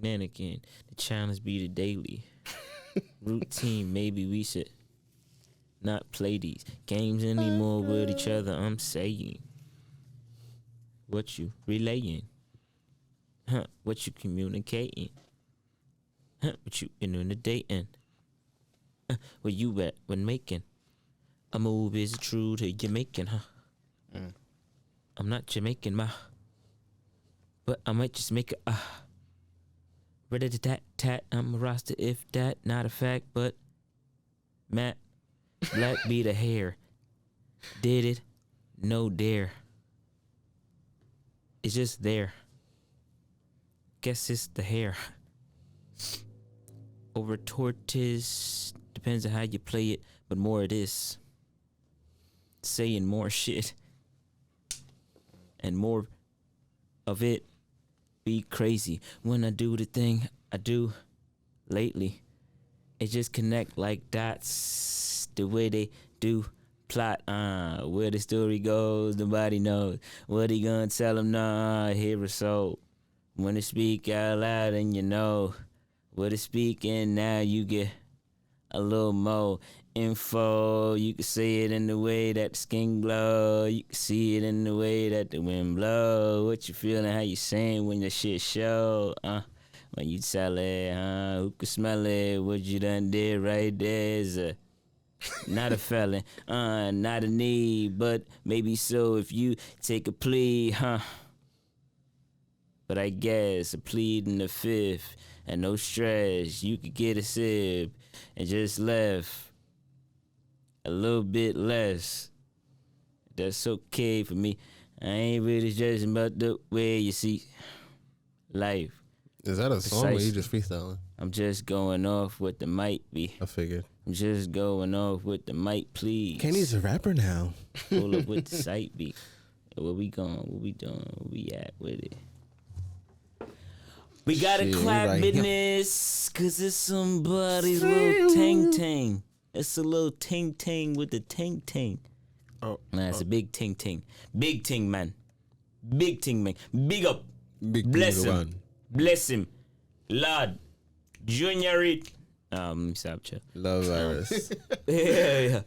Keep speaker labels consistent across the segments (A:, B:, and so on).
A: mannequin. The challenge be the daily routine. Maybe we should not play these games anymore with each other. I'm saying what you relaying, what you communicating, what you inundating, where you at when making a move is true to Jamaican, I'm not Jamaican, but I might just make a ready to tat. I'm a roster if that not a fact, but Matt Black be the hair. Did it? No dare. It's just there. Guess it's the hair. Over tortoise. Depends on how you play it, but more it is. Saying more shit. And more of it be crazy. When I do the thing I do lately, it just connect like dots. The way they do plot, where the story goes, nobody knows. What he gonna tell him? Nah, hear a soul. When they speak out loud and you know what it's speaking, now you get a little more info. You can see it in the way that the skin glow. You can see it in the way that the wind blow. What you feeling, how you saying when your shit show, when you tell it, who can smell it? What you done did right there is not a felon, not a need, but maybe so if you take a plea, But I guess a plead in the fifth, and no stress, you could get a sip, and just left a little bit less. That's okay for me. I ain't really stressing about the way you see life.
B: Is that a song or you just freestyling?
A: I'm just going off what the might be.
B: I figured.
A: I'm just going off what the might please.
B: Kenny's a rapper now.
A: Pull up with the sight be. Where we going? What we doing? Where we at with it? We gotta clap right business, cause it's somebody's little ting-ting. It's a little ting-ting with the ting-ting. Oh, nah, it's a big ting-ting. Big ting, man. Big ting, man. Big up.
B: Big
A: bless him.
B: One.
A: Bless him. Lord. Junior it. Stop, chill.
B: Love virus.
A: Yeah,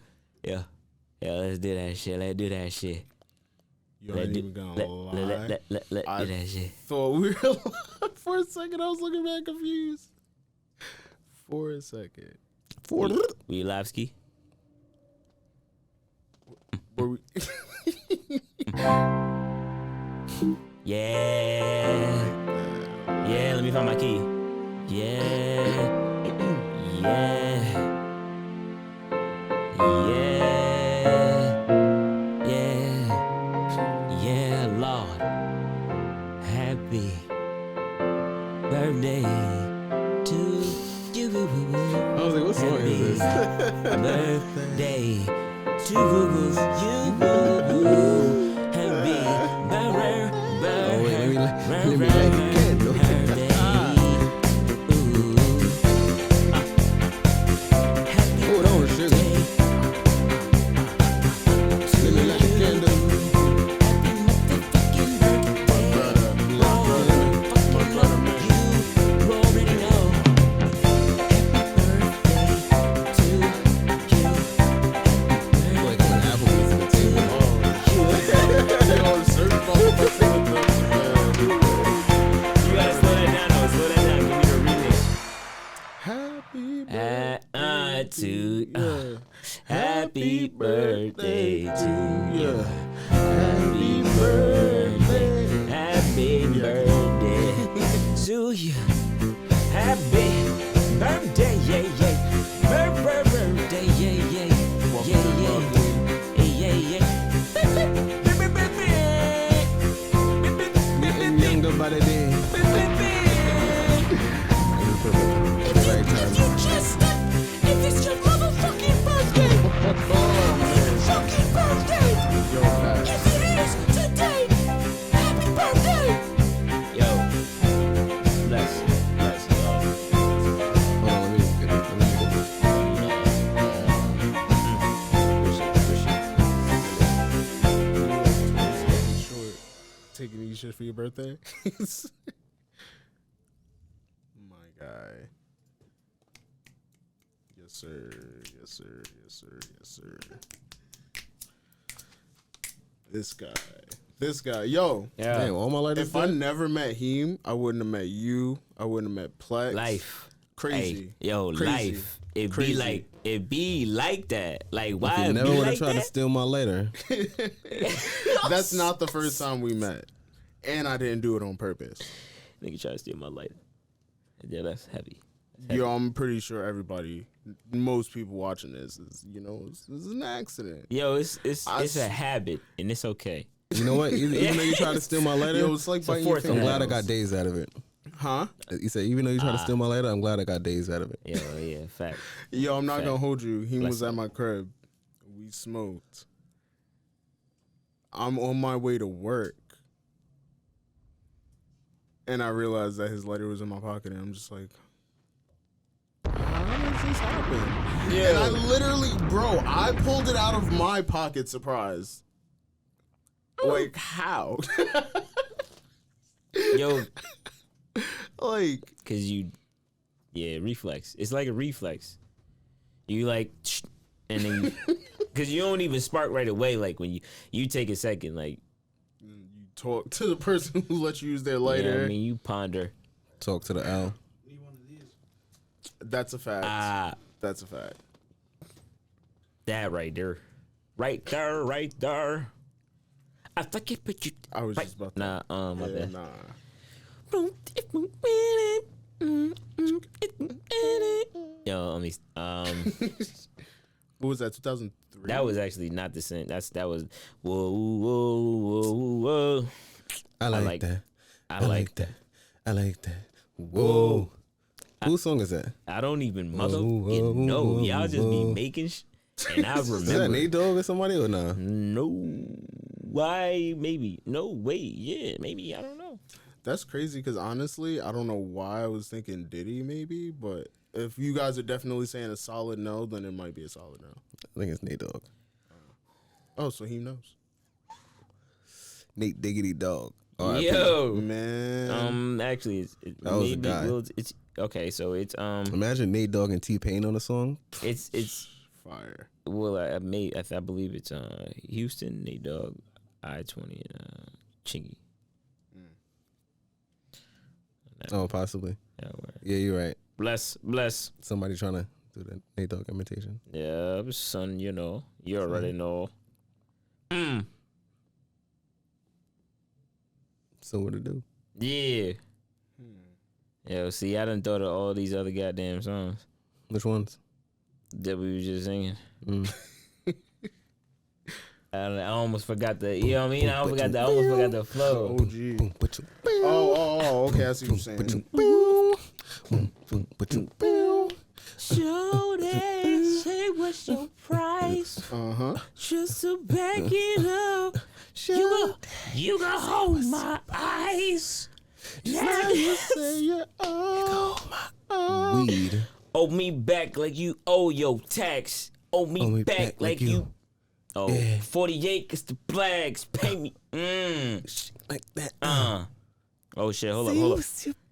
A: let's do that shit.
C: You ain't even gonna lie.
A: Let do that shit.
C: Thought we were live for a second. I was looking back confused. For a second.
A: We live ski?
C: Were we?
A: Yeah. Yeah, let me find my key. Yeah. Yeah, Lord. Happy birthday to you.
B: I was like, what song is this?
A: Birthday to you. Happy birthday.
B: Let me light the candle. Hold on, sugar. Let me light the candle.
A: Happy birthday to you.
C: Happy birthday.
A: Happy birthday to you. Happy birthday, yeah. Birthday, yeah.
B: Getting younger by the day.
A: If it's your motherfucking birthday, fucking birthday. If it is today, happy birthday. Yo, bless.
B: Hold on, let me get it.
C: Taking these shit for your birthday. guy. Yes, sir. Yes, sir. Yes, sir. Yes, sir. This guy. This guy. Yo.
A: Yeah.
B: Damn, all my lighters
C: If I
B: dead?
C: never met him, I wouldn't have met you. I wouldn't have met Plex.
A: Life.
C: Crazy.
A: Hey, yo,
C: Crazy.
A: life. It
C: Crazy.
A: be like that. Like, why
B: You
A: it
B: never
A: be
B: would have
A: like
B: tried to
A: that?
B: steal my lighter.
C: That's not the first time we met. And I didn't do it on purpose.
A: Nigga try to steal my lighter. Yeah, that's heavy.
C: Yo, I'm pretty sure everybody, most people watching this is, this is an accident.
A: Yo, it's a habit, and it's okay.
B: You know what? Even though you tried to steal my lighter,
C: Yo, it's like biting your
A: fourth
B: I'm glad I
C: fingernails.
B: got days out of it.
C: Huh?
B: You said even though you tried to steal my lighter, I'm glad I got days out of it.
A: Yo, yeah, fact.
C: Yo, I'm not
A: Fact.
C: gonna hold you. He
A: Bless
C: was at
A: him.
C: my crib. We smoked. I'm on my way to work. And I realized that his lighter was in my pocket, and I'm just like, how does this happen?
A: Yeah.
C: And I literally, bro, I pulled it out of my pocket, surprise. Like, how?
A: Yo,
C: Like,
A: cause reflex. It's like a reflex. You like, and then, cause you don't even spark right away. Like when you take a second, like,
C: you talk to the person who lets you use their
A: you know
C: lighter.
A: what I mean, you ponder.
B: Talk to the L.
C: That's a fact. That's a fact.
A: That right there, right there. I forget what you.
C: I was just about to.
A: Nah, my bad.
C: Nah.
A: Yo,
C: What was that, 2003?
A: that was actually not the same. That was whoa.
B: I like
A: like-
B: that.
A: I like
B: that. I like that. Whoa. Whose song is that?
A: I don't even know.
B: whoa,
A: Y'all just be
B: whoa.
A: making and I
B: Is that
A: remember.
B: Nate Dogg or somebody or nah?
A: No, why? Maybe. No, wait. Yeah, maybe. I don't know.
C: That's crazy because honestly, I don't know why I was thinking Diddy maybe, but if you guys are definitely saying a solid no, then it might be a solid no.
B: I think it's Nate Dogg.
C: Oh, so he knows.
B: Nate Diggity Dog. R.I.P.
A: Yo,
C: Man.
A: actually,
B: That was a guy.
A: It's okay. So it's
B: Imagine Nate Dogg and T-Pain on a song.
A: it's
C: Fire.
A: well, I believe it's Houston, Nate Dogg, I-20, and Chingy.
B: Oh, possibly.
A: Yeah, word.
B: Yeah, you're right.
A: Bless.
B: Somebody trying to do the Nate Dogg imitation.
A: Yeah, son. You know, you already know.
B: So what to do?
A: Yeah. Yo, see, I done thought of all these other goddamn songs
B: Which ones?
A: that we was just singing.
B: Mm.
A: I almost forgot the. You know what I mean? I almost forgot the flow.
C: OG. Oh, okay. I see what you're saying.
A: Shorty, say what's your price?
C: Uh-huh.
A: Just to back it up. You gonna hold my eyes. Now you say you
B: Weed.
A: owe me back like you owe your tax. Owe me back like you. Oh,
B: Yeah.
A: 48 cause the blacks pay me.
B: Like that.
A: Oh shit, hold up.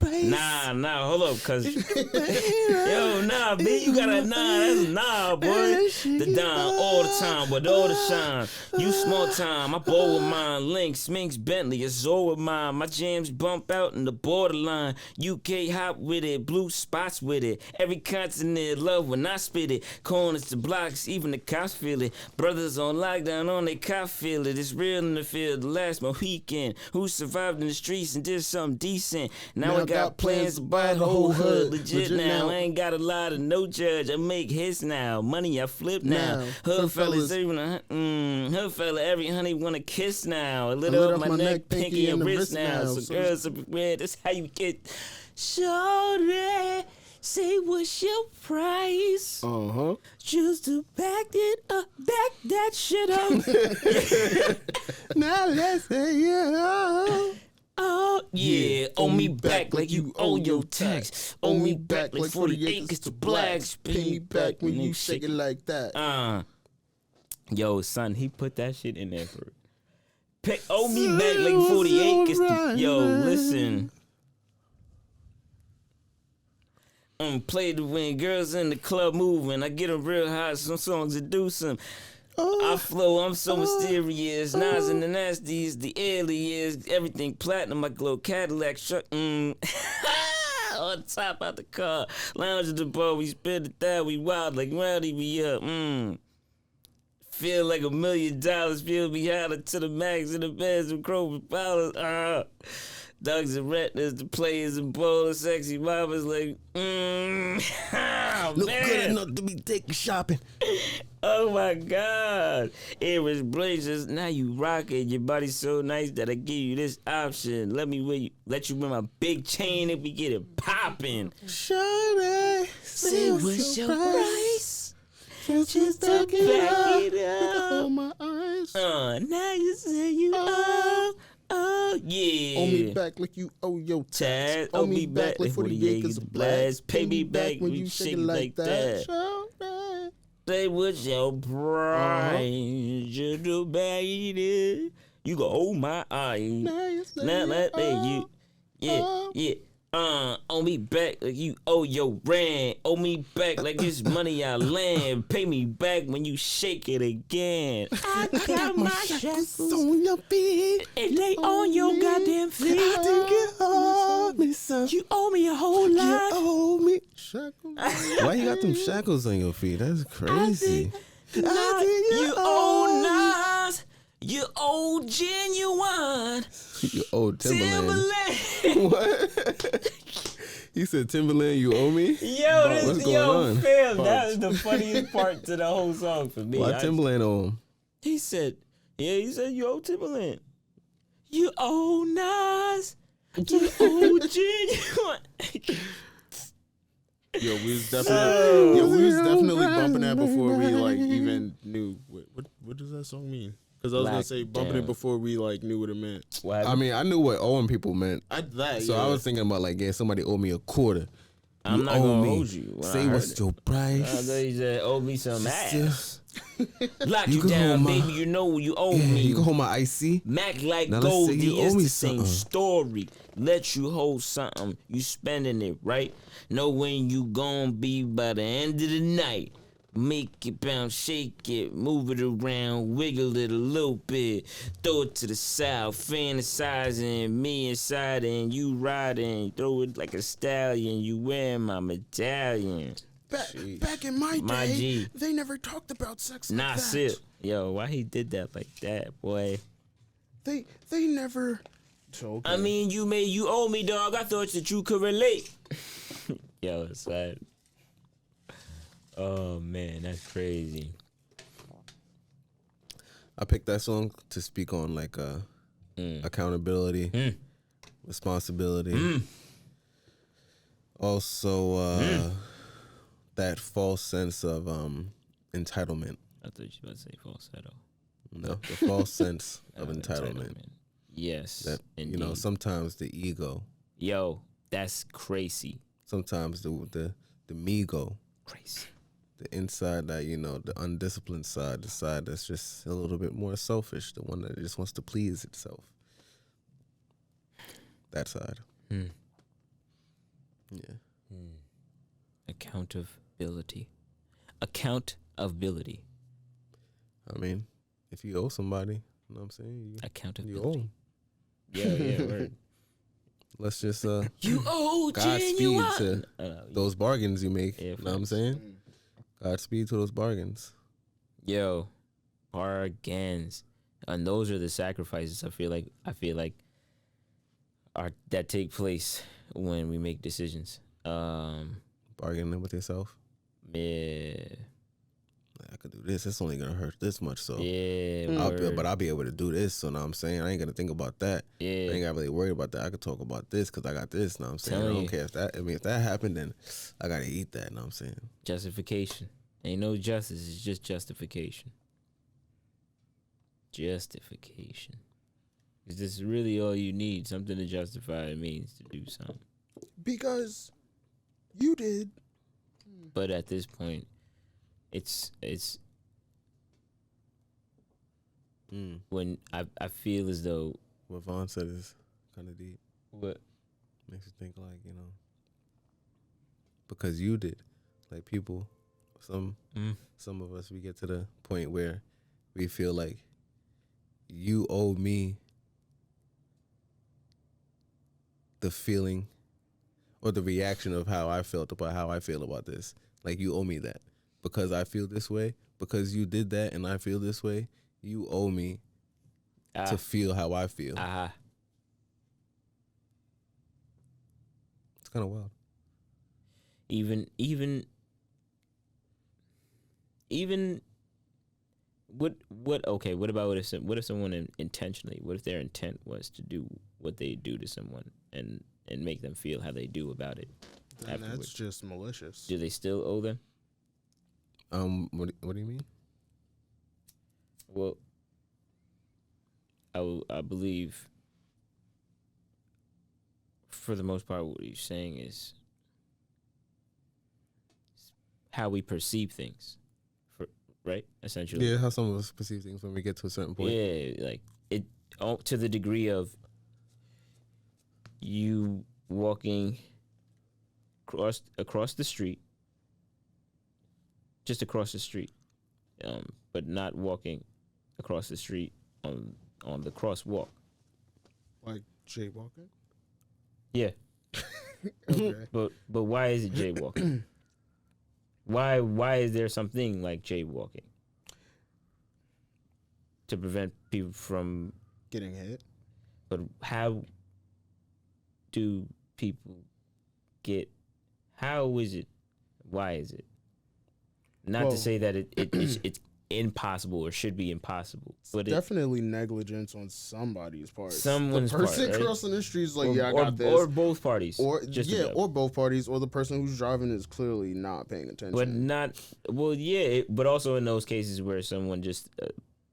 A: Nah, hold up, cause yo, nah, bitch, you gotta that's boy. The Don all the time, but all the shine. You small time, I ball with mine. Lynx, Minx, Bentley, it's all with mine. My jams bump out in the borderline. UK hop with it, blue spots with it. Every continent love when I spit it. Corners to blocks, even the cops feel it. Brothers on lockdown on they cop feel it. It's real in the field. The last my weekend. Who survived in the streets and did something decent? Now I got plans to buy the whole hood. Legit now. I ain't got a lot of no judge. I make hits now. Money I flip now. Hood fellas, hood fella, every honey wanna kiss now. A little up my neck, pinky and wrist now. So girls are red. That's how you get. Shorty, say what's your price?
C: Uh-huh.
A: Just to back it up, back that shit up.
B: Now let's say yeah.
A: Oh, yeah, owe me back like you owe your tax. Owe me back like 48 acres to blacks.
C: Pay me back when you shake it like that.
A: Yo, son, he put that shit in there for owe me back like 48 acres to. Yo, listen. Play to win. Girls in the club moving. I get them real hot. Some songs that do some. I flow. I'm so mysterious. Nas and the nasties. The aliens. Everything platinum. I glow. Cadillac truck. On top out the car. Lounge at the bar. We spin it down. We wild like rowdy. We up. Feel like $1 million. Feel me hotter to the max in the beds of Kroger powders. Dogs and retinas, the players and bowlers, sexy mamas like,
B: Look
A: man.
B: good enough to be taking shopping.
A: Oh my God. Earrings, blazers, now you rockin'. Your body's so nice that I give you this option. Let you wear my big chain and we get it poppin'.
B: Shawty,
A: Say what's your price?
B: Just
A: to
B: back it
A: back it
B: up.
A: up.
B: Hold my eyes.
A: Now you say you yeah.
C: Owe me back like you owe your tax.
A: Tag, owe me back like 40 acres of blast. Pay me back when you shake it like that.
C: Shawty.
A: Say what's your price? You do baby. You go, oh my eyes. Now let you. Yeah. Owe me back like you owe your rent. Owe me back like it's money I land. Pay me back when you shake it again. I got my shackles
B: on your feet.
A: and they on your goddamn feet.
B: I think you owe me some.
A: You owe me a whole
B: You
A: lot.
B: owe me.
C: Shackles.
B: Why you got them shackles on your feet? That's crazy.
A: Nah, you owe Nas. You owe Genuine.
B: You owe Timberland.
A: Timberland.
B: What? He said Timberland, you owe me?
A: Yo,
B: What's
A: this
B: going
A: yo
B: on?
A: fam. That was the funniest part to the whole song for me.
B: Why Timberland owe him?
A: He said you owe Timberland. You owe Nas. You owe Genuine.
C: Yo, we was definitely bumping that before we like even knew what does that song mean? Because I was gonna say bumping it before we like knew what it meant.
B: I mean, I knew what owing people meant. I was thinking about like, yeah, somebody owe me a quarter.
A: I'm not gonna hold you.
B: Say what's your price.
A: I thought you said owe me some ass. Lock
B: You
A: you
B: can
A: down,
B: hold my-
A: baby. You know you owe
B: Yeah,
A: me.
B: you can hold my IC.
A: Mac like
B: Now let's say
A: Goldie,
B: you owe
A: it's
B: me
A: the same
B: something.
A: story. Let you hold something, you spending it, right? Know when you gon' be by the end of the night. Make it bounce, shake it, move it around, wiggle it a little bit. Throw it to the side, fantasizing, me inside and you riding. Throw it like a stallion, you wearing my medallion.
C: Back in my
A: My
C: day,
A: G.
C: they never talked about sex like
A: Nah,
C: that.
A: sip. Yo, why he did that like that, boy?
C: They never. Okay.
A: I mean, you owe me, dog. I thought that you could relate. Yo, it's sad. Oh man, that's crazy.
B: I picked that song to speak on like accountability, responsibility. Also, that false sense of entitlement.
A: I thought you were about to say falsetto.
B: No, the false sense of entitlement.
A: Yes,
B: That
A: indeed.
B: you know, sometimes the ego,
A: Yo, that's crazy.
B: sometimes the mego,
A: Crazy.
B: the inside that the undisciplined side, the side that's just a little bit more selfish, the one that just wants to please itself. That side. Yeah.
A: Accountability. Accountability.
B: I mean, if you owe somebody, you know what I'm saying? You owe
A: Accountability.
B: 'em.
A: Yeah, right.
B: Let's just
A: You owe
B: Godspeed
A: Genuine.
B: to those bargains you make.
A: Yeah,
B: You know what I'm
A: facts.
B: saying? Godspeed to those bargains.
A: Yo, bargains, and those are the sacrifices I feel like are that take place when we make decisions.
B: Bargaining with yourself.
A: Yeah,
B: I could do this. It's only gonna hurt this much, so
A: yeah,
B: I'll be able to do this. So now I'm saying I ain't gonna think about that. I
A: yeah.
B: ain't gotta really worry about that. I could talk about this because I got this. Know what I'm saying? I
A: Telling
B: don't
A: you.
B: care if that. I mean, if that happened, then I gotta eat that. Know what I'm saying?
A: Justification. Ain't no justice. It's just justification. Justification. Is this really all you need? Something to justify it means to do something.
C: Because you did.
A: But at this point, it's when I feel as though
B: What Vaughn said is kind of deep.
A: what
B: Makes you think like because you did. Like people, some of us, we get to the point where we feel like you owe me the feeling or the reaction of how I felt about how I feel about this. Like you owe me that because I feel this way, because you did that and I feel this way. You owe me to feel how I feel. It's kind of wild.
A: Even what about if someone intentionally, what if their intent was to do what they do to someone and make them feel how they do about it
C: And that's just malicious.
A: Do they still owe them?
B: What do you mean?
A: Well, I believe for the most part what you're saying is how we perceive things, right? Essentially.
B: Yeah, how some of us perceive things when we get to a certain point.
A: Yeah, like it to the degree of you walking across the street, just across the street, but not walking across the street on the crosswalk.
C: Like jaywalking?
A: Yeah.
C: Okay.
A: But why is it jaywalking? Why is there something like jaywalking? To prevent people from
C: getting hit.
A: But how do people how is it? Why is it? Not to say that it's impossible or should be impossible, but
C: definitely negligence on somebody's part.
A: Someone's
C: the person
A: part, right?
C: crossing the street is like, I
A: or,
C: got this,
A: or both parties,
C: or both parties, or the person who's driving is clearly not paying attention.
A: But not but also in those cases where someone just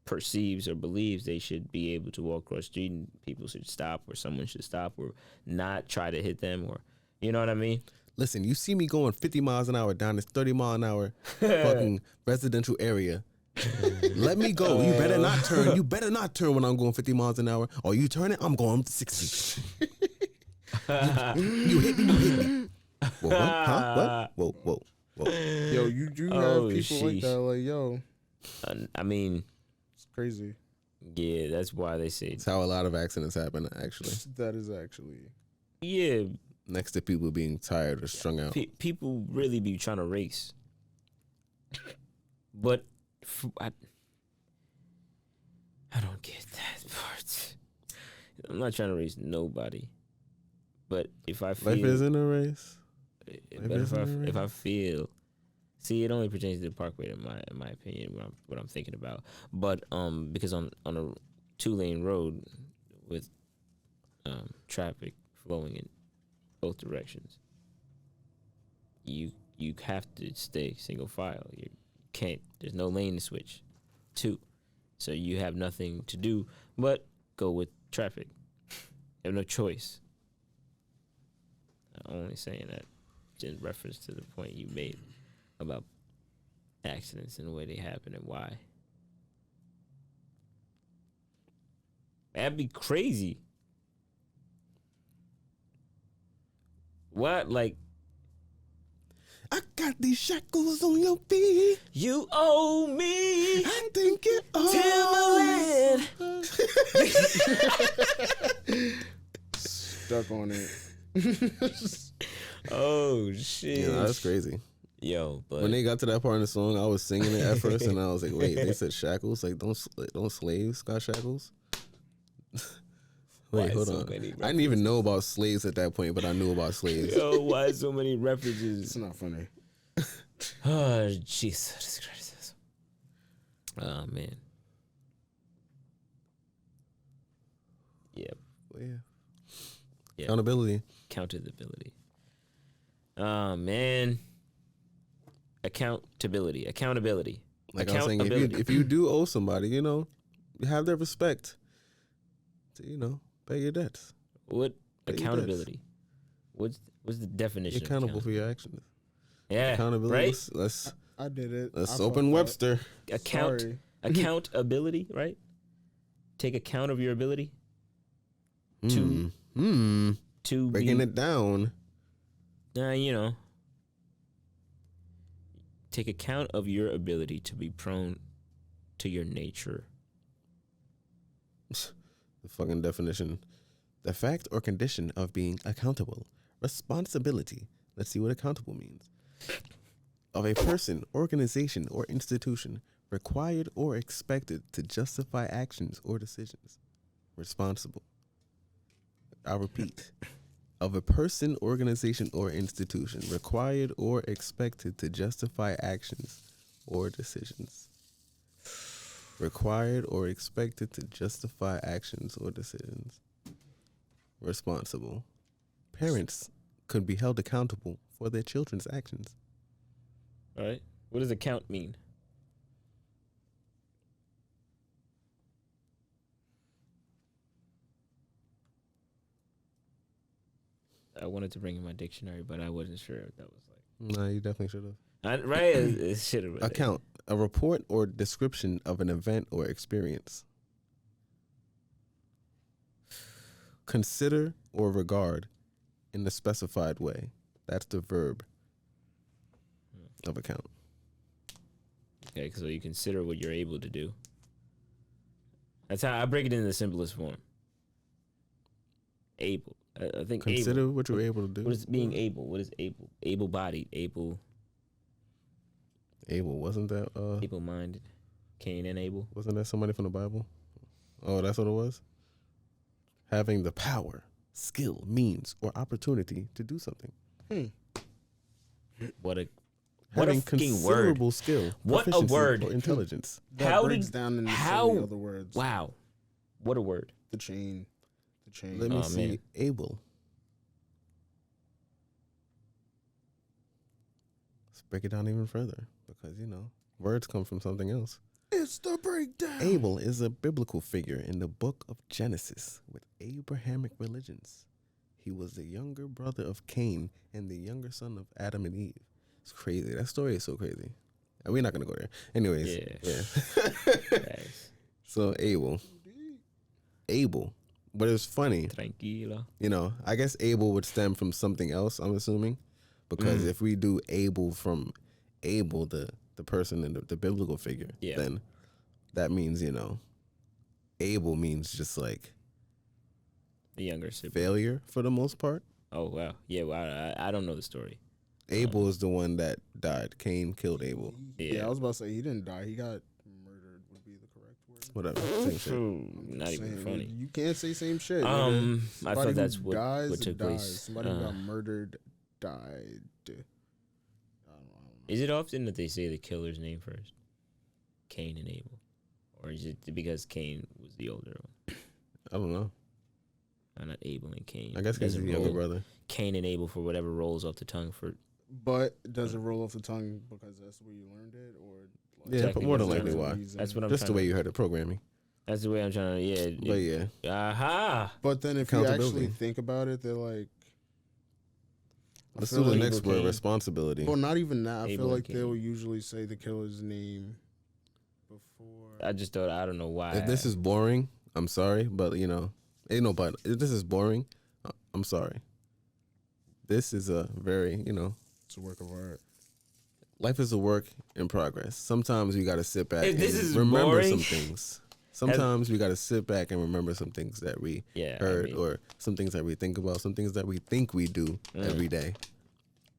A: perceives or believes they should be able to walk across the street and people should stop, or someone should stop, or not try to hit them, or you know what I mean?
B: Listen, you see me going 50 miles an hour down this 30 mile an hour fucking residential area. Let me go. You better not turn. You better not turn when I'm going 50 miles an hour. Or you turn it, I'm going 60. you hit me. Whoa, huh? What? Whoa.
C: Yo, you do have people like that. Like, yo.
A: I mean,
C: it's crazy.
A: Yeah, that's why they say.
B: It's how a lot of accidents happen, actually.
C: That is actually.
A: Yeah.
B: Next to people being tired or strung out.
A: People really be trying to race. But I don't get that part. I'm not trying to race nobody. But if I feel...
B: Life isn't a race.
A: If I feel... See, it only pertains to the parkway, in my opinion, what I'm thinking about. But because on a 2-lane road with traffic flowing in both directions, you have to stay single file. You can't. There's no lane to switch to, so you have nothing to do but go with traffic. You have no choice. I'm only saying that in reference to the point you made about accidents and the way they happen and why. That'd be crazy. What? Like,
B: I got these shackles on your feet.
A: You owe me.
B: I think it
A: Timberland.
C: Stuck on it.
A: Oh shit!
B: Yeah, that's crazy.
A: Yo, but
B: when they got to that part in the song, I was singing it at first, and I was like, "Wait, they said shackles? Like, don't slaves got shackles?" Wait, hold on. I didn't even know about slaves at that point, but I knew about slaves.
A: Yo, why so many references?
C: It's not funny.
A: Oh, Jesus Christ. Oh, man. Yep.
B: Well, yeah. Accountability.
A: Oh, man. Accountability.
B: Like I was saying, if you do owe somebody, you have their respect to, pay your debts.
A: What accountability? What's the definition?
B: You're accountable for your actions.
A: Yeah,
B: accountability.
A: Right?
C: I did it.
B: Let's open Webster.
A: Accountability, right? Take account of your ability to
B: breaking it down.
A: take account of your ability to be prone to your nature.
B: The fucking definition. The fact or condition of being accountable. Responsibility. Let's see what accountable means. Of a person, organization, or institution required or expected to justify actions or decisions. Responsible. I'll repeat. Of a person, organization, or institution required or expected to justify actions or decisions. Required or expected to justify actions or decisions. Responsible. Parents could be held accountable for their children's actions.
A: All right. What does account mean? I wanted to bring in my dictionary, but I wasn't sure if that was like.
B: No, you definitely should have.
A: Right? It should have.
B: Account. A report or description of an event or experience. Consider or regard in the specified way. That's the verb of account.
A: Okay, so you consider what you're able to do. That's how I break it in the simplest form. Able. I think
B: Consider
A: able.
B: what you're able to do.
A: What is being able? What is able? Able-bodied. Able.
B: Able, wasn't that
A: Able-minded. Cain and Abel.
B: wasn't that somebody from the Bible? Oh, that's what it was? Having the power, skill, means, or opportunity to do something.
A: What a
B: Having
A: fucking
B: considerable skill,
A: What a
B: proficiency,
A: word.
B: or intelligence.
C: That
A: How
C: breaks
A: did-
C: down into so
A: how-
C: many other words.
A: wow. What a word.
C: The chain. The chain.
B: Let me
A: Oh,
B: see.
A: man.
B: Able. Let's break it down even further because, words come from something else.
C: It's the breakdown.
B: Abel is a biblical figure in the book of Genesis with Abrahamic religions. He was the younger brother of Cain and the younger son of Adam and Eve. It's crazy. That story is so crazy. We're not going to go there. Anyways.
A: Yeah. Nice.
B: So Abel. But it's funny.
A: Tranquilo.
B: I guess Abel would stem from something else, I'm assuming. Because if we do Abel from Abel, the person in the biblical figure, then that means, Abel means just like
A: The younger sibling.
B: failure for the most part.
A: Oh, wow. Yeah, well, I don't know the story.
B: Abel is the one that died. Cain killed Abel.
C: Yeah, I was about to say he didn't die. He got murdered would be the correct word.
B: Whatever. Same shit.
A: Not even funny.
C: You can't say same shit.
A: I
C: Somebody
A: thought that's
C: who
A: what
C: dies,
A: took
C: dies.
A: place.
C: Somebody who got murdered died. I don't know.
A: Is it often that they say the killer's name first? Cain and Abel? Or is it because Cain was the older one?
B: I don't know.
A: Not Abel and Cain.
B: I guess he's the
A: Doesn't
B: younger
A: roll-
B: brother.
A: Cain and Abel for whatever rolls off the tongue for.
C: But does it roll off the tongue because that's where you learned it, or
B: Yeah, but more than likely
A: that's
B: why.
A: That's what I'm
B: Just the
A: trying
B: way
A: to,
B: you heard the programming.
A: That's the way I'm trying to.
B: But yeah.
A: Aha!
C: But then if you
B: Accountability.
C: actually think about it, they're like. I
B: Let's
C: feel
B: do the
C: like-
B: next word,
A: Cain.
B: responsibility.
C: Well, not even that. I
A: Abel
C: feel
A: and
C: like they will
A: Cain.
C: usually say the killer's name before.
A: I just thought, I don't know why.
B: If this is boring, I'm sorry, but ain't no but. If this is boring, I'm sorry. This is a very,
C: It's a work of art.
B: life is a work in progress. Sometimes we got to sit back
A: If this
B: and
A: is
B: remember
A: boring-
B: some things. Sometimes we got to sit back and remember some things that we heard or some things that we think about, some things that we think we do every day.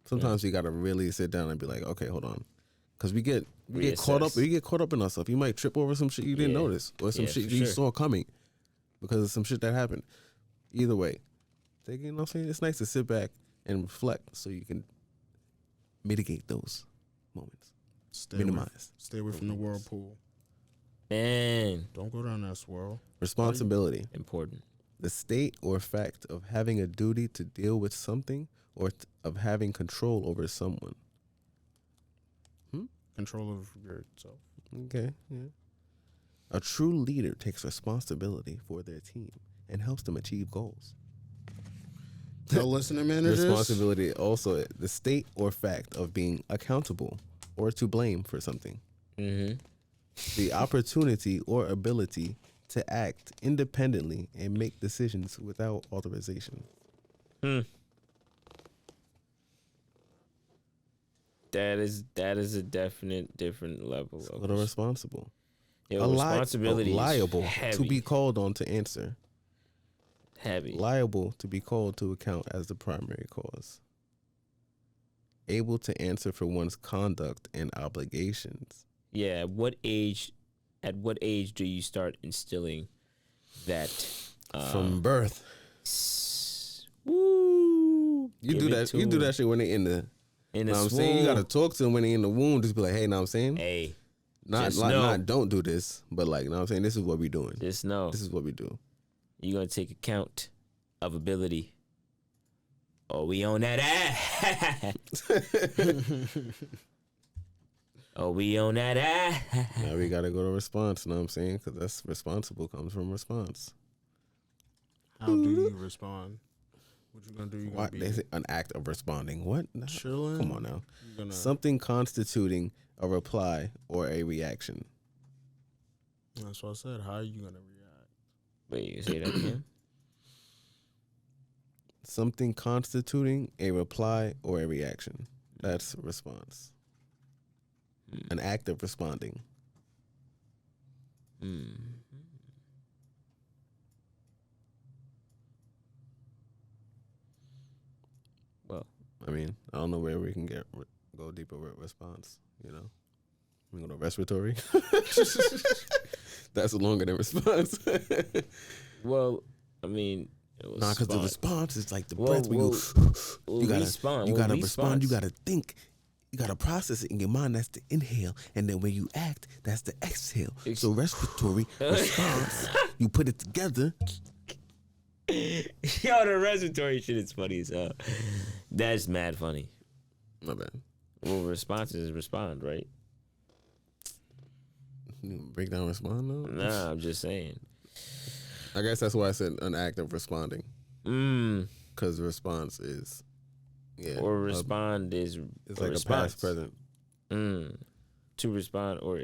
B: Sometimes we got to really sit down and be like, okay, hold on. Because we get caught up.
A: Reassess.
B: We get caught up in ourselves. You might trip over some shit you didn't
A: Yeah.
B: notice, or some
A: Yeah,
B: shit
A: for
B: you
A: sure.
B: saw coming because of some shit that happened. Either way, I'm saying? It's nice to sit back and reflect so you can mitigate those moments. Minimize.
C: Stay away from the whirlpool.
A: Man,
C: Don't go down that swirl.
B: Responsibility.
A: important.
B: The state or fact of having a duty to deal with something or of having control over someone.
C: Control of yourself.
B: Okay, yeah. A true leader takes responsibility for their team and helps them achieve goals.
C: Tell listening managers.
B: Responsibility also the state or fact of being accountable or to blame for something.
A: Mm-hmm.
B: The opportunity or ability to act independently and make decisions without authorization.
A: That is a definite different level
B: It's a
A: of
B: little responsible.
A: responsibility.
B: Liable
A: is heavy,
B: to be called on to answer.
A: heavy.
B: Liable to be called to account as the primary cause. Able to answer for one's conduct and obligations.
A: Yeah. At what age do you start instilling that?
B: From birth.
A: Woo!
B: You
A: Give
B: do
A: it
B: that.
A: to
B: You do
A: 'em.
B: that shit when they in the.
A: In
B: Know
A: the
B: what I'm saying? You
A: swoon.
B: gotta talk to them when they in the womb. Just be like, hey, know what I'm saying?
A: Hey,
B: Not
A: just
B: like
A: know.
B: not don't do this, but like, know what I'm saying? This is what we doing.
A: just know
B: This is what we do.
A: you're gonna take account of ability. Oh, we on that ass. Oh, we on that ass.
B: Now we gotta go to response. Know what I'm saying? Because that's responsible comes from response.
C: How do you respond? What you gonna do? You gonna
B: What
C: be
B: they say an act of responding? What? No,
C: chilling?
B: come on now.
C: You gonna,
B: Something constituting a reply or a reaction.
C: that's what I said. How are you gonna react?
A: Wait, you say that again?
B: Something constituting a reply or a reaction. That's response. An act of responding.
A: Well,
B: I mean, I don't know where we can go deeper with response. You know, we go to respiratory. That's longer than response.
A: well, I mean,
B: Nah, because the response is like the
A: Well,
B: breath. Where
A: well,
B: you gotta
A: respond.
B: you
A: Well,
B: gotta respond. You
A: response.
B: gotta think. You gotta process it in your mind. That's the inhale, and then when you act, that's the exhale. So respiratory response. You put it together.
A: Yo, the respiratory shit is funny as hell. That's mad funny.
B: My bad.
A: Well, response is respond, right?
B: You break down respond though.
A: Nah, I'm just saying.
B: I guess that's why I said an act of responding. Because response is, yeah.
A: Or respond is
B: It's
A: a
B: like
A: response.
B: a past present.
A: To respond or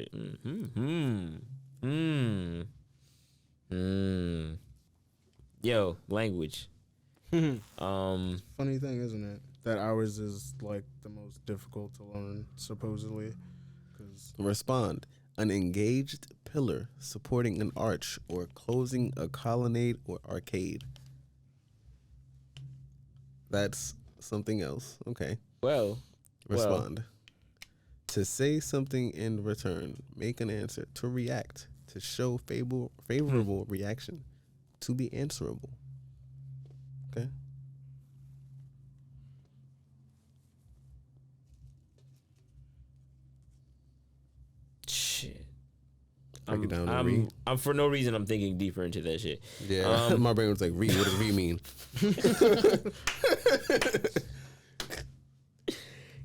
A: Yo, language.
C: Funny thing, isn't it? That ours is like the most difficult to learn, supposedly. Cause
B: Respond. An engaged pillar supporting an arch or closing a colonnade or arcade. That's something else. Okay.
A: Well,
B: Respond. To say something in return. Make an answer. To react. To show favorable reaction. To be answerable. Okay.
A: shit.
B: Break it down and read.
A: I'm for no reason I'm thinking deeper into that shit.
B: Yeah. My brain was like, read. What does read mean?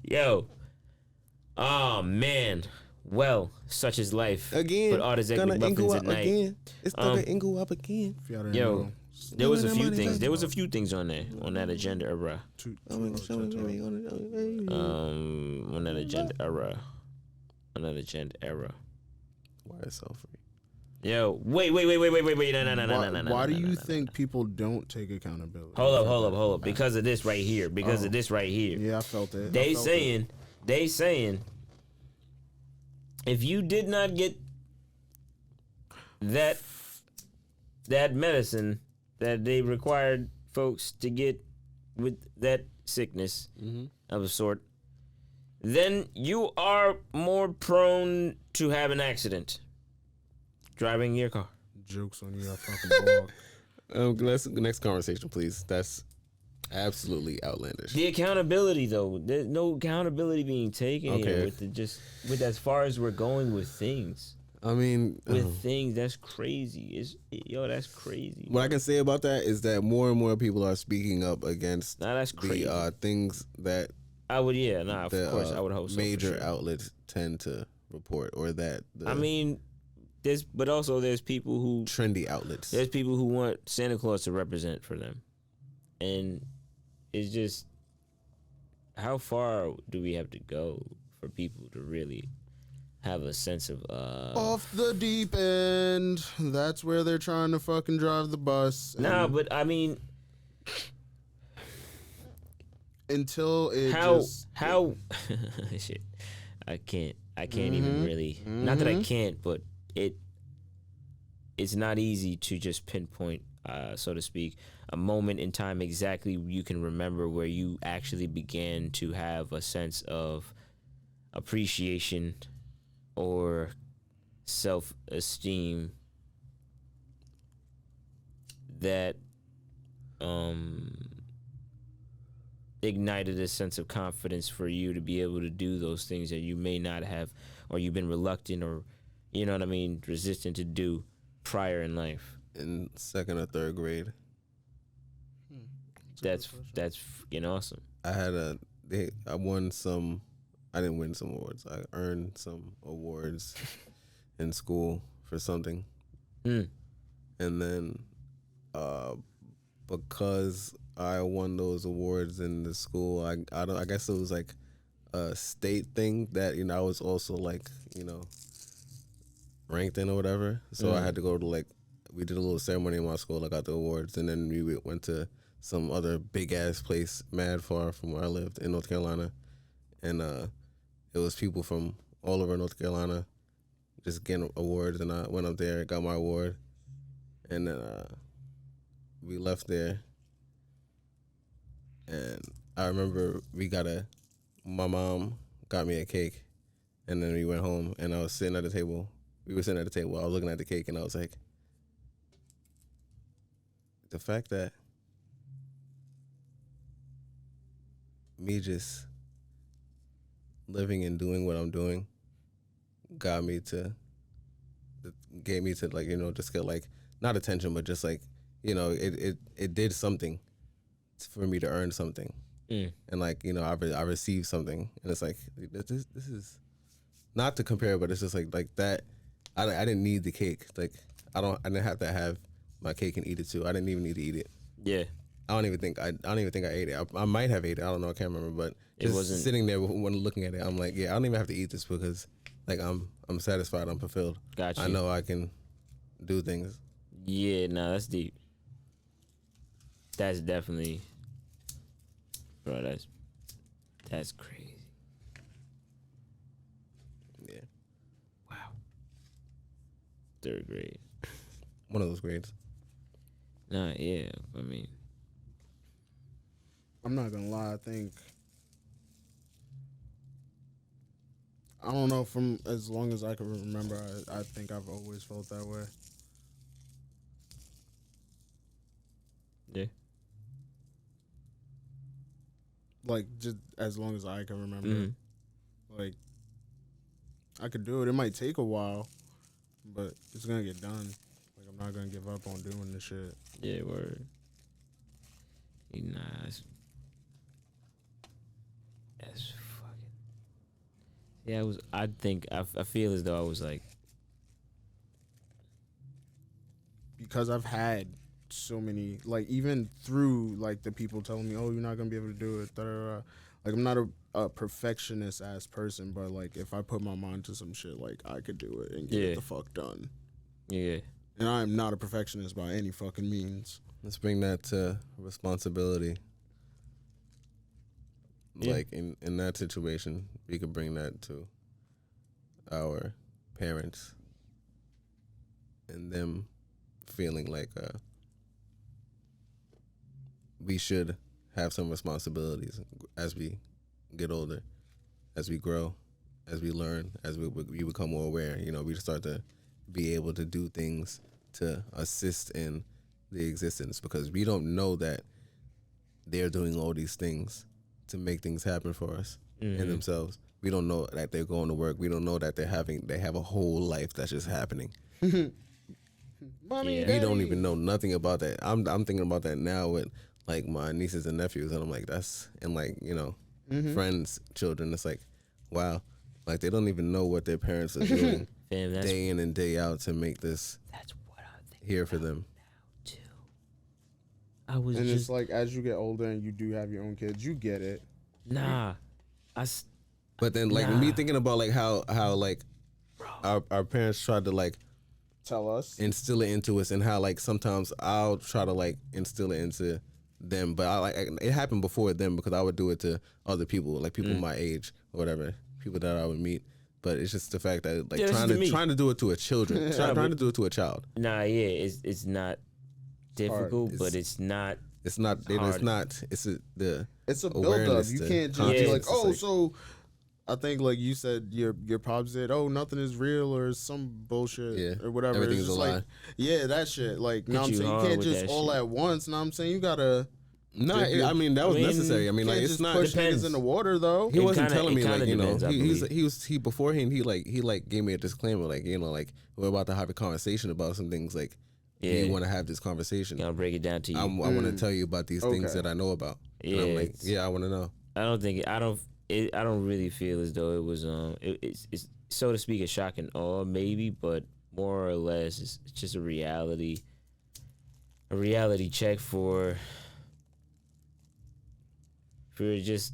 A: Yo. Oh man. Well, such is life.
B: Again.
A: But all the
B: Gonna
A: executive
B: ingle
A: muffins
B: up
A: at night.
B: again. It's gonna ingle up again.
C: if y'all didn't
A: Yo,
C: know,
A: there was a
B: that
A: few
B: money
A: things.
B: back.
A: There was a few things on there on that agenda era.
B: On
A: On that agenda era. On that agenda era.
B: Why is so free?
A: Yo, wait. No.
C: Why do you think people don't take accountability?
A: Hold up. Because of this right here.
C: Yeah, I felt it.
A: They saying, if you did not get that medicine that they required folks to get with that sickness of a sort, then you are more prone to have an accident driving your car.
C: Jokes on you, I fucking blog.
B: Let's next conversation, please. That's absolutely outlandish.
A: The accountability, though, there's no accountability being taken here
B: Okay.
A: with as far as we're going with things.
B: I mean,
A: Things, that's crazy. That's crazy.
B: what I can say about that is that more and more people are speaking up against
A: Nah, that's crazy.
B: the things that
A: I would, of
B: the
A: course, I would hope so. for
B: major
A: sure.
B: outlets tend to report, or that the
A: I mean, there's people who
B: trendy outlets.
A: there's people who want Santa Claus to represent for them, and it's just how far do we have to go for people to really have a sense of
C: Off the deep end. That's where they're trying to fucking drive the bus.
A: Nah, but I mean,
C: until it
A: how
C: just
A: how shit. I can't even really. Not that I can't, but it's not easy to just pinpoint, so to speak, a moment in time exactly you can remember where you actually began to have a sense of appreciation or self-esteem that ignited a sense of confidence for you to be able to do those things that you may not have, or you've been reluctant, or you know what I mean, resistant to do prior in life.
B: In second or third grade,
A: That's freaking awesome.
B: I won some. I didn't win some awards. I earned some awards in school for something, and then because I won those awards in the school, I guess it was like a state thing that I was also like ranked in or whatever. So I had to go to like, we did a little ceremony in my school. I got the awards, and then we went to some other big ass place, mad far from where I lived in North Carolina, and it was people from all over North Carolina just getting awards, and I went up there, got my award, and then we left there, and I remember my mom got me a cake, and then we went home, and I was sitting at the table. We were sitting at the table. I was looking at the cake, and I was like, the fact that me just living and doing what I'm doing gave me to like, just get like, not attention, but just like, it did something for me to earn something. And like, I received something, and it's like, this is not to compare, but it's just like that. I didn't need the cake. Like, I didn't have to have my cake and eat it too. I didn't even need to eat it.
A: Yeah.
B: I don't even think I ate it. I might have ate it. I don't know. I can't remember. But just sitting there when looking at it, I'm like, yeah, I don't even have to eat this because, like, I'm satisfied. I'm fulfilled.
A: Gotcha.
B: I know I can do things.
A: Yeah, no, that's deep. That's definitely, bro. That's crazy.
B: Yeah.
A: Wow. Third grade.
B: One of those grades.
A: Nah, yeah. I mean,
C: I'm not gonna lie. I don't know. From as long as I can remember, I think I've always felt that way.
A: yeah.
C: Like, just as long as I can remember.
A: Mm-hmm.
C: Like, I could do it. It might take a while, but it's gonna get done. Like, I'm not gonna give up on doing this shit.
A: Yeah, word. Nah, that's fucking. Yeah, I feel as though I was like,
C: Because I've had so many, like, even through like the people telling me, "Oh, you're not gonna be able to do it." Da, da, da. Like, I'm not a perfectionist ass person, but like, if I put my mind to some shit, like, I could do it and get it the fuck done.
A: yeah.
C: And I am not a perfectionist by any fucking means.
B: Let's bring that to responsibility.
A: Yeah.
B: Like in that situation, we could bring that to our parents and them feeling like we should have some responsibilities as we get older, as we grow, as we learn, as we become more aware. We start to be able to do things to assist in the existence, because we don't know that they're doing all these things to make things happen for us in themselves. We don't know that they're going to work. We don't know that they have a whole life that's just happening.
C: Mommy,
B: We don't even know nothing about that. I'm thinking about that now with like my nieces and nephews, and I'm like, friends' children. It's like, wow, like they don't even know what their parents are doing
A: Fam,
B: day in and day out to make this
A: that's what I'm thinking
B: here for them.
A: now too. I was
C: And
A: just
C: it's like, as you get older and you do have your own kids, you get it.
A: nah.
B: But then like me thinking about like how like our parents tried to like
C: Tell us.
B: instill it into us, and how like sometimes I'll try to like instill it into them, but it happened before them because I would do it to other people, like people my age or whatever, people that I would meet. But it's just the fact that like trying to do it to a children, trying to do it to a child.
A: Nah, yeah, it's not difficult, but it's not.
B: It's not. It's not. It's a
C: build up. You can't just be like, oh,
B: like,
C: so. I think, like you said, your pops said, "Oh, nothing is real" or some bullshit or whatever.
B: Everything's
C: it's just
B: a
C: like,
B: lie.
C: Yeah, that shit. Like, know what I'm saying? You can't just all at once. Know what I'm saying? You gotta.
B: No, I mean that was necessary. I mean, like it's not.
C: Push niggas in the water though.
B: He wasn't telling me like he beforehand he gave me a disclaimer like like we're about to have a conversation about some things like you want to have this conversation.
A: I'll break it down to you.
B: I want to tell you about these things that I know about.
A: Yeah,
B: and I'm like I want to know.
A: I don't really feel as though it was it's so to speak a shock and awe maybe, but more or less it's just a reality check for just.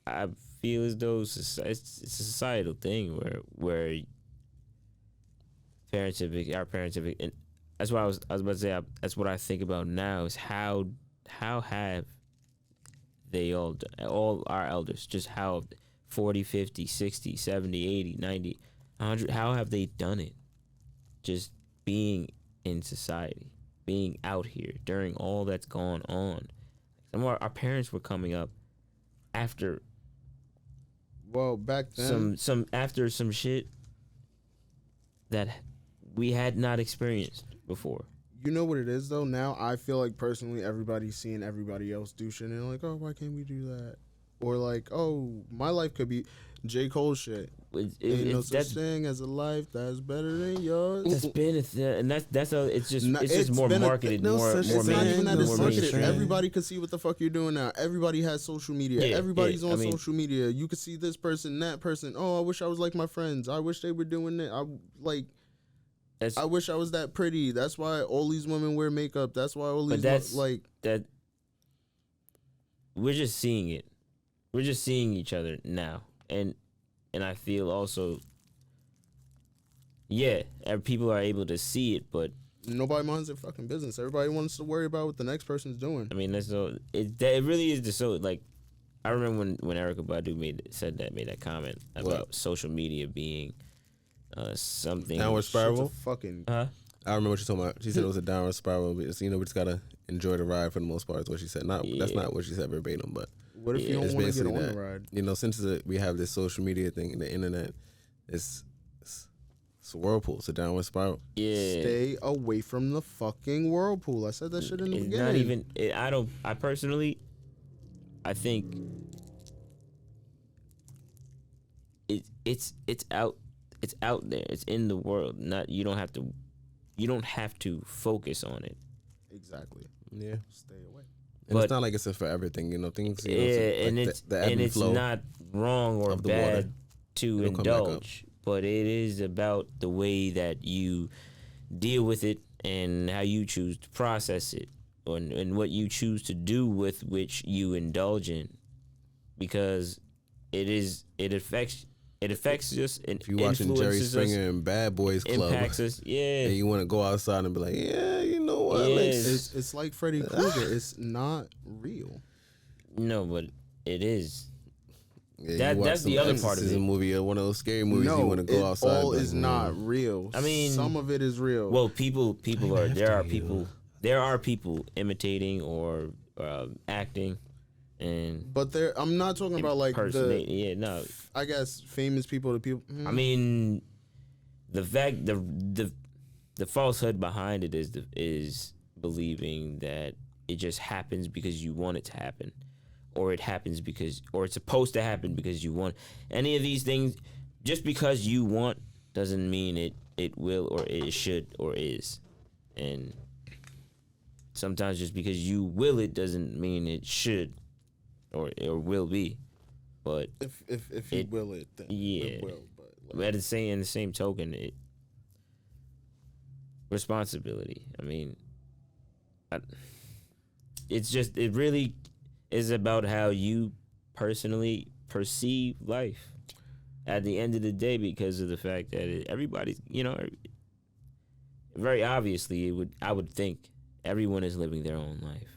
A: I feel as though it's a societal thing where our parents have, and that's what I was about to say. That's what I think about now is how have they all our elders, just how 40, 50, 60, 70, 80, 90, 100, how have they done it? Just being in society, being out here during all that's gone on. Some of our parents were coming up after.
C: Well, back then,
A: after some shit that we had not experienced before.
C: You know what it is though? Now I feel like personally everybody's seeing everybody else do shit and they're like, oh, why can't we do that? Or like, oh, my life could be J. Cole shit. Ain't no such thing as a life that's better than yours.
A: That's been and that's it's just more marketed, more
C: it's not even that it's marketed.
A: mainstream.
C: Everybody can see what the fuck you're doing now. Everybody has social media. Everybody's on social media. You can see this person, that person. Oh, I wish I was like my friends. I wish they were doing it. I wish I was that pretty. That's why all these women wear makeup. That's why all these
A: that. We're just seeing it. We're just seeing each other now, and I feel also, people are able to see it, but
C: nobody minds their fucking business. Everybody wants to worry about what the next person's doing.
A: I mean, that's so it really is just so like. I remember when Erykah Badu made that comment about social media being. Something
B: downward spiral.
C: Fucking.
B: I remember what she told me. She said it was a downward spiral. But we just gotta enjoy the ride for the most part. Is what she said. That's not what she said verbatim, but
C: what if you don't want to get on the ride?
B: Since we have this social media thing, the internet, it's a whirlpool. It's a downward spiral.
A: Yeah.
C: Stay away from the fucking whirlpool. I said that shit in the beginning.
A: Not even. I personally, I think it's out. It's out there. It's in the world. You don't have to focus on it.
C: Exactly.
B: Yeah.
C: Stay away.
B: And it's not like it's a forever thing, things.
A: It's not wrong or bad to indulge, but it is about the way that you deal with it and how you choose to process it, and what you choose to do with which you indulge in, because it affects us and
B: if you're watching Jerry Springer and Bad Boys Club,
A: impacts us,
B: and you want to go outside and be like, you know what?
C: It's like Freddy Krueger. It's not real.
A: No, but it is.
B: Yeah,
A: that's the other part of it.
B: Movie, one of those scary movies. You want to go outside.
C: All is not real. I mean, some of it is real.
A: Well, there are people imitating or acting.
C: But I'm not talking about like I guess famous people.
A: I mean, the fact the falsehood behind it is believing that it just happens because you want it to happen, or it happens or it's supposed to happen because you want. Any of these things, just because you want doesn't mean it will or it should or is, and sometimes just because you will it doesn't mean it should. Or will be, but
C: if you will it, then it will.
A: But at the same token, responsibility. I mean, it really is about how you personally perceive life. At the end of the day, because of the fact that everybody's, very obviously, I would think everyone is living their own life.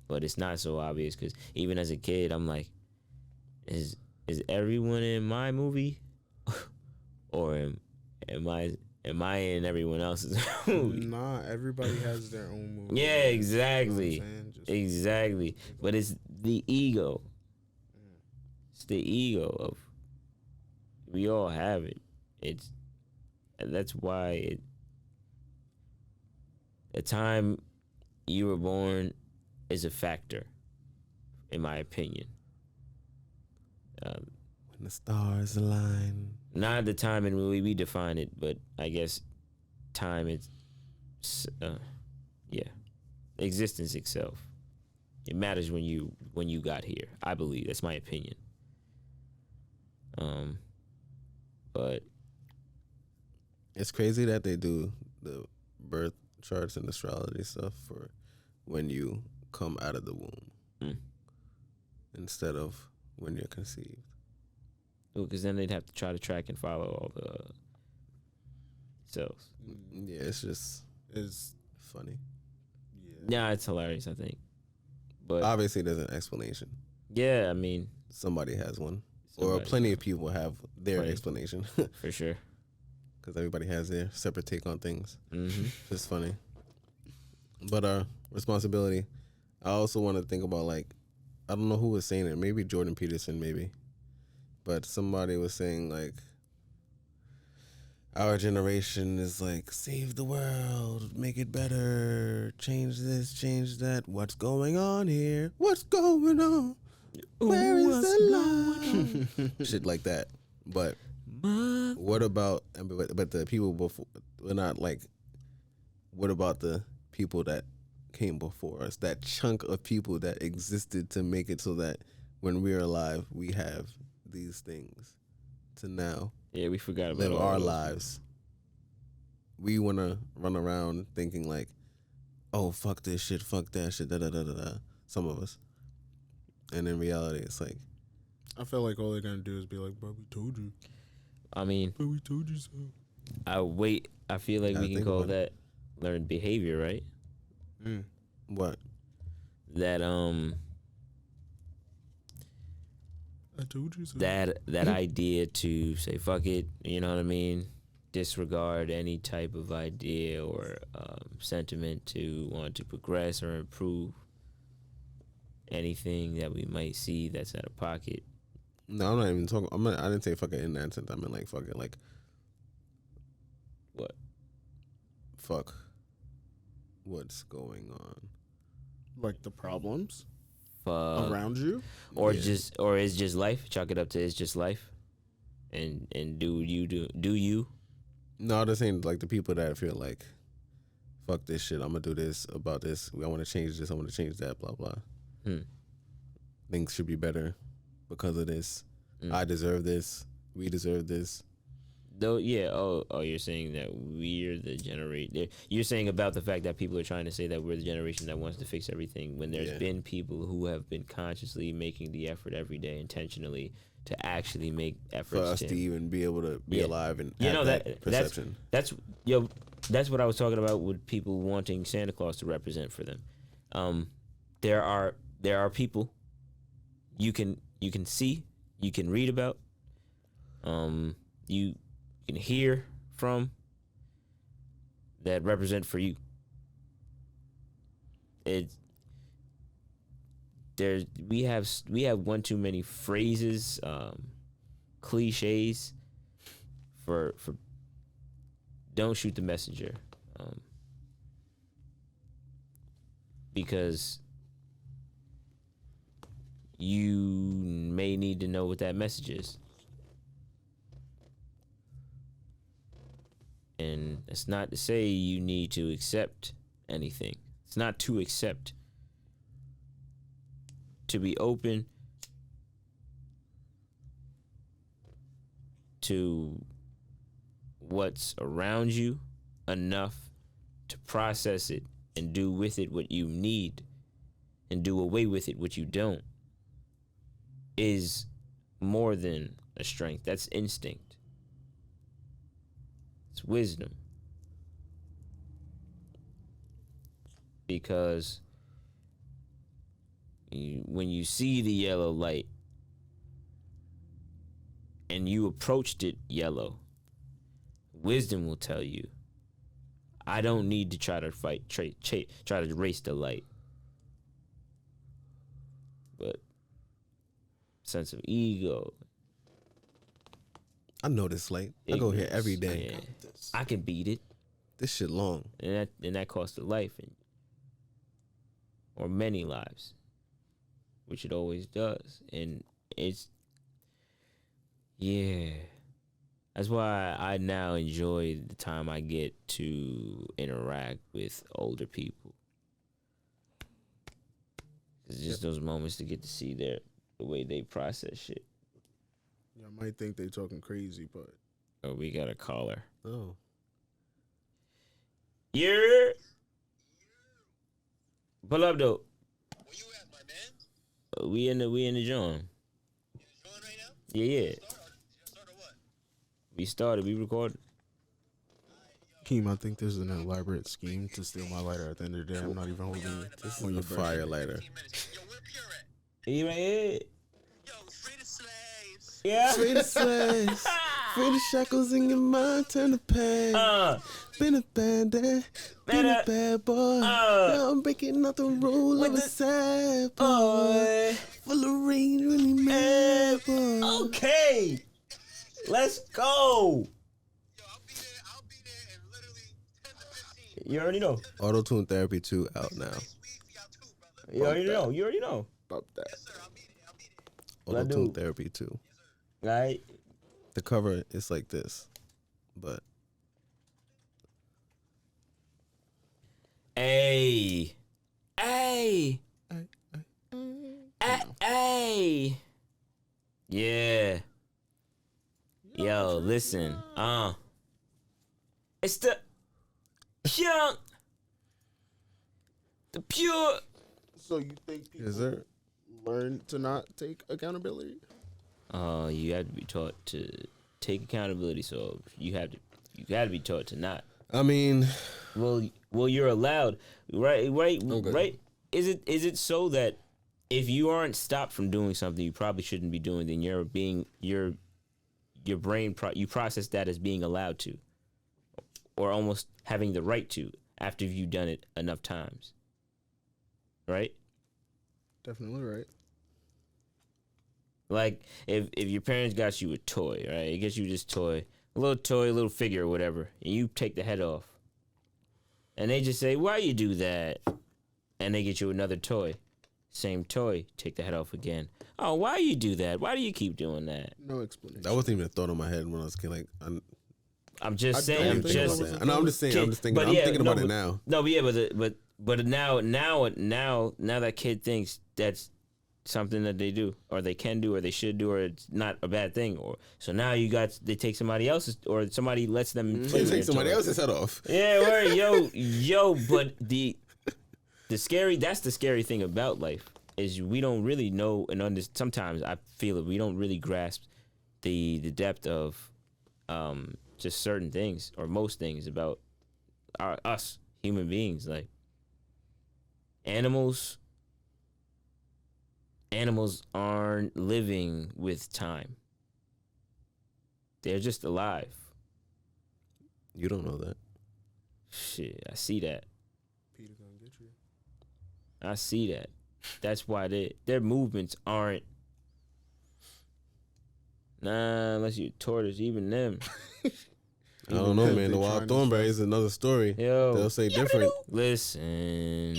A: but it's not so obvious because even as a kid, I'm like, is everyone in my movie, or am I in everyone else's movie?
C: Nah, everybody has their own movie.
A: Yeah,
C: man.
A: exactly,
C: You know what I'm saying? Just-
A: exactly. But it's the ego. It's the ego of we all have it. It's that's why the time you were born is a factor, in my opinion.
B: When the stars align.
A: Not the time in which we define it, but I guess time is, yeah, existence itself. It matters when you got here. I believe that's my opinion. But
B: It's crazy that they do the birth charts and astrology stuff for when you come out of the womb instead of when you're conceived.
A: because then they'd have to try to track and follow all the cells.
B: Yeah, it's just
C: Is
B: funny.
A: Yeah, it's hilarious. I think, but
B: Obviously, there's an explanation.
A: yeah, I mean,
B: Somebody has one, or
A: somebody-
B: plenty of people have their
A: Plenty.
B: explanation,
A: for sure.
B: because everybody has their separate take on things.
A: Mm-hmm.
B: It's funny, but responsibility. I also want to think about, like, I don't know who was saying it. Maybe Jordan Peterson, maybe, but somebody was saying, like, our generation is like, save the world, make it better, change this, change that. What's going on here? What's going on? Where is the love? Shit like that. But what about? But the people before, we're not like. What about the people that came before us? That chunk of people that existed to make it so that when we're alive, we have these things to now
A: Yeah, we forgot about
B: live
A: all
B: our
A: those.
B: lives. We want to run around thinking like, oh, fuck this shit, fuck that shit, da da da da da. Some of us. And in reality, it's like,
C: I feel like all they're gonna do is be like, "Bro, we told you."
A: I mean,
C: But we told you so.
A: I feel like
B: Gotta
A: we can
B: think
A: call
B: about
A: that learned behavior, right?
B: what?
A: That
C: I told you so.
A: that idea to say fuck it, you know what I mean? Disregard any type of idea or sentiment to want to progress or improve anything that we might see that's out of pocket.
B: No, I'm not even talking. I didn't say fuck it in that sense. I meant like fuck it, like
A: What?
B: fuck what's going on.
C: Like the problems
A: Fuck.
C: around you.
A: Or
B: Yeah.
A: it's just life. Chalk it up to it's just life. And do you?
B: No, I'm just saying like the people that feel like, fuck this shit. I'm gonna do this about this. I want to change this. I want to change that. Blah blah. Things should be better because of this. I deserve this. We deserve this.
A: Though, yeah. Oh, you're saying that we're the generation. You're saying about the fact that people are trying to say that we're the generation that wants to fix everything when there's
B: Yeah.
A: been people who have been consciously making the effort every day, intentionally, to actually make efforts
B: For us to even be able to be
A: Yeah.
B: alive and
A: You
B: have
A: know,
B: that perception.
A: That's what I was talking about with people wanting Santa Claus to represent for them. There are people you can see, you can read about, you can hear from that represent for you. We have one too many phrases, cliches for don't shoot the messenger, because you may need to know what that message is. And it's not to say you need to accept anything. It's not to accept. To be open to what's around you enough to process it and do with it what you need and do away with it what you don't is more than a strength. That's instinct. It's wisdom. Because when you see the yellow light and you approached it yellow, wisdom will tell you, I don't need to try to try to race the light. But sense of ego.
B: I know this light. I go here every day.
A: Yeah. I can beat it.
B: This shit long.
A: And that costs a life or many lives, which it always does. And it's, yeah. That's why I now enjoy the time I get to interact with older people. It's just those moments to get to see the way they process shit.
C: Yeah, I might think they talking crazy, but
A: Oh, we got a caller.
B: Oh.
A: Yeah. Pull up though.
D: Where you at, my man?
A: We in the John.
D: You showing right now?
A: Yeah.
D: Start or what?
A: We started. We recorded.
C: Keem, I think there's an elaborate scheme to steal my lighter. At the end of the day, I'm not even holding you.
B: This
C: on
B: is
C: your
B: a fire lighter.
D: 15 minutes. Yo, where Pure at?
A: He right here.
D: Yo, free the slaves.
A: Yeah.
B: Free the slaves. Free the shackles in your mind. Turn the pain. Been a bandit. Been a bad boy. Now I'm breaking out the rule of a sad boy. Full of rain, really mad boy.
A: Okay. Let's go.
D: Yo, I'll be there in literally 10 to 15.
A: You already know.
B: Auto-tune therapy 2 out now.
D: Nice weed for y'all too, brother.
A: You already know. You already know.
C: Stop that.
D: Yes, sir. I'll be there.
B: Auto-tune
A: do.
B: therapy 2.
A: Right.
B: The cover is like this, but
A: Hey. Hey. Hey. Yeah. Yo, listen. It's the pure.
C: So you think people
B: is there?
C: learn to not take accountability?
A: You have to be taught to take accountability. So you got to be taught to not.
B: I mean,
A: Well, you're allowed, right?
B: Okay.
A: Right? Is it so that if you aren't stopped from doing something you probably shouldn't be doing, then your brain you process that as being allowed to, or almost having the right to after you've done it enough times, right?
C: Definitely right.
A: Like if your parents got you a toy, right? It gets you this toy, a little figure or whatever, and you take the head off. And they just say, why you do that? And they get you another toy. Same toy, take the head off again. Oh, why you do that? Why do you keep doing that?
C: No explanation.
B: that wasn't even a thought in my head when I was kid. Like,
A: I'm just
C: I
A: saying.
C: don't
A: I'm
C: think
A: just.
C: it was a
B: I'm just saying. I'm just thinking.
A: But
B: I'm
A: yeah,
B: thinking
A: no,
B: about it
A: but-
B: now.
A: No, but yeah, but now that kid thinks that's something that they do, or they can do, or they should do, or it's not a bad thing, or so now they take somebody else's, or somebody lets them play
B: You
A: with
B: take
A: their
B: somebody
A: toy.
B: else's head off.
A: Yeah, word, yo, but the that's the scary thing about life is we don't really know and sometimes I feel that we don't really grasp the depth of just certain things or most things about us human beings. Like animals aren't living with time. They're just alive.
B: You don't know that.
A: Shit, I see that.
C: Peter gonna get you.
A: I see that. That's why their movements aren't. Nah, unless you're a tortoise, even them.
B: I don't know,
C: Even
B: man.
C: they
B: The wild
C: trying to
B: thornberry is another story.
A: Yo,
B: They'll say different.
A: listen,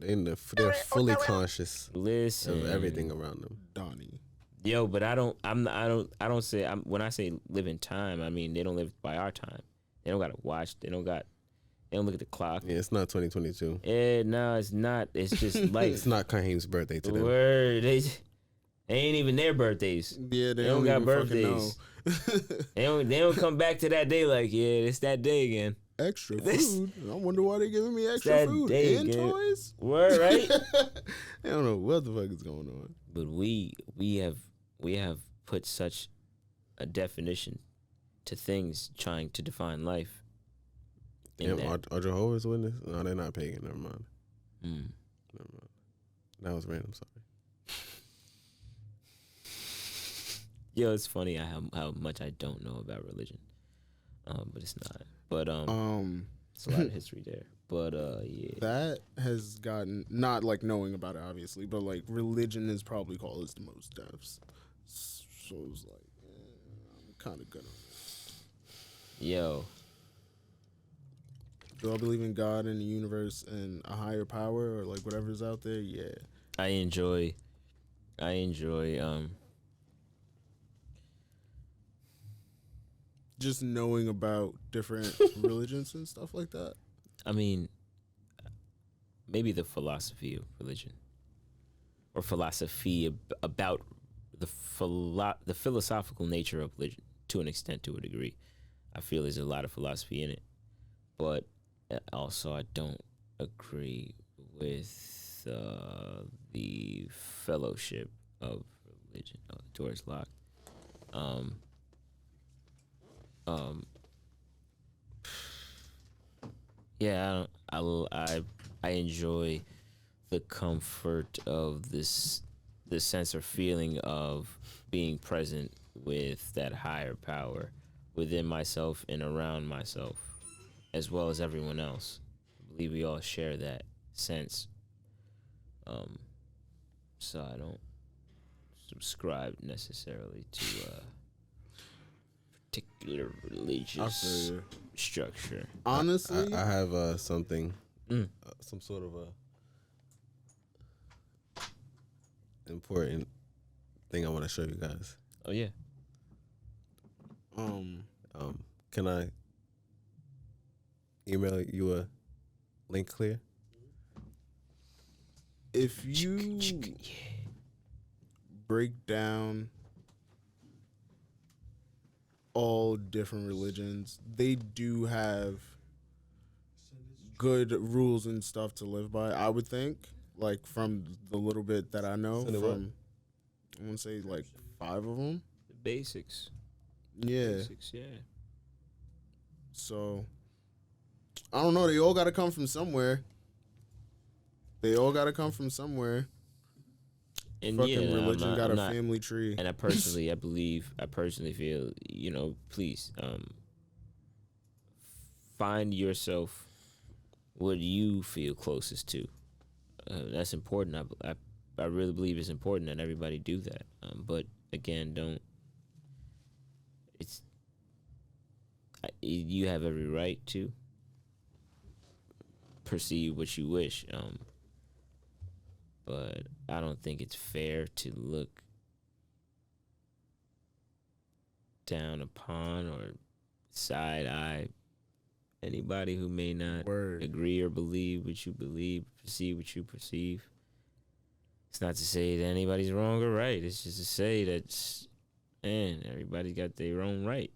B: They're fully conscious
A: listen.
B: of everything around them.
C: Donnie.
A: Yo, but I don't say. When I say live in time, I mean they don't live by our time. They don't gotta watch. They don't look at the clock.
B: Yeah, it's not 2022.
A: No, it's not. It's just life.
B: It's not Kaheem's birthday today.
A: Word. They ain't even their birthdays.
C: Yeah,
A: They don't got
C: even fucking
A: birthdays. They don't come back to that day like, yeah, it's that day again.
C: Extra
A: This-
C: food. I wonder why they giving me extra
A: that
C: food
A: day,
C: and
A: girl.
C: toys.
A: Word, right?
B: I don't know what the fuck is going on.
A: But we have put such a definition to things trying to define life. In
B: Damn,
A: that,
B: are Jehovah's Witnesses? No, they're not pagan. Never mind.
A: mm,
B: Never mind. That was random. Sorry.
A: Yo, it's funny how much I don't know about religion. But it's not. But it's a lot of history there. But yeah.
C: That has gotten, not like knowing about it obviously, but like religion has probably caused the most deaths. So it's like, I'm kind of good on it.
A: Yo.
C: Do I believe in God and the universe and a higher power or like whatever's out there? Yeah.
A: I enjoy
C: Just knowing about different religions and stuff like that.
A: I mean, maybe the philosophy of religion, or philosophy about the philosophical nature of religion, to an extent, to a degree. I feel there's a lot of philosophy in it, but also I don't agree with the fellowship of religion. Oh, the door's locked. Yeah, I enjoy the comfort of this sense or feeling of being present with that higher power within myself and around myself, as well as everyone else. I believe we all share that sense. So I don't subscribe necessarily to particular
C: I feel
A: religious
C: you.
A: structure.
C: Honestly,
B: I have something, some sort of a important thing I want to show you guys.
A: Oh yeah.
B: Can I email you a link, Clear?
C: if you break down all different religions, they do have good rules and stuff to live by, I would think. Like from the little bit that I know,
B: Send it what?
C: from I want to say like 5 of them.
A: The basics.
C: Yeah.
A: Basics, yeah.
C: So I don't know. They all got to come from somewhere. They all got to come from somewhere.
A: And
C: Fucking
A: yeah,
C: religion got
A: I'm
C: a family tree.
A: And I personally feel, please, find yourself what you feel closest to. That's important. I really believe it's important that everybody do that. But again, you have every right to perceive what you wish. But I don't think it's fair to look down upon or side eye anybody who may not
C: Word.
A: agree or believe what you believe, perceive what you perceive. It's not to say that anybody's wrong or right. It's just to say that, man, everybody's got their own right.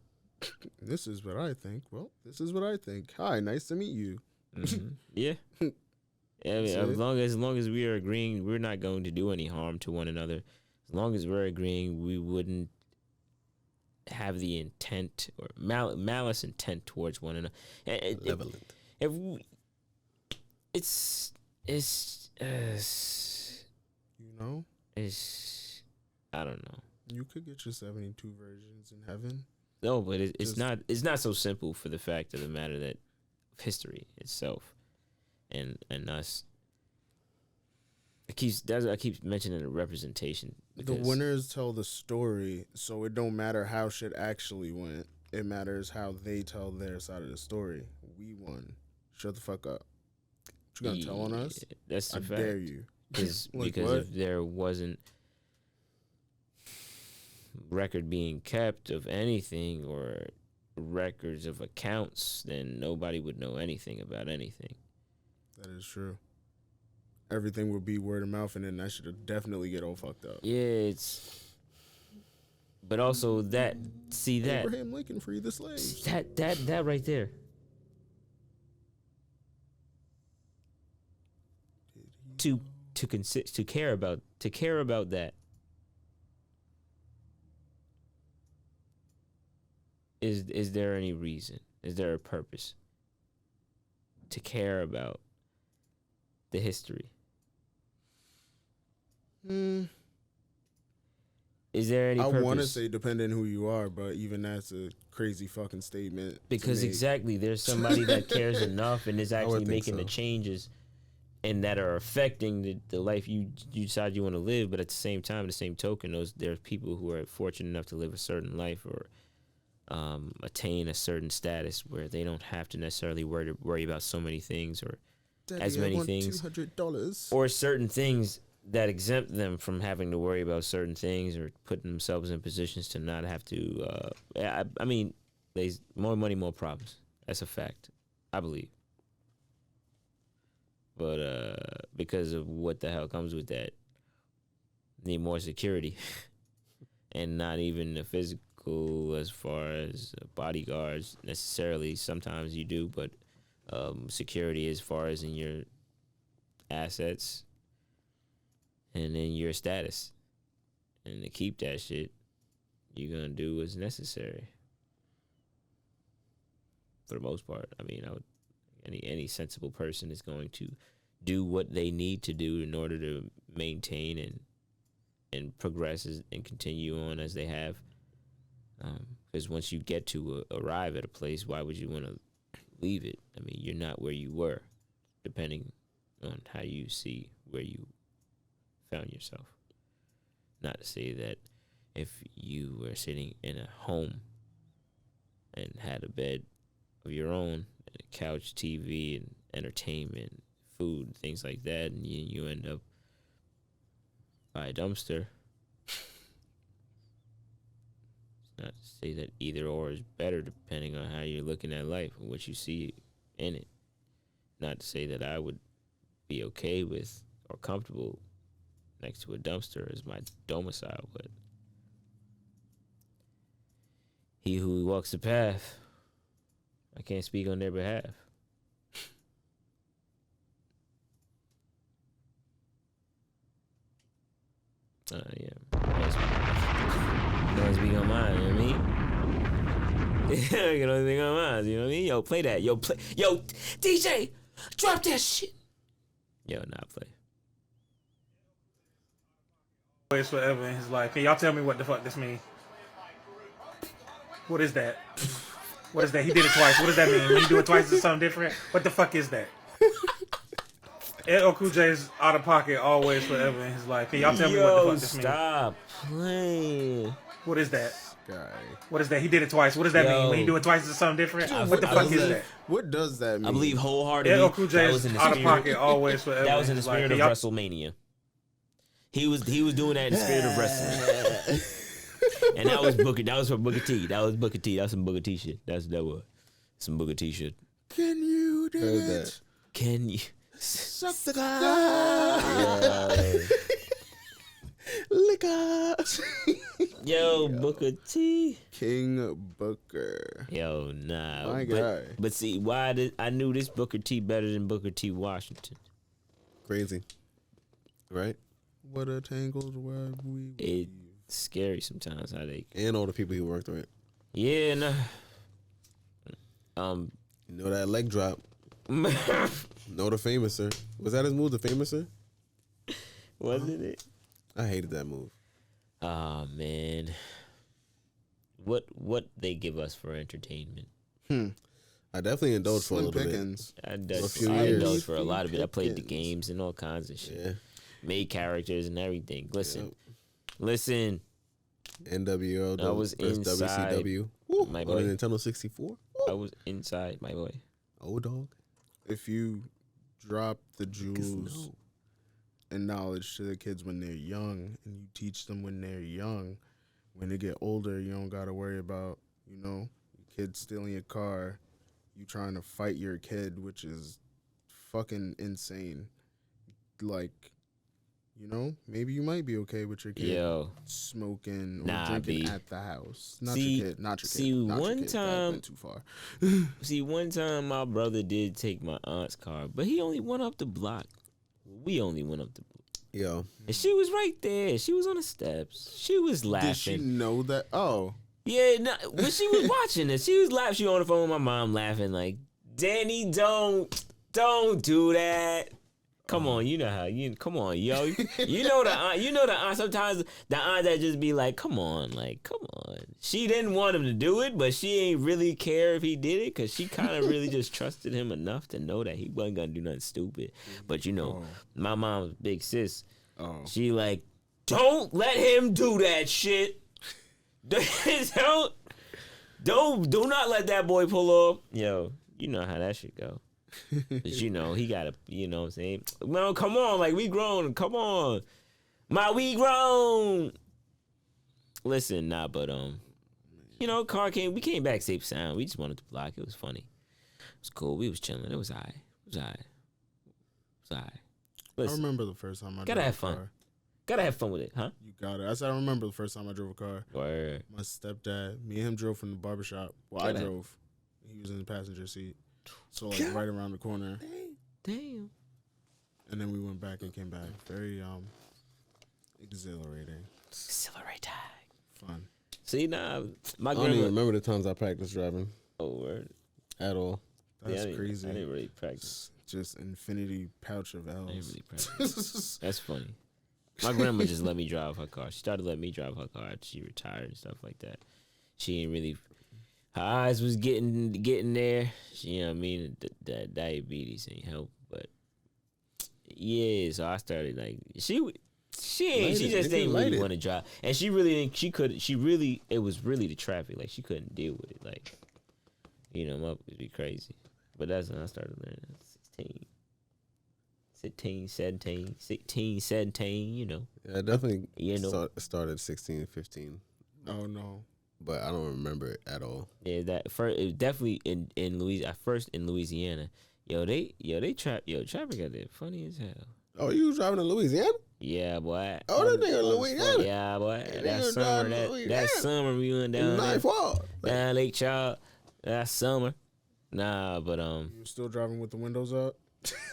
C: This is what I think. Well, this is what I think. Hi, nice to meet you.
A: Mm-hmm. Yeah. I mean,
C: That's
A: as long as we are agreeing, we're not going to do any harm to one another. As long as we're agreeing, we wouldn't have the intent or malice intent towards one another.
B: Malevolent.
A: It's
C: You know,
A: I don't know.
C: you could get your 72 virgins in heaven.
A: No, but it's
C: Just-
A: not so simple for the fact of the matter that history itself and us. I keep mentioning the representation.
C: The winners tell the story, so it don't matter how shit actually went. It matters how they tell their side of the story. We won. Shut the fuck up. What you gonna tell on us?
A: That's the
C: I
A: fact.
C: dare you.
A: Because
C: Like
A: because
C: what?
A: if there wasn't record being kept of anything or records of accounts, then nobody would know anything about anything.
C: That is true. Everything would be word of mouth, and then that should definitely get all fucked up.
A: Yeah, but also that
C: Abraham Lincoln freed the slaves.
A: that right there. To care about that is there any reason? Is there a purpose to care about the history? Is there any
C: I
A: purpose?
C: want to say depending who you are, but even that's a crazy fucking statement.
A: Because exactly, there's somebody that cares enough and is actually
B: think
A: making the
B: so.
A: changes and that are affecting the life you decide you want to live. But at the same time, the same token, there's people who are fortunate enough to live a certain life or attain a certain status where they don't have to necessarily worry about so many things or as many things,
C: $200.
A: or certain things that exempt them from having to worry about certain things or putting themselves in positions to not have to. I mean, there's more money, more problems. That's a fact, I believe. But because of what the hell comes with that, need more security, and not even the physical as far as bodyguards necessarily. Sometimes you do, but security as far as in your assets and in your status. And to keep that shit, you're gonna do what's necessary. For the most part, I mean, any sensible person is going to do what they need to do in order to maintain and progress and continue on as they have. Because once you get to arrive at a place, why would you want to leave it? I mean, you're not where you were, depending on how you see where you found yourself. Not to say that if you were sitting in a home and had a bed of your own, and a couch, TV, and entertainment, food, things like that, and you end up by a dumpster. It's not to say that either or is better, depending on how you're looking at life and what you see in it. Not to say that I would be okay with or comfortable next to a dumpster as my domicile, but he who walks the path, I can't speak on their behalf. Yeah. You know, speak on mine, you know what I mean? You know, speak on mine, you know what I mean? Yo, play that. Yo, DJ, drop that shit. Yo, not play.
E: Always forever in his life. Can y'all tell me what the fuck this mean? What is that? What is that? He did it twice. What does that mean? When you do it twice, it's something different? What the fuck is that? LL Cool J's out of pocket, always forever in his life. Can y'all tell me what the fuck this mean?
A: Stop playing.
E: What is that?
C: Guy.
E: What is that? He did it twice. What does that mean? When you do it twice, it's something different? What the fuck is that?
C: What does that mean?
A: I believe wholeheartedly
E: LL Cool
A: that was
E: J's
A: in the
E: out of
A: spirit.
E: pocket, always forever.
A: That was in the
E: his life.
A: spirit of
E: Can y'all-
A: WrestleMania. He was doing that in the spirit of wrestling. And that was Booker. That was from Booker T. That was Booker T. That was some Booker T shit. That was some Booker T shit.
C: Can you do
B: Heard
C: it?
B: that.
A: Can you?
C: Suck Liquor.
A: Yo, Booker T.
C: King Booker.
A: Yo, nah.
C: My guy.
A: But see, I knew this Booker T better than Booker T Washington.
B: Crazy. Right?
C: What a tangled web we weave.
A: It's scary sometimes how they.
B: And all the people he worked with.
A: Yeah, nah.
B: You know that leg drop.
A: Was
B: Know the Famouser. Was that his move, the Famouser?
A: it?
B: I hated that move.
A: Oh man. What they give us for entertainment?
B: I definitely indulged for a
C: Slim
B: little
C: Pickens.
A: I
B: few years.
A: indulged for a lot of it. I played the games and all kinds of shit.
B: bit. Yeah.
A: Made characters and everything. Listen.
B: Yep.
A: Listen.
B: NWO.
A: I was
B: versus
A: inside
B: WCW. Woo,
A: my
B: on
A: boy.
B: the Nintendo 64.
A: I was inside my boy.
B: Oh, dog.
C: If you drop the jewels
B: No.
C: and knowledge to the kids when they're young, and you teach them when they're young, when they get older, you don't got to worry about, your kid stealing your car, you trying to fight your kid, which is fucking insane. Like, maybe you might be okay with your kid
A: Yo.
C: smoking or
A: Nah,
C: drinking
A: B.
C: at the house. Not
A: See-
C: your kid. Not your kid.
A: see,
C: not your
A: one
C: kid. That
A: time-
C: went too far.
A: See, one time my brother did take my aunt's car, but he only went up the block. We only went up the block.
B: Yo.
A: And she was right there. She was on the steps. She was laughing.
C: Did she know that? Oh.
A: Yeah, no, but she was watching it. She was laughing. She was on the phone with my mom laughing like, Danny, don't do that. Come on, you know how you. Come on, yo. You know the aunt. You know the aunt. Sometimes the aunt that just be like, "Come on, like, come on." She didn't want him to do it, but she ain't really care if he did it because she kind of really just trusted him enough to know that he wasn't gonna do nothing stupid. But you know, my mom's big sis. She like, don't let him do that shit. Do not let that boy pull off. Yo, you know how that shit go. Cause you know he gotta, you know what I'm saying? No, come on, like we grown. Come on, we grown. Listen, but you know, we came back safe sound. We just wanted to block. It was funny. It was cool. We was chilling. It was alright. Listen,
C: I remember the first time I
A: gotta have fun. Gotta have fun with it, huh?
C: You got it. I said I remember the first time I drove a car.
A: Word.
C: My stepdad, me and him drove from the barbershop. Well, I drove. He was in the passenger seat. So like right around the corner.
A: Damn.
C: And then we went back and came back. Very exhilarating.
A: Exhilarating.
C: Fun.
A: See, nah, my
B: I don't
A: grandma.
B: even remember the times I practiced driving
A: Oh, word.
B: at all.
C: That's crazy.
A: I didn't really practice.
C: Just infinity pouch of L's.
A: I didn't really practice. That's funny. My grandma just let me drive her car. She started letting me drive her car. She retired and stuff like that. She ain't really. Her eyes was getting there. You know what I mean? That diabetes ain't help, but yeah. So I started like she just didn't really want to drive, and she really it was really the traffic. Like she couldn't deal with it. Like you know, it would be crazy. But that's when I started learning. 16, 17, you know.
B: Yeah, I definitely started 16, 15.
C: Oh no.
B: But I don't remember it at all.
A: Yeah, that first it was definitely in Louisiana. First in Louisiana, traffic out there funny as hell.
B: Oh, you was driving in Louisiana?
A: Yeah, boy.
B: Oh, that nigga in Louisiana.
A: Yeah, boy.
B: Hey,
A: That summer we went down there. Down Lake Charles. That summer. Nah, but
C: You were still driving with the windows up?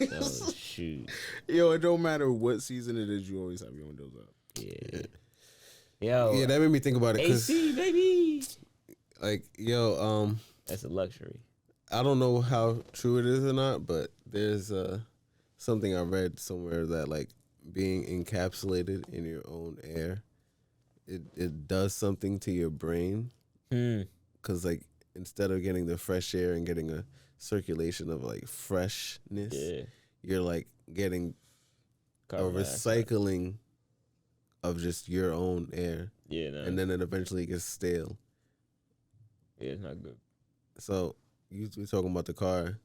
A: oh shoot.
C: Yo, it don't matter what season it is, you always have your windows up.
A: Yeah. Yo.
B: Yeah, that made me think about it.
A: AC, baby.
B: Like, yo,
A: That's a luxury.
B: I don't know how true it is or not, but there's something I read somewhere that like being encapsulated in your own air, it does something to your brain. Cause like instead of getting the fresh air and getting a circulation of like freshness, you're like getting a recycling of just your own air. Yeah, no. And then it eventually gets stale.
A: Yeah, it's not good.
B: So you were talking about the car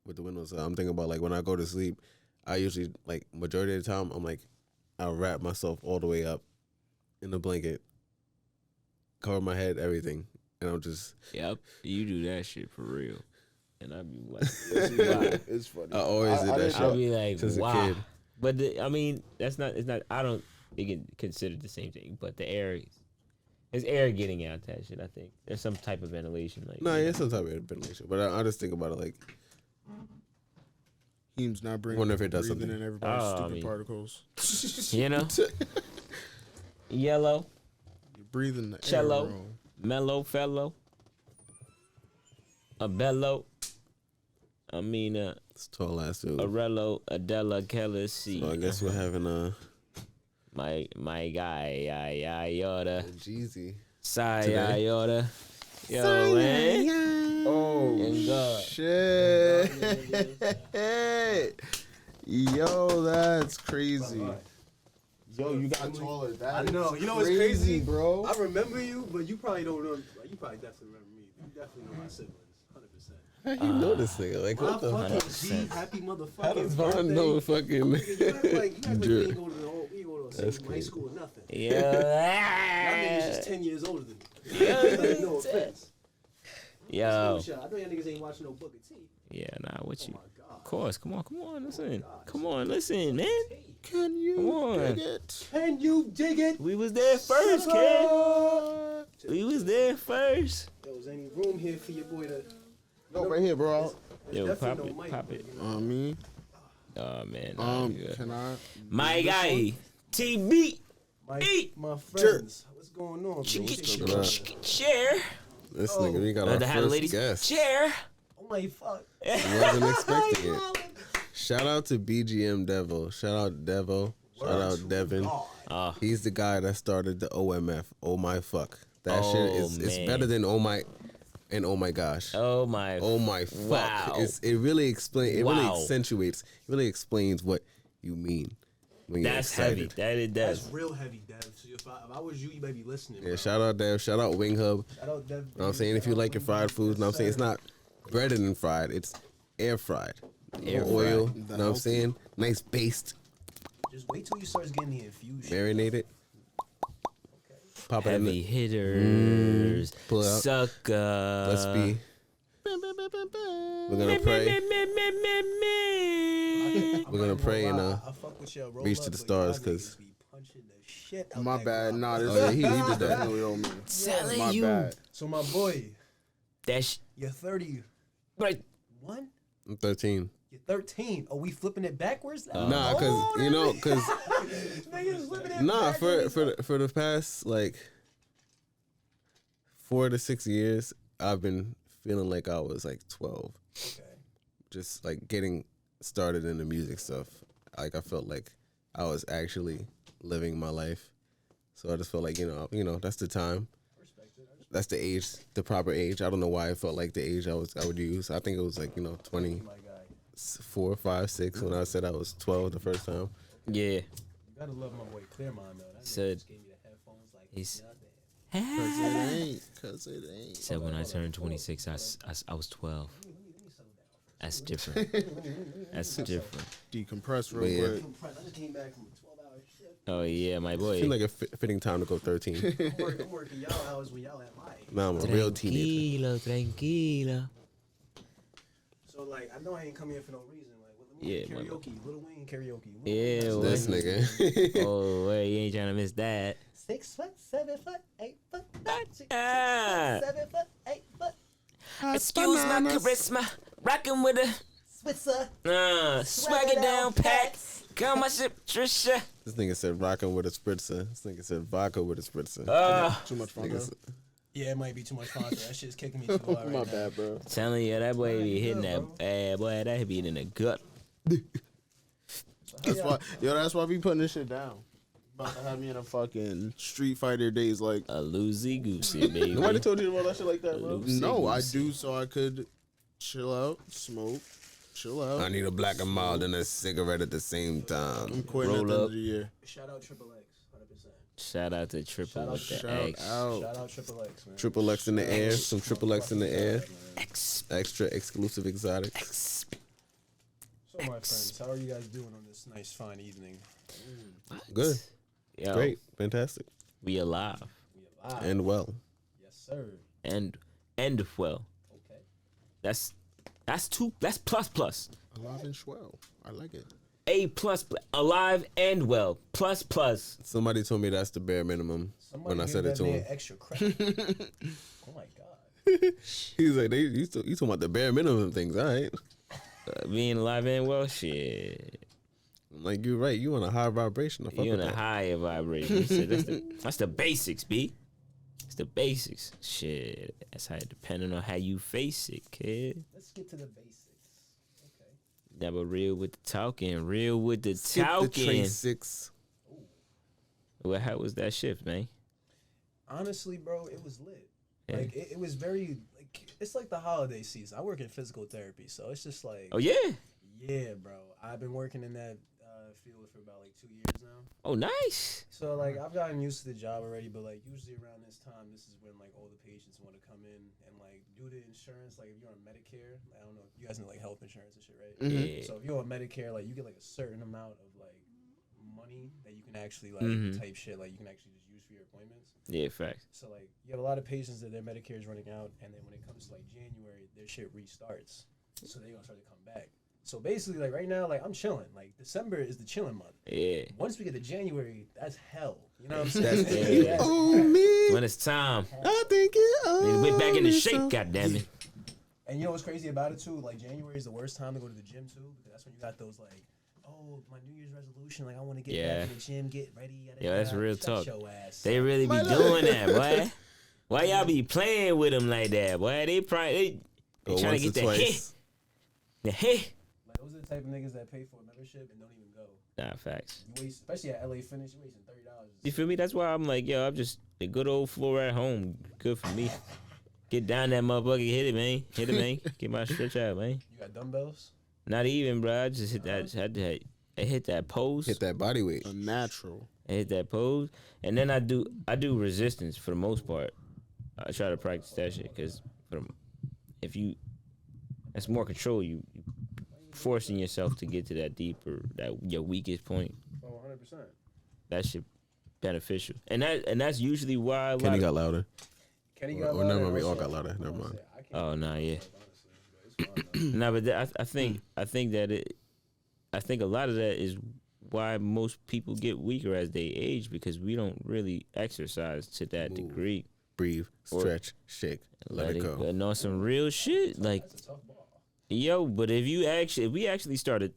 B: with the windows up. I'm thinking about like when I go to sleep, I usually like majority of the time I'm like I'll wrap myself all the way up in the blanket, cover my head, everything, and I'm just.
A: Yep, you do that shit for real, and I'd be like,
C: it's funny.
B: I always did that shit.
A: I'll be like,
B: since
A: wow.
B: a kid.
A: But I mean, it's not. I don't consider the same thing. But the air, there's air getting out that shit. I think there's some type of ventilation. Like
B: Some type of ventilation. But I just think about it like.
C: He's not
B: wonder if it does something
C: in everybody's stupid particles.
A: You know, yellow.
C: You're breathing the
A: cello,
C: air, bro.
A: mellow fellow, a bellow. I mean,
B: it's tall ass dude.
A: Arello, Adela, Keller, C.
B: So I guess we're having
A: my guy, Iota,
B: Jeezy,
A: Iota. Yo, man.
C: Oh, shit. Yo, that's crazy. Yo, you got taller.
F: I know. You know what's crazy, bro? I remember you, but you probably don't know. You probably definitely remember me. You definitely know my siblings. 100%.
B: How you know this nigga? Like, what the
F: fuck? Happy motherfucker.
B: How does Vaughn know fucking?
F: You act like we ain't go to the same high school or nothing.
A: Yeah.
F: Y'all niggas just 10 years older than me. No offense.
A: Yo.
F: I know y'all niggas ain't watching no Booker T.
A: Yeah, nah, what you?
F: Oh my God.
A: Of course, come on, listen. Come on, listen, man.
C: Can you dig it?
F: Can you dig it?
A: We was there first, kid. We was there first.
F: There was any room here for your boy to...
C: No, right here, bro.
A: Yo, pop it.
C: Me.
A: Oh, man.
C: Can I?
A: My guy, TB.
F: My friends, what's going on?
A: Share.
B: This nigga, we got our first guest.
A: Share.
F: Oh my fuck.
B: I wasn't expecting it. Shout out to BGM Devo. Shout out Devo. Shout out Devin. He's the guy that started the OMF. Oh my fuck. That shit is it's better than oh my and oh my gosh.
A: Oh my
B: fuck.
A: wow.
B: It really really accentuates, it really explains what you mean when you're
A: That's
B: excited.
A: heavy. That it does.
F: That's real heavy, Dev. So if I was you, you might be listening.
B: Yeah,
F: bro.
B: shout out Dev, shout out Wing Hub.
F: Shout out Dev.
B: You know what I'm saying? If you like your fried foods, you know what I'm saying? It's not breaded and fried, it's air fried. Air oil, you know what I'm saying? Nice based,
F: Just wait till you start getting the infusion.
B: marinated. Pop it in
A: Heavy
B: the
A: hitters.
B: pull out.
A: Sucker.
B: Let's be. We're gonna pray. We're gonna pray and
F: I fuck with your roll
B: reach
F: up,
B: to the
F: but
B: stars,
F: y'all
B: 'cause-
F: niggas be punching the shit out
C: My
F: that
C: bad.
F: Glock.
C: Nah, this
B: Oh, yeah, he did that.
C: definitely on me.
A: Telling
C: My
A: you.
C: bad.
F: So my boy,
A: That
F: you're 31.
A: right.
B: I'm 13.
F: You're 13. Are we flipping it backwards?
B: Nah, cause you know, cause
F: Niggas flipping it
B: nah,
F: backwards.
B: for the past like 4 to 6 years, I've been feeling like I was like 12,
F: Okay.
B: just like getting started in the music stuff. Like I felt like I was actually living my life, so I just felt like you know that's the time. That's the age, the proper age. I don't know why I felt like the age I would use. I think it was like 24, 5, 6 when I said I was 12 the first time.
A: Yeah.
F: You gotta love my boy Clearmont though. That nigga
A: Said
F: just gave me the headphones like
A: he's-
F: nothing.
C: Cause it ain't.
A: Said when I turned 26, I was 12. That's different. That's different.
C: Decompress
B: But
C: real
B: yeah.
C: quick.
F: I just came back from a 12-hour shift.
A: Oh yeah, my
B: I
A: boy.
B: feel like a fitting time to go 13.
F: I'm working y'all hours when y'all at my age.
B: Now I'm a real teenager.
A: Tranquilo.
F: So like, I know I ain't come here for no reason. Like, well, let me
A: Yeah, my
F: karaoke, Lil Wayne karaoke.
A: Yeah, boy.
B: This nigga.
A: Oh, wait, you ain't trying to miss that.
F: 6 foot, 7 foot, 8 foot, 9 6
A: Ah.
F: 7 foot, 8 foot.
A: Excuse my charisma. Rockin' with a
F: Switzer.
A: swag it down, Pat. Come my ship, Trisha.
B: This nigga said rockin' with a spritzer. This nigga said vodka with a spritzer.
C: Too much fun.
B: Nigga
C: Though.
B: said-
F: Yeah, it might be too much fun. That shit's kicking me too hard right
C: My
F: now.
C: bad, bro.
A: Telling you, that boy be hitting
F: good,
A: that
F: bro.
A: bad boy. That be in the gut.
C: That's why, that's why I be putting this shit down. About to have me in a fucking Street Fighter days, like.
A: A loosey goosey, baby.
C: Nobody told you about that shit like that, bro.
A: Loosey
C: No, I
A: goosey.
C: do so I could chill out, smoke, chill out.
B: I need a black and mild and a cigarette at the same
C: I'm
B: time.
C: quitting at
A: Roll
C: the end
A: up.
C: of the year.
F: Shout out Triple X, 100%.
A: Shout out to Triple with the
C: Shout
A: X.
C: out.
F: Shout out Triple X, man.
B: Triple X in the air, some Triple X in the air.
A: X.
B: Extra exclusive exotic.
A: X.
F: So my friends, how are you guys doing on this nice fine evening?
B: Good,
A: Yo,
B: great, fantastic,
A: We alive.
F: We alive.
B: and well.
F: Yes, sir.
A: And well.
F: Okay.
A: That's plus.
C: Alive and swell. I like it.
A: A plus, alive and well. Plus.
B: Somebody told me that's the bare minimum
F: Somebody
B: when I
F: give
B: said it
F: that
B: to
F: man
B: him.
F: extra credit. Oh my god.
B: He was like, you talking about the bare minimum things, all right?
A: Being alive and well, shit.
B: I'm like, you're right. You on a high vibration. I fuck
A: You
B: with
A: in a
B: that.
A: higher vibration. So that's the basics, B. It's the basics. Shit. That's how depending on how you face it, kid.
F: Let's get to the basics. Okay.
A: Never real with the talking. Real with the
B: Skip the
A: talking.
B: train 6.
A: Well, how was that shift, man?
F: Honestly, bro, it was lit.
A: Yeah.
F: Like it was very like it's like the holiday season. I work in physical therapy, so it's just like
A: Oh, yeah.
F: yeah, bro. I've been working in that field for about like 2 years now.
A: Oh, nice.
F: So like I've gotten used to the job already, but like usually around this time, this is when like all the patients want to come in and like due to insurance, like if you're on Medicare, I don't know, you guys know like health insurance and shit, right?
A: Yeah.
F: So if you're on Medicare, like you get like a certain amount of like money that you can actually like type shit, like you can actually just use for your appointments.
A: Yeah, facts.
F: So like you have a lot of patients that their Medicare is running out, and then when it comes to like January, their shit restarts. So they're gonna start to come back. So basically, like right now, like I'm chilling. Like December is the chilling month.
A: Yeah.
F: Once we get to January, that's hell. You know what I'm
A: That's
F: saying?
A: it.
B: Oh, me.
A: When it's time.
B: I think it.
A: Need to get back in the
B: oh,
A: shape,
B: so-
A: goddammit.
F: And you know what's crazy about it too? Like January is the worst time to go to the gym too, because that's when you got those like, oh, my New Year's resolution, like I want to get
A: Yeah.
F: back in the gym, get ready. Yada,
A: Yeah, that's
F: yada.
A: real
F: Shut
A: talk.
F: your ass
A: They
F: up.
A: really be doing that, boy. Why y'all be playing with them like that, boy? They probably they
B: Go
A: trying
B: once
A: to
B: or
A: get the hit.
B: twice.
A: The hit.
F: Like, Those are the type of niggas that pay for a membership and don't even go.
A: Nah, facts.
F: You waste, especially at LA Fitness, you wasting $30.
A: You feel me? That's why I'm like, yo, I'm just a good old floor at home. Good for me. Get down that motherfucker, hit it, man. Hit it, man. Get my stretch out, man.
F: You got dumbbells?
A: Not even, bro. I just hit that. I hit that pose.
B: Hit that body weight.
C: A natural.
A: I hit that pose, and then I do resistance for the most part. I try to practice that shit because if you, that's more control. You forcing yourself to get to that deeper, your weakest point.
F: Oh, 100%.
A: That shit beneficial, and that's usually why.
B: Kenny got louder.
F: Kenny
B: Or
F: got
B: never
F: louder.
B: mind, we all
F: Also,
B: got louder. Never mind.
F: I can't
A: Oh nah, yeah.
F: honestly, but it's fine, though.
A: No, but I think a lot of that is why most people get weaker as they age because we don't really exercise to that
B: Move.
A: degree.
B: Breathe, stretch, shake, let it go.
A: And on some real shit, like
F: That's a tough ball.
A: yo. But if we actually started,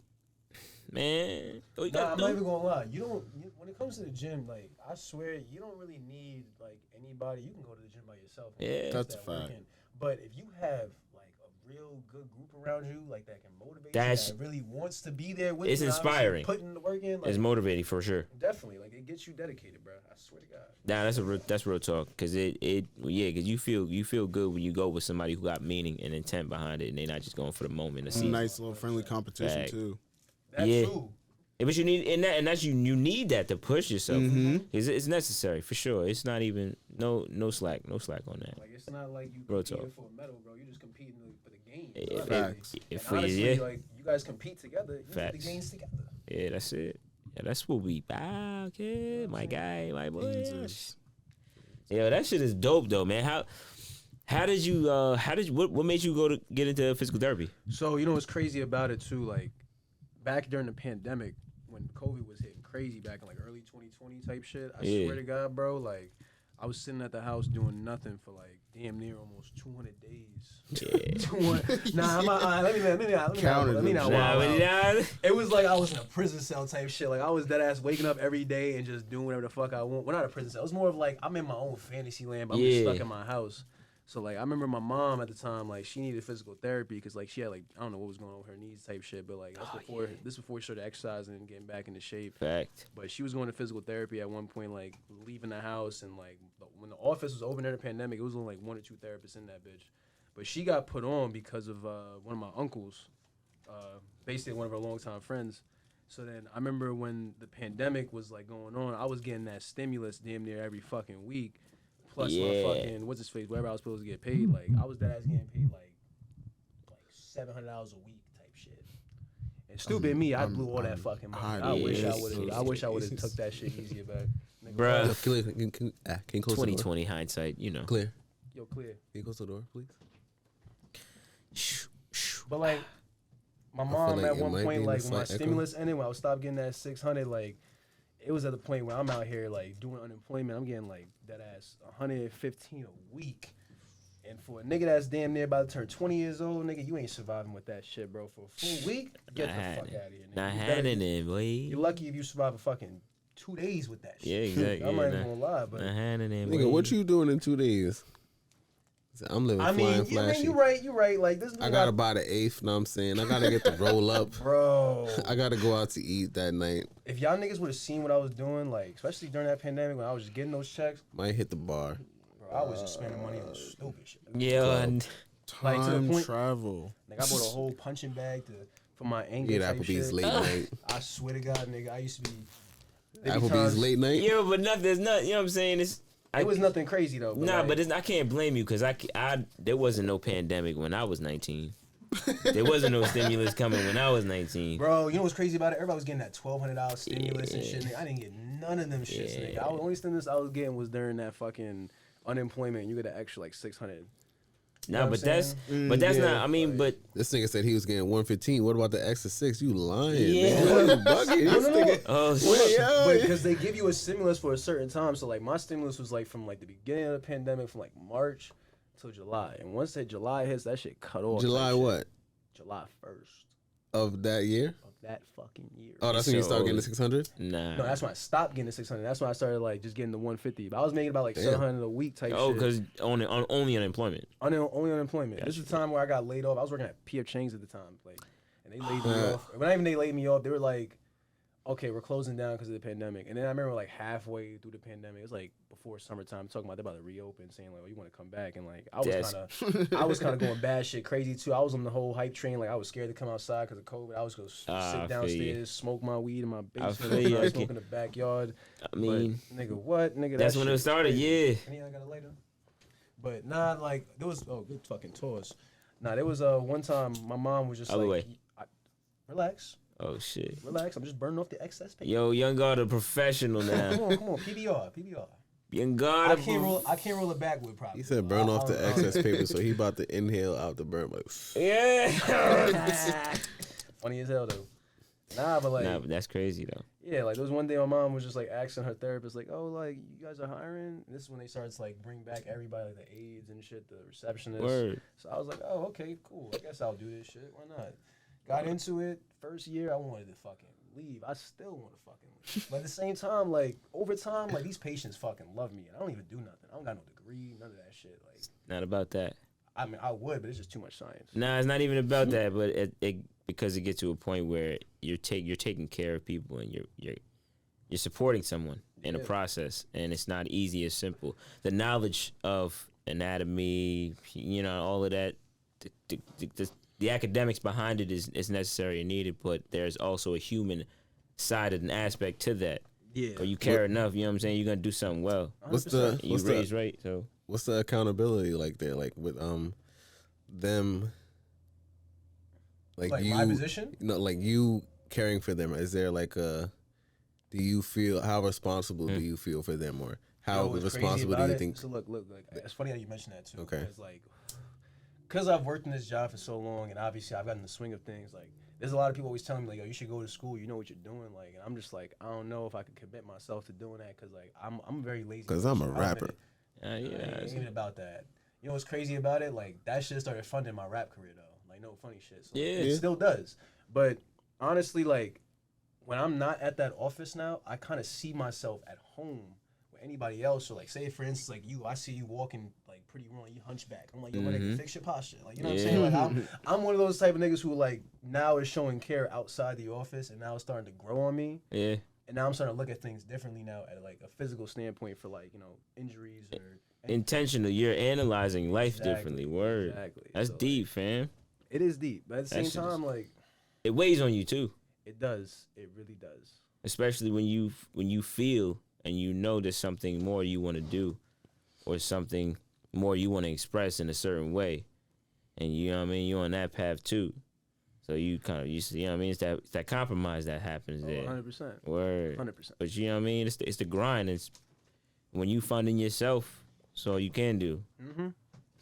A: man, oh, you
F: Nah,
A: got
F: I'm not even gonna lie. When it comes to the gym, like I swear, you don't really need like anybody. You can go to the gym by yourself. and
A: Yeah.
F: get
C: That's a
F: that
C: fact.
F: work in. But if you have like a real good group around you, like that can motivate
A: That's-
F: you, that really wants to be there with
A: it's
F: you, and obviously
A: inspiring.
F: putting the work in, like,
A: it's motivating for sure.
F: definitely, like it gets you dedicated, bro. I swear to God.
A: Nah, that's real talk. Cause because you feel good when you go with somebody who got meaning and intent behind it, and they're not just going for the moment to
C: It's a
A: see.
C: nice little friendly competition
A: Fact.
C: too.
F: That's
A: Yeah.
F: true.
A: But you need and that's you need that to push yourself.
C: Mhm.
A: It's necessary for sure. It's not even no slack on that.
F: Like it's not like you
A: Real
F: competing
A: talk.
F: for a medal, bro. You're just competing for the game.
A: Yeah,
F: honestly.
C: Facts.
A: If
F: And
A: we
F: honestly,
A: yeah,
F: like you guys compete together, you get the
A: Facts.
F: gains together.
A: yeah, that's it. Yeah, that's what we bow, okay, my guy, my boy.
C: Jesus.
A: Yeah, that shit is dope though, man. How did you what made you get into physical therapy?
F: So you know what's crazy about it too? Like back during the pandemic, when COVID was hitting crazy back in like early 2020 type shit. I
A: Yeah.
F: swear to God, bro, like I was sitting at the house doing nothing for like damn near almost 200 days.
A: Yeah.
F: 200 nah, I'm not, let me
C: Counted
F: let me
C: them
F: not
C: shit.
F: wild out.
A: Nah,
F: It was like I was in a prison cell type shit. Like I was dead ass waking up every day and just doing whatever the fuck I want. Well, not a prison cell. It was more of like I'm in my own fantasy land, but I'm just
A: Yeah.
F: stuck in my house. So like I remember my mom at the time, like she needed physical therapy because like she had like I don't know what was going on with her knees type shit, but like that's before she started exercising and getting back into shape.
A: fact.
F: But she was going to physical therapy at one point, like leaving the house and like when the office was open during the pandemic, it was only like 1 or 2 therapists in that bitch. But she got put on because of one of my uncles, basically one of her longtime friends. So then I remember when the pandemic was like going on, I was getting that stimulus damn near every fucking week. Plus my
A: Yeah.
F: fucking what's his face, whatever I was supposed to get paid. Like I was dead ass getting paid like $700 a week type shit. And stupid me, I blew all that fucking money. I wish I would have. I wish I would have took that shit easier back. Nigga,
A: Bruh.
B: Yo, Clear, can you close the door?
A: 2020 hindsight, you know.
B: Clear.
F: Yo, clear.
B: Can you close the door, please?
F: But like, my
B: feel
F: mom
B: like
F: at
B: it
F: one
B: might
F: point,
B: be
F: like
B: a
F: when my
B: slight echo.
F: stimulus ended, when I stopped getting that 600, like it was at the point where I'm out here like doing unemployment. I'm getting like that ass 115 a week. And for a nigga that's damn near about to turn 20 years old, nigga, you ain't surviving with that shit, bro. For a full week, get
A: Not
F: the fuck
A: happening.
F: out of here, nigga.
A: Not
F: You better-
A: happening, boy.
F: You're lucky if you survive a fucking 2 days with that shit.
A: Yeah, exactly.
F: I'm not even
A: Nah.
F: gonna lie, but
A: Not happening,
B: Nigga,
A: boy.
B: what you doing in 2 days? I'm living
F: I
B: flying
F: mean,
B: flashy.
F: you're right. Like this,
B: I gotta buy the 8th, know what I'm saying? I gotta get the roll up.
F: bro.
B: I gotta go out to eat that night.
F: If y'all niggas would have seen what I was doing, like especially during that pandemic when I was just getting those checks,
B: Might hit the bar.
F: bro, I was just spending money on stupid shit.
A: Yeah, and
F: Like, to the
C: Time
F: point-
C: travel.
F: Like I bought a whole punching bag for my anger.
B: Get
F: type
B: Applebee's
F: shit.
B: late night.
F: I swear to God, nigga, I used to be. there be
B: Applebee's
F: times-
B: late night.
A: yeah, but there's not. You know what I'm saying?
F: It was nothing crazy though.
A: Nah,
F: like,
A: but I can't blame you because I there wasn't no pandemic when I was 19. There wasn't no stimulus coming when I was 19.
F: bro, you know what's crazy about it? Everybody was getting that $1,200 stimulus and shit. Nigga. I didn't get none of them shits. Nigga. The only stimulus I was getting was during that fucking unemployment. You get an extra like 600. You know
A: Nah,
F: what
A: but
F: I'm
A: that's
F: saying?
A: but that's
F: Yeah,
A: not. I mean, but
B: This nigga said he was getting 115. What about the extra 6? You lying?
A: Yeah.
B: Nigga. You bugging. This
F: No.
B: nigga.
A: oh
F: Well,
A: shit.
F: but because they give you a stimulus for a certain time, so like my stimulus was like from like the beginning of the pandemic, from like March till July, and once that July hits, that shit cut off.
B: July
F: type shit.
B: what?
F: July 1st
B: Of that year?
F: of that fucking year.
B: Oh, that's when you
A: So
B: start getting the
A: old.
B: 600?
A: Nah.
F: No, that's when I stopped getting the 600. That's when I started like just getting the 150. But I was making about like
B: Damn.
F: 700 a week type
A: Oh,
F: shit.
A: because only unemployment.
F: Only unemployment. This is the time where I got laid off. I was working at P.F. Chang's at the time, like, and they laid me off. But not even they laid me off. They were like, okay, we're closing down because of the pandemic. And then I remember like halfway through the pandemic, it was like before summertime, talking about they're about to reopen, saying like, "Oh, you want to come back?" And like I was kind of going bad shit crazy too. I was on the whole hype train. Like I was scared to come outside because of COVID. I was gonna sit downstairs, smoke my weed in my basement, smoke in the backyard.
A: I mean,
F: but, nigga, what, nigga?
A: that's when it started. Yeah.
F: Any I got a lighter? But nah, like there was good fucking tours. Nah, there was one time my mom was just like, relax.
A: Oh shit.
F: Relax, I'm just burning off the excess paper.
A: Yo, Young God a professional now.
F: Come on, PBR.
A: Young God.
F: I can't roll it backwood probably.
B: He said burn off the excess paper, so he about to inhale out the burn. Like,
A: yeah.
F: Funny as hell though. Nah, but
A: that's crazy though.
F: Yeah, like there was one day my mom was just like asking her therapist, like, "Oh, like you guys are hiring?" And this is when they started to like bring back everybody, like the aides and shit, the receptionists.
A: Word.
F: So I was like, "Oh, okay, cool. I guess I'll do this shit. Why not?" Got into it. First year, I wanted to fucking leave. I still want to fucking leave. But at the same time, like over time, like these patients fucking love me, and I don't even do nothing. I don't got no degree, none of that shit. Like,
A: Not about that.
F: I mean, I would, but it's just too much science.
A: Nah, it's not even about that, but it because it gets to a point where you're taking care of people and you're supporting someone in a process, and it's not easy or simple. The knowledge of anatomy, all of that, the academics behind it is necessary and needed, but there's also a human side and aspect to that.
F: Yeah.
A: Or you care enough, you know what I'm saying? You're gonna do something well.
B: what's
A: Raised right, so
B: what's the accountability like there? Like with them, like you,
F: my position?
B: like you caring for them. Is there like a? Do you feel how responsible do you feel for them, or how responsible do you think?
F: So look, like, it's funny how you mention that too.
B: Okay.
F: Because I've worked in this job for so long, and obviously I've gotten the swing of things. Like, there's a lot of people always telling me like, "Yo, you should go to school. You know what you're doing." Like, and I'm just like, I don't know if I could commit myself to doing that because like I'm very lazy.
B: Because I'm a rapper.
F: Yeah, it's even about that. You know what's crazy about it? Like that shit started funding my rap career though. Like no funny shit. So, it still does. But honestly, like when I'm not at that office now, I kind of see myself at home with anybody else. So like, say for instance, like you, I see you walking like pretty wrong, you hunchback. I'm like, yo, nigga, fix your posture. Like you know what I'm saying? Like I'm one of those type of niggas who like now is showing care outside the office, and now it's starting to grow on me.
A: yeah.
F: And now I'm starting to look at things differently now at like a physical standpoint for like, injuries or
A: Intentional. You're analyzing life differently. Word.
F: Exactly.
A: That's
F: So,
A: deep, fam.
F: It is deep, but at the
A: That
F: same
A: shit
F: time, like
A: It weighs on you too,
F: it does. It really does.
A: especially when you feel and you know there's something more you want to do, or something more you want to express in a certain way, and you know what I mean. You're on that path too. So you kind of, you know what I mean? It's that compromise that happens there.
F: 100%.
A: Word.
F: 100%.
A: But you know what I mean? It's the grind. It's when you funding yourself, so you can do.
F: Mm-hmm.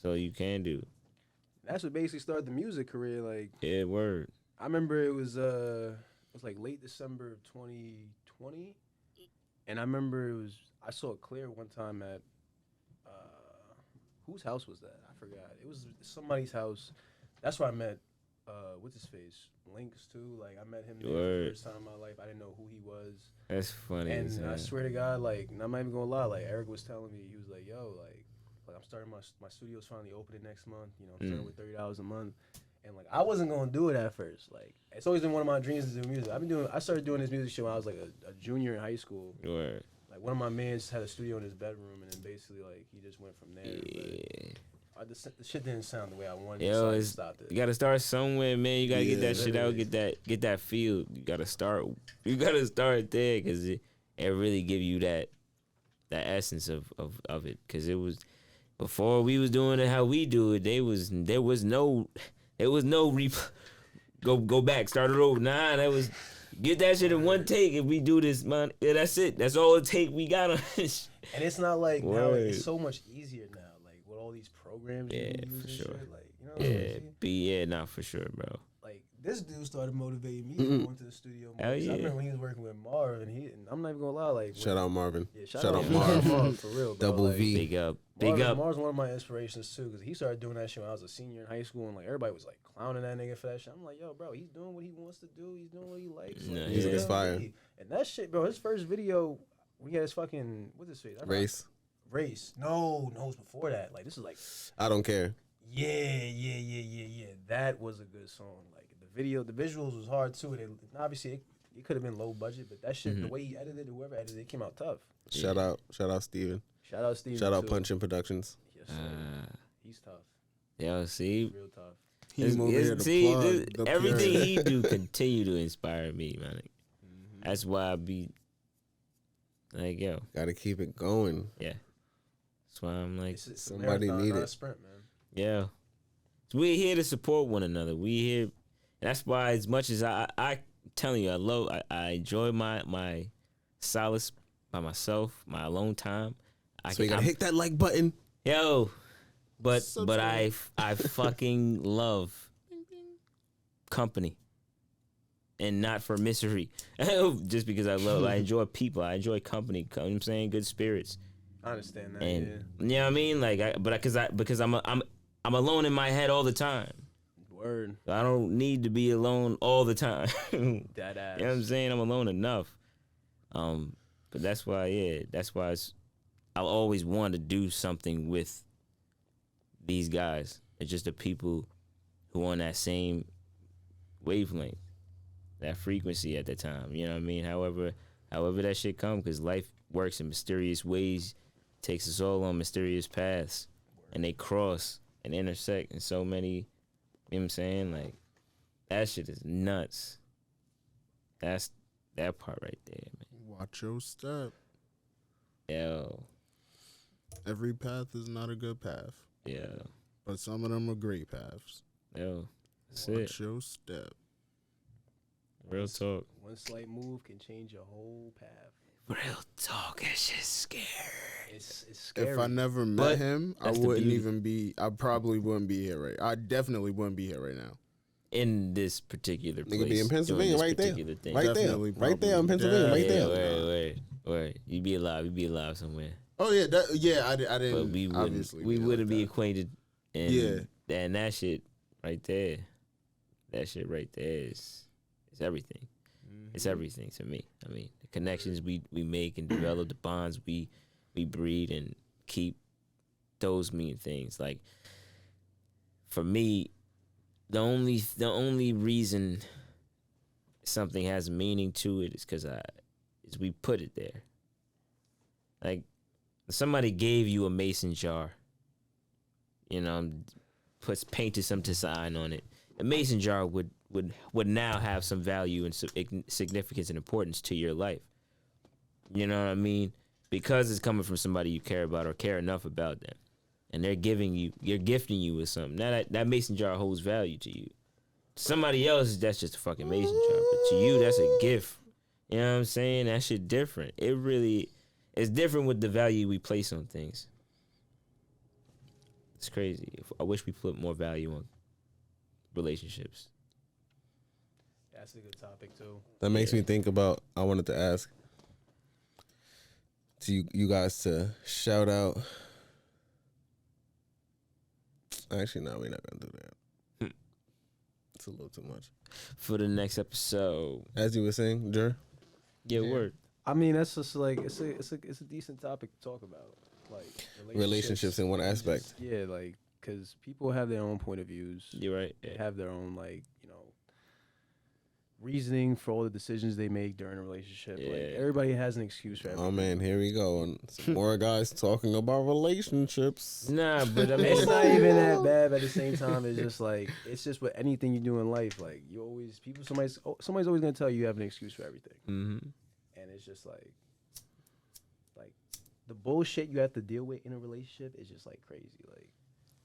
A: So you can do.
F: That's what basically started the music career. Like
A: Yeah, word.
F: I remember it was like late December of 2020, and I remember I saw it clear one time at whose house was that? I forgot. It was somebody's house. That's where I met what's his face? Lynx too. Like I met him there for the first time in my life. I didn't know who he was.
A: That's funny.
F: And I swear to God, like I'm not even gonna lie. Like Eric was telling me, he was like, "Yo, like I'm starting my studio's finally opening next month. I'm starting with $30 a month." And like I wasn't gonna do it at first. Like it's always been one of my dreams to do music. I started doing this music shit when I was like a junior in high school.
A: Word.
F: Like one of my mans had a studio in his bedroom, and then basically like he just went from there.
A: Yeah.
F: But the shit didn't sound the way I wanted.
A: Yo,
F: so I stopped it.
A: You gotta start somewhere, man. You gotta get that shit out,
F: literally.
A: get that feel. You gotta start there, cause it really give you that essence of it. Cause it was before we was doing it how we do it. There was no go back, start it over. Nah, that was get that shit in one take. If we do this, man, yeah, that's it. That's all it take. We got on.
F: And it's not like now
A: Word.
F: it's so much easier now. Like with all these programs you can use
A: for
F: and
A: sure.
F: shit. Like you know what I'm saying?
A: Nah, for sure, bro.
F: Like this dude started motivating me to go into the studio more.
A: Hell
F: 'Cause
A: yeah.
F: I remember when he was working with Marv, and I'm not even gonna lie, like
B: Shout out Marvin.
F: yeah,
B: Shout out Marv.
F: Marv for real, bro.
B: Double
F: like,
B: V.
A: Big up.
F: Marv's one of my inspirations too, because he started doing that shit when I was a senior in high school, and like everybody was like clowning that nigga for that shit. I'm like, yo, bro, he's doing what he wants to do. He's doing what he likes.
A: Nah,
F: Like,
B: Music
A: yeah.
B: is fire.
F: And that shit, bro. His first video, we had his fucking what's his face? I forgot.
B: Race.
F: No, it was before that. Like this is like
B: I don't care.
F: yeah. That was a good song. Like the the visuals was hard too. Obviously it could have been low budget, but that shit, the way he edited, whoever edited it, came out tough.
B: Shout out Steven.
F: Shout out Steven.
B: Shout out
F: too.
B: Punch In Productions.
F: Yes, sir. He's tough.
A: Yo, see,
F: Real tough.
A: Everything he do continue to inspire me, man. That's why I be like, yo,
B: Gotta keep it going.
A: yeah. That's why I'm like,
F: It's a
B: somebody
F: marathon,
B: need
F: not
B: it.
F: a sprint, man.
A: yeah. We're here to support one another. We here. That's why, as much as I telling you, I enjoy my solace by myself, my alone time.
B: So you gotta hit that like button.
A: Yo, but I fucking love company, and not for misery. Just because I enjoy people, I enjoy company. You know what I'm saying, good spirits.
F: I understand that.
A: And you know what I mean, like, because I'm alone in my head all the time.
F: Word.
A: I don't need to be alone all the time.
F: That ass.
A: You know what I'm saying? I'm alone enough. But that's why I'll always want to do something with these guys. It's just the people who on that same wavelength, that frequency at the time. You know what I mean? However that shit come, because life works in mysterious ways, takes us all on mysterious paths, and they cross and intersect in so many. You know what I'm saying? Like, that shit is nuts. That's that part right there, man.
C: Watch your step.
A: Yo.
C: Every path is not a good path,
A: Yeah.
C: but some of them are great paths.
A: Yo. That's
C: Watch
A: it.
C: your step.
A: Real talk.
F: One slight move can change your whole path.
A: Real talk. It's just scary.
F: It's scary.
C: If I never met
A: But
C: him, I
A: that's the
C: wouldn't
A: beauty.
C: even be. I probably wouldn't be here right. I definitely wouldn't be here right now.
A: In this particular place.
B: Nigga be in Pennsylvania
A: doing this
B: right there.
A: particular thing.
B: Right there.
C: Definitely,
B: Right there in
C: probably.
B: Pennsylvania. Right
C: Yeah,
B: there.
A: Word. You'd be alive somewhere.
C: Oh yeah, I didn't.
A: But we
C: obviously
A: wouldn't. We wouldn't be
C: like
A: acquainted. And,
C: Yeah.
A: And that shit right there. That shit right there is everything. It's everything to me. I mean, the connections we make and develop, the bonds we breed and keep, those mean things. Like, for me, the only reason something has meaning to it is because we put it there. Like, somebody gave you a mason jar, you know, painted some design on it. A mason jar would now have some value and significance and importance to your life. You know what I mean? Because it's coming from somebody you care about or care enough about them. And they're gifting you with something. Now that mason jar holds value to you. To somebody else, that's just a fucking mason jar. But to you, that's a gift. You know what I'm saying? That shit different. It's different with the value we place on things. It's crazy. I wish we put more value on relationships.
F: That's a good topic too.
B: That makes me think about. I wanted to ask to you guys to shout out. Actually, no, we're not gonna do that. It's a little too much.
A: For the next episode.
B: As you were saying, Jer.
A: Yeah, word.
F: I mean, that's just like it's a decent topic to talk about, like
B: Relationships in one aspect.
F: Yeah, like because people have their own point of views.
A: You're right.
F: They have their own reasoning for all the decisions they make during a relationship.
A: Yeah.
F: Like everybody has an excuse for everything.
B: Oh man, here we go. And some more guys talking about relationships.
A: Nah, but I mean,
F: It's not even that bad. But at the same time, it's just like it's just with anything you do in life. Like you always somebody's always gonna tell you have an excuse for everything.
A: Mm-hmm.
F: And it's just like the bullshit you have to deal with in a relationship is just like crazy. Like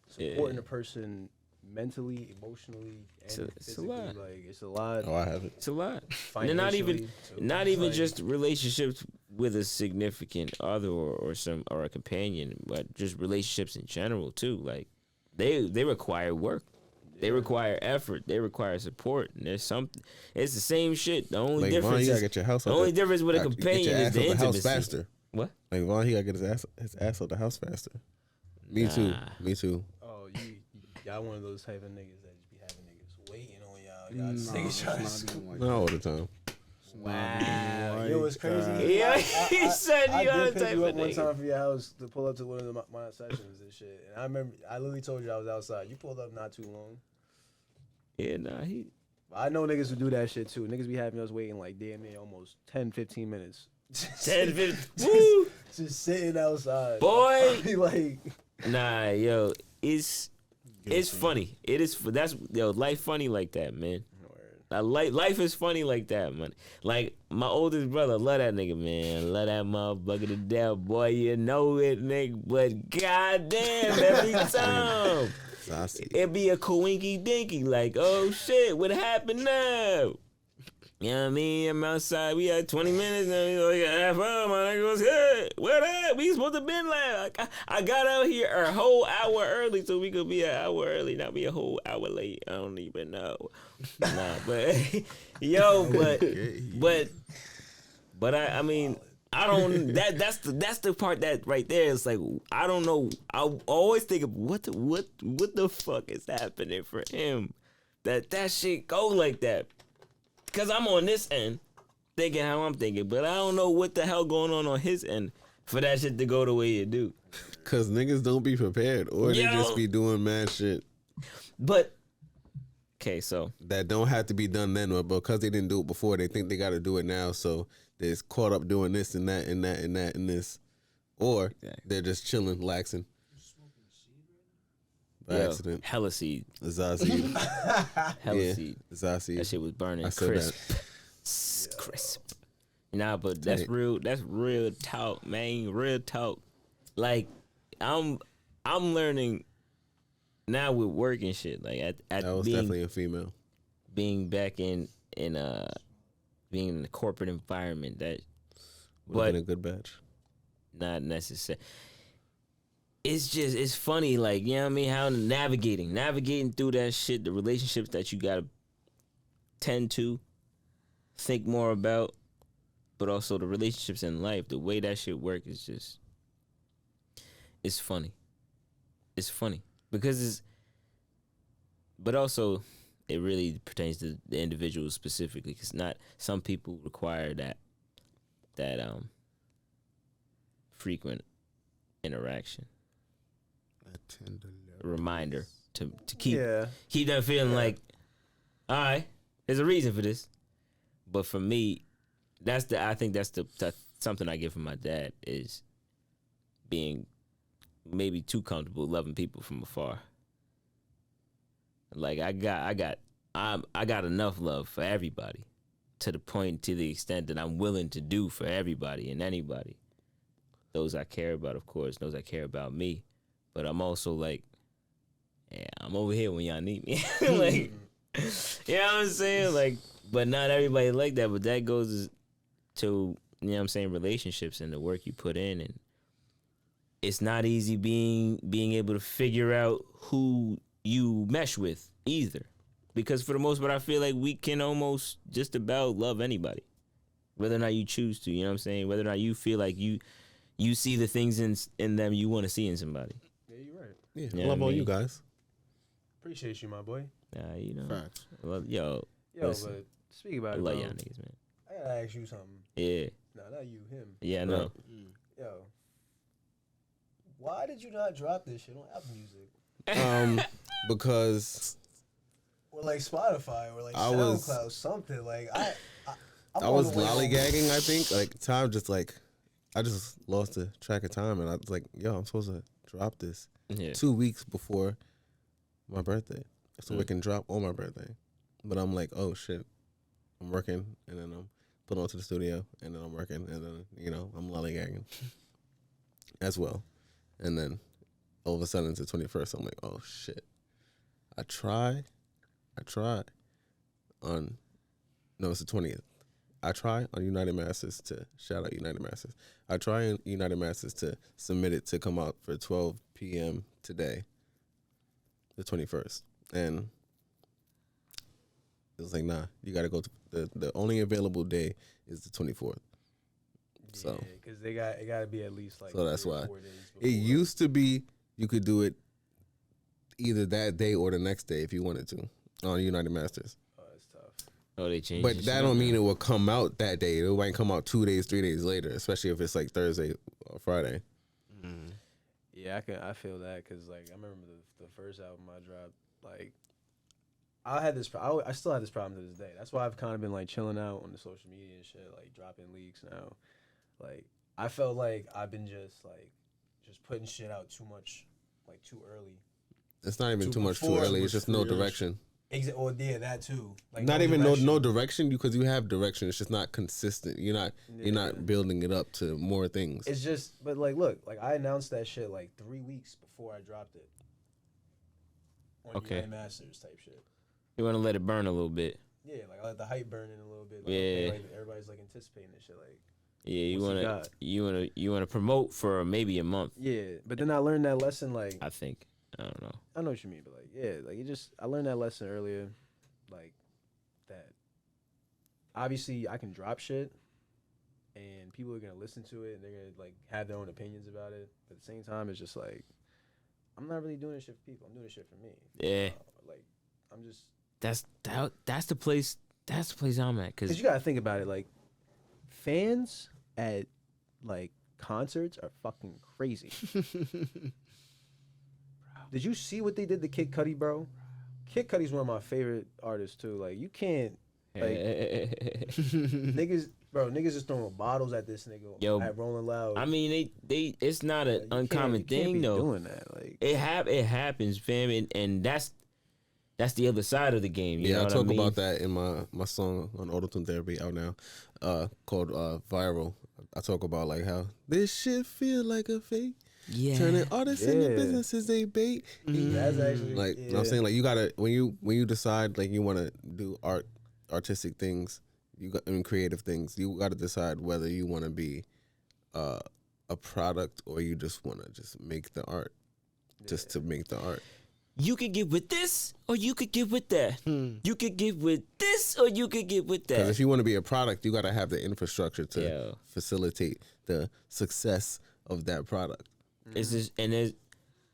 F: supporting a person mentally, emotionally, and
A: It's a
F: physically.
A: lot.
F: Like it's a lot.
B: Oh, I have it.
A: It's a lot. And not even
F: financially, too. Like,
A: just relationships with a significant other or a companion, but just relationships in general too. Like they require work. They require effort. They require support. And there's something. It's the same shit. The only
B: Like
A: difference
B: Vaughn, you gotta
A: is
B: get your house.
A: the only difference with a companion
B: get your
A: is
B: ass
A: the
B: out the house
A: intimacy.
B: faster.
A: What?
B: Like Vaughn, he gotta get his ass out the house faster. Me too.
A: Nah.
B: Me too.
F: oh, y'all one of those type of niggas that just be having niggas waiting on y'all. Y'all just niggas trying to scoop.
B: Not all the time.
F: Wow, you know what's crazy?
A: Yeah, he said
F: I
A: you are
F: did
A: the
F: pick
A: type
F: you
A: of
F: up one
A: nigga.
F: time for your house to pull up to one of my sessions and shit. And I remember I literally told you I was outside. You pulled up not too long.
A: Yeah, nah,
F: I know niggas who do that shit too. Niggas be having us waiting like damn near almost 10, 15 minutes.
A: 10, 15, woo!
F: Just sitting outside.
A: Boy!
F: Like,
A: Nah, yo, it's funny. It is. That's life funny like that, man. Life is funny like that, man. Like my oldest brother, love that nigga, man. Love that motherfucker to death, boy. You know it, nigga. But goddamn, every time it be a coinky dinky. Like, oh shit, what happened now? You know what I mean? I'm outside. We had 20 minutes and we like half hour. My nigga was here. Where that? We supposed to been like I got out here a whole hour early so we could be an hour early, not be a whole hour late. I don't even know. Nah, but yo, but I mean I don't. That's the part that right there is like I don't know. I always think of what the fuck is happening for him that shit go like that. Cause I'm on this end thinking how I'm thinking, but I don't know what the hell going on his end for that shit to go the way it do.
B: Cause niggas don't be prepared, or they just be doing mad shit.
A: But okay, so
B: that don't have to be done then, but because they didn't do it before, they think they got to do it now. So they're caught up doing this and that and that and that and this, or they're just chilling, laxing. By accident.
A: Hella seed.
B: Zazie.
A: Hella seed.
B: Zazie.
A: That shit was burning crisp. Crisp. Nah, but that's real talk, man. Real talk. Like I'm learning now with work and shit. Like at
B: that was definitely a female.
A: Being back in being in the corporate environment that
B: would have been a good batch.
A: Not necessary. It's funny, like, you know what I mean, how navigating through that shit, the relationships that you gotta tend to think more about, but also the relationships in life, the way that shit work is just it's funny. It's funny. Because but also it really pertains to the individual specifically, because not some people require that frequent interaction. A reminder to keep them feeling like, all right, there's a reason for this. But for me, I think that's something I get from my dad is being maybe too comfortable loving people from afar. Like I got enough love for everybody, to the extent that I'm willing to do for everybody and anybody. Those I care about, of course, those that care about me. But I'm also like, yeah, I'm over here when y'all need me. Like, you know what I'm saying? Like, but not everybody like that. But that goes to, you know what I'm saying, relationships and the work you put in. And it's not easy being able to figure out who you mesh with either. Because for the most part, I feel like we can almost just about love anybody, whether or not you choose to, you know what I'm saying? Whether or not you feel like you see the things in them you want to see in somebody.
F: Yeah, you're right.
B: Yeah,
A: you know
B: love all you guys.
F: Appreciate you, my boy.
A: You know.
C: Facts.
A: Yo, listen,
F: but speak about
A: I
F: it,
A: love
F: bro.
A: y'all niggas, man.
F: I gotta ask you something.
A: Yeah.
F: No, not you, him.
A: Yeah, I know.
F: Yo, why did you not drop this shit on Apple Music?
B: Because
F: or like Spotify, or like
B: I was-
F: SoundCloud, something like
B: I was lollygagging. I think like time just like I just lost the track of time, and I was like, yo, I'm supposed to drop this 2 weeks before my birthday, so it can drop on my birthday. But I'm like, oh shit, I'm working, and then I'm put onto the studio, and then I'm working, and then I'm lollygagging as well, and then all of a sudden it's the 21st. I'm like, oh shit, I tried on it's the 20th. I try on United Masters to shout out United Masters. I try on United Masters to submit it to come out for 12 p.m. today, the 21st, and it was like, nah, you got to go to the only available day is the 24th. So
F: because it got to be at least like.
B: So that's
F: 3 or
B: why
F: 4 days
B: it used to be you could do it either that day or the next day if you wanted to on United Masters.
F: Oh, that's tough.
A: Oh, they changed.
B: But that don't mean it will come out that day. It might come out 2 days, 3 days later, especially if it's like Thursday or Friday.
F: Yeah, I feel that because like I remember the first album I dropped, like I had this. I still have this problem to this day. That's why I've kind of been like chilling out on the social media and shit, like dropping leaks now. Like I felt like I've been just putting shit out too much, like too early.
B: It's not even
C: Too
B: too much too
C: before
B: early.
C: it
B: It's
C: was
B: just no
C: free-ish.
B: direction.
F: Or yeah, that too. Like
B: Not
F: no
B: even
F: direction.
B: no direction because you have direction. It's just not consistent. You're not building it up to more things.
F: It's just, but like, look, like I announced that shit like 3 weeks before I dropped it. On
A: Okay.
F: United Masters type shit.
A: You want to let it burn a little bit.
F: Yeah, like I let the hype burn in a little bit. Like,
A: Yeah.
F: okay, like, everybody's like anticipating this shit. Like,
A: Yeah,
F: What's he
A: you wanna promote for maybe a month.
F: yeah, but then I learned that lesson. Like,
A: I think. I don't know.
F: I know what you mean, but like, yeah, like I learned that lesson earlier, like that. Obviously, I can drop shit, and people are gonna listen to it, and they're gonna like have their own opinions about it. But at the same time, it's just like I'm not really doing this shit for people. I'm doing this shit for me.
A: Yeah.
F: Like I'm just
A: That's the place. That's the place I'm at.
F: because
A: Cause
F: you gotta think about it. Like fans at like concerts are fucking crazy. Did you see what they did to Kid Cudi, bro? Kid Cudi's one of my favorite artists too. Like you can't like niggas just throwing bottles at this nigga.
A: Yo,
F: at Rolling Loud.
A: I mean, they it's not an
F: You can't-
A: uncommon
F: you can't
A: thing
F: be
A: though.
F: Doing that, like
A: It happens, fam, and that's the other side of the game. You know
B: I
A: what
B: talk
A: I mean?
B: about that in my song on Autotune Therapy out now, called Viral. I talk about like how this shit feel like a fake.
A: Yeah.
B: Turning artists into
F: Yeah.
B: businesses they bait.
F: that's actually
B: Like I'm saying, like you gotta when you decide like you want to do artistic things, creative things, you gotta decide whether you want to be a product or you just want to just make the art, just to make the art.
A: You could get with this, or you could get with that. You could get with this, or you could get with
B: Because
A: that.
B: if you want to be a product, you gotta have the infrastructure to
A: Yeah.
B: facilitate the success of that product.
A: It's just, and there's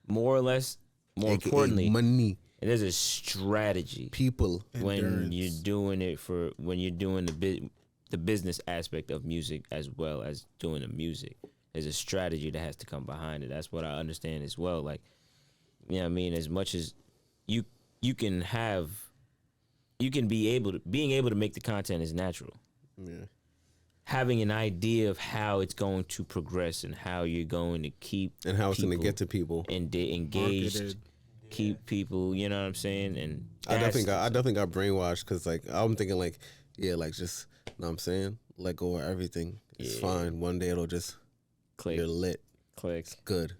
A: more or less, more
B: AKA
A: importantly,
B: money,
A: there's a strategy
B: people.
A: when
C: Endurance.
A: you're doing it when you're doing the business aspect of music as well as doing the music. There's a strategy that has to come behind it. That's what I understand as well. Like, you know what I mean? As much as you can being able to make the content is natural.
B: Yeah.
A: Having an idea of how it's going to progress and how you're going to keep
B: And how it's gonna
A: people
B: get to people.
A: and engaged,
C: Marketed.
A: keep people, you know what I'm saying? And
B: I
A: that's-
B: definitely got brainwashed because like I'm thinking like like just know what I'm saying, let go of everything. It's
A: Yeah.
B: fine. One day it'll just
A: click,
B: you're lit.
A: click.
B: Good.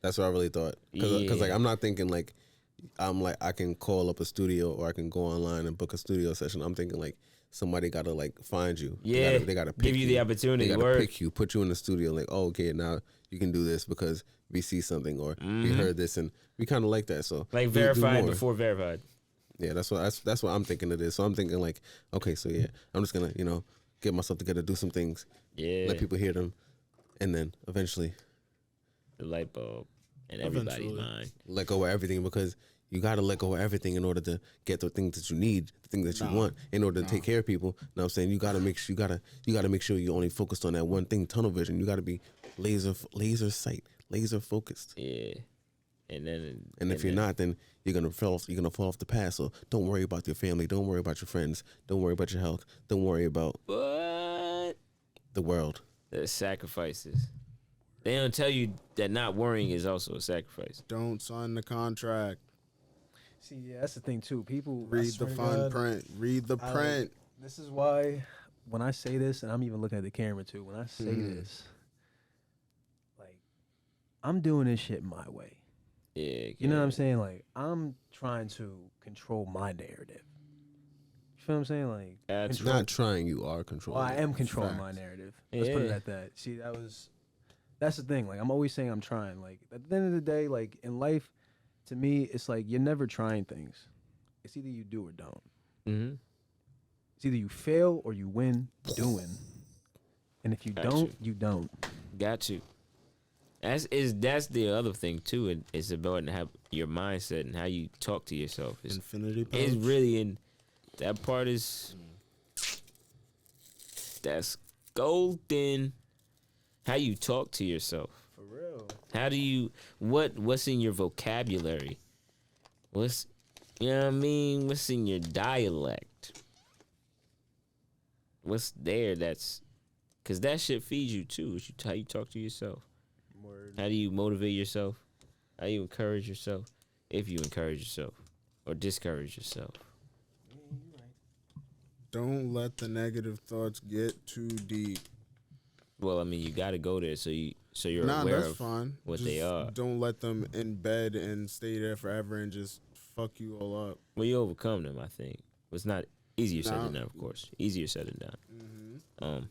B: That's what I really thought. Because like
A: Yeah.
B: I'm not thinking like I'm like I can call up a studio or I can go online and book a studio session. I'm thinking like somebody gotta like find you.
A: Yeah,
B: they gotta pick
A: give you the opportunity,
B: They gotta
A: word.
B: pick you, put you in the studio. Like, oh, okay, now you can do this because we see something or we heard this and we kind of like that. So
A: Like
B: do
A: verified
B: more.
A: before verified.
B: Yeah, that's what I'm thinking it is. So I'm thinking like, okay, so yeah, I'm just gonna get myself together, do some things,
A: Yeah,
B: let people hear them, and then eventually
A: the light bulb in everybody's
C: Eventually.
A: mind.
B: let go of everything because you got to let go of everything in order to get the things that you need, the things that you want, in order to take care of people. Know what I'm saying? You got to make sure you got to make sure you're only focused on that one thing, tunnel vision. You got to be laser sight, laser focused.
A: Yeah, and then
B: And if you're not, then you're gonna fall off the path. So don't worry about your family. Don't worry about your friends. Don't worry about your health. Don't worry about
A: but
B: the world.
A: the sacrifices. They don't tell you that not worrying is also a sacrifice.
C: Don't sign the contract.
F: see, yeah, that's the thing too. People I
C: Read the
F: swear to
C: fine
F: God,
C: print. Read the
F: I,
C: print.
F: This is why when I say this, and I'm even looking at the camera too. When I say this, like I'm doing this shit my way.
A: Yeah,
F: You know what I'm saying? Like I'm trying to control my narrative. You feel what I'm saying? Like
A: That's
F: control-
B: Not trying, you are controlling.
F: Well, I am controlling my
C: Facts.
F: narrative. Let's put it
A: Yeah.
F: at that. See, that's the thing. Like I'm always saying I'm trying. Like at the end of the day, like in life, to me, it's like you're never trying things. It's either you do or don't.
A: Mm-hmm.
F: It's either you fail or you win doing. And if you
A: Got
F: don't, you don't.
A: Got you. That's the other thing too. It's about how your mindset and how you talk to yourself.
C: Infinity pouch.
A: It's really in that part is that's golden. How you talk to yourself.
F: For real.
A: How do you what's in your vocabulary? What's You know what I mean? What's in your dialect? What's there that's... Because that shit feeds you, too. How you talk to yourself.
F: Word.
A: How do you motivate yourself? How do you encourage yourself? If you encourage yourself. Or discourage yourself.
C: Don't let the negative thoughts get too deep.
A: Well, I mean, you got to go there so you're
C: Nah,
A: aware
C: that's
A: of
C: fine.
A: what
C: Just
A: they are.
C: Don't let them embed and stay there forever and just fuck you all up.
A: Well, you overcome them, I think. It's not easier said
C: Nah.
A: than done, of course. Easier said than done.
C: Mm-hmm.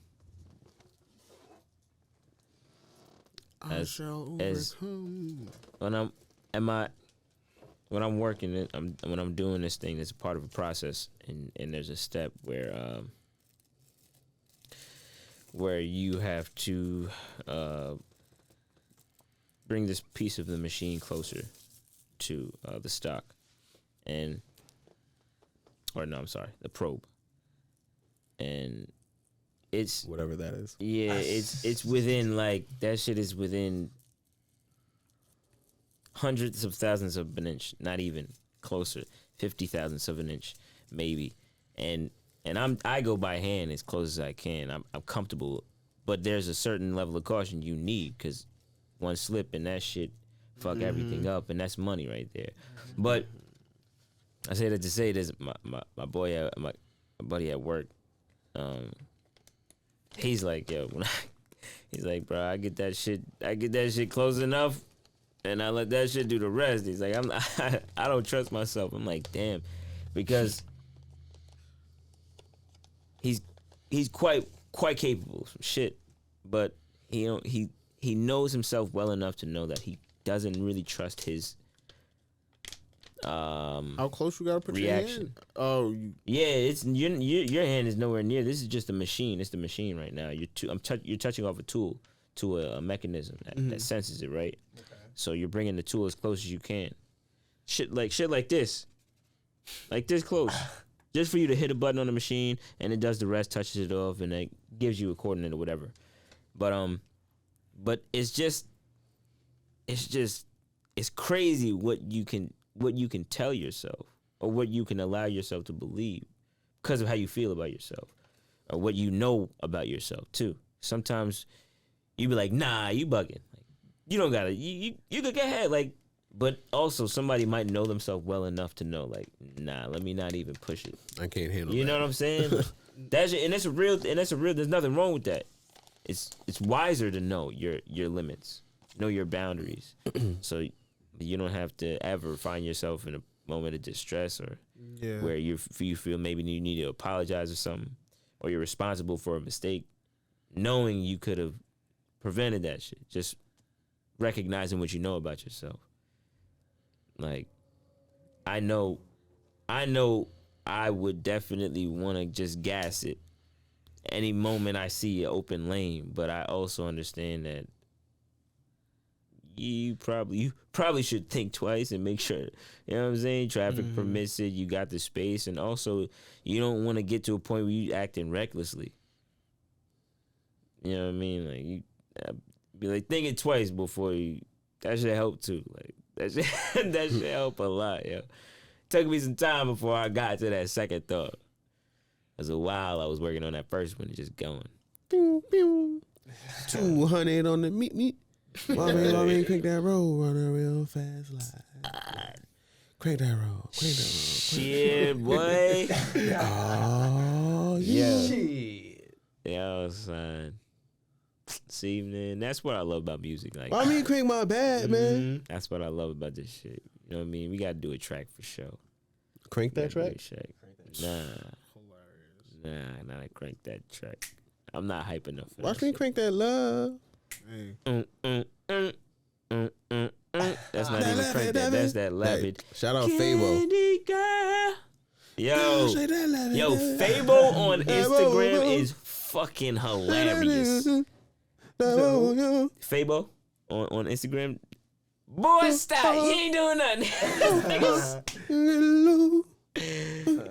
C: I
A: As-
C: shall
A: as-
C: overcome.
A: When I'm working it, when I'm doing this thing, it's a part of a process, and there's a step where you have to bring this piece of the machine closer to the stock, the probe, and it's
B: Whatever that is.
A: yeah, it's within like that shit is within hundreds of thousands of an inch, not even closer, 50 thousandths of an inch, maybe. And I go by hand as close as I can. I'm comfortable, but there's a certain level of caution you need because one slip and that shit fuck everything up, and that's money right there. But I say that to say this: my boy, my buddy at work, he's like, yo, he's like, bro, I get that shit close enough. And I let that shit do the rest. He's like, I don't trust myself. I'm like, damn, because he's quite capable of some shit, but he knows himself well enough to know that he doesn't really trust his
C: How close you gotta put
A: reaction.
C: your hand? Oh,
A: Yeah, it's your hand is nowhere near. This is just a machine. It's the machine right now. You're touching off a tool to a mechanism that senses it, right? So you're bringing the tool as close as you can. Shit like this close, just for you to hit a button on the machine and it does the rest, touches it off, and it gives you a coordinate or whatever. But it's crazy what you can tell yourself or what you can allow yourself to believe because of how you feel about yourself or what you know about yourself too. Sometimes you be like, nah, you bugging. You don't gotta. You could get ahead, like, but also somebody might know themselves well enough to know, like, nah, let me not even push it.
B: I can't handle
A: You
B: that.
A: know what I'm saying? That's a real. There's nothing wrong with that. It's wiser to know your limits, know your boundaries, so you don't have to ever find yourself in a moment of distress or where you feel maybe you need to apologize or something, or you're responsible for a mistake, knowing you could have prevented that shit. Just recognizing what you know about yourself. Like, I know I would definitely want to just gas it any moment I see an open lane, but I also understand that you probably should think twice and make sure, you know what I'm saying, traffic permits it, you got the space, and also you don't want to get to a point where you acting recklessly. You know what I mean? Like, you be like thinking twice before you. That should help too. Like that should help a lot, yo. Took me some time before I got to that second thought. It was a while I was working on that first one and just going.
B: Pew, pew. 200 on the meat. Mommy, crank that roll, run a real fast line. Crank that roll.
A: Shit, boy.
B: Oh, yeah.
F: Shit.
A: Yo, son. This evening, that's what I love about music. Like,
B: Mommy, crank my bad, man.
A: that's what I love about this shit. You know what I mean? We gotta do a track for sure.
B: Crank that
A: Gotta do
B: track?
A: a track. Nah, not crank that track. I'm not hype enough for
B: Watch
A: that
B: me
A: shit.
B: crank that love.
C: hey.
A: That's not even crank that. That's that
B: Hey,
A: lavid.
B: shout out Fabo.
A: Candy girl. Yo,
B: Say that lavid.
A: yo, Fabo on Instagram is fucking hilarious. Fabo on Instagram. Boy, stop. You ain't doing nothing.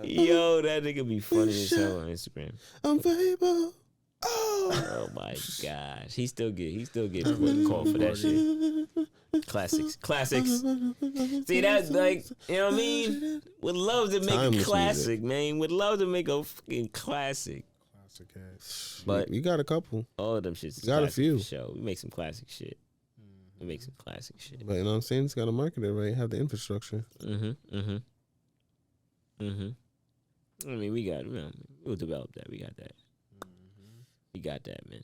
A: Yo, that nigga be funny as hell on Instagram.
B: I'm Fabo.
A: Oh my gosh. He still get called for that shit. Classics. See that, like, you know what I mean? Would love to make
B: Timeless
A: a classic,
B: music.
A: man. Would love to make a fucking classic.
C: Classic hit.
A: But
B: You got a couple.
A: all of them shits is
B: Got a
A: classic
B: few.
A: for sure. We make some classic shit. We make some classic shit.
B: But you know what I'm saying? It's got to market it right. Have the infrastructure.
A: Mm-hmm. I mean, we'll develop that. We got that. We got that, man.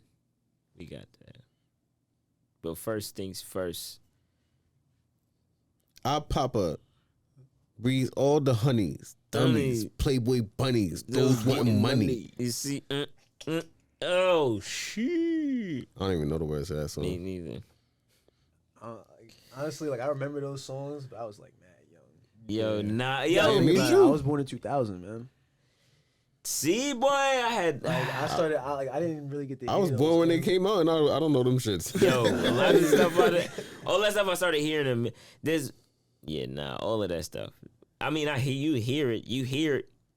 A: We got that. But first things first.
B: Our Papa breeds all the honeys, dummies,
A: Honey.
B: Playboy bunnies, those wanting money.
A: You see? Oh, shit.
B: I don't even know the words to that
A: Me
B: song.
A: neither.
F: Honestly, like I remember those songs, but I was like mad young.
A: Yo, nah.
B: Yeah,
A: Yo,
B: me
F: Like,
B: too.
F: I was born in 2000, man.
A: see, boy, I had.
F: Like I started, I didn't really get the.
B: I was born when they came out, and I don't know them shits.
A: Yo, a lot of stuff about it. All that stuff I started hearing them. All of that stuff. I mean, you hear it,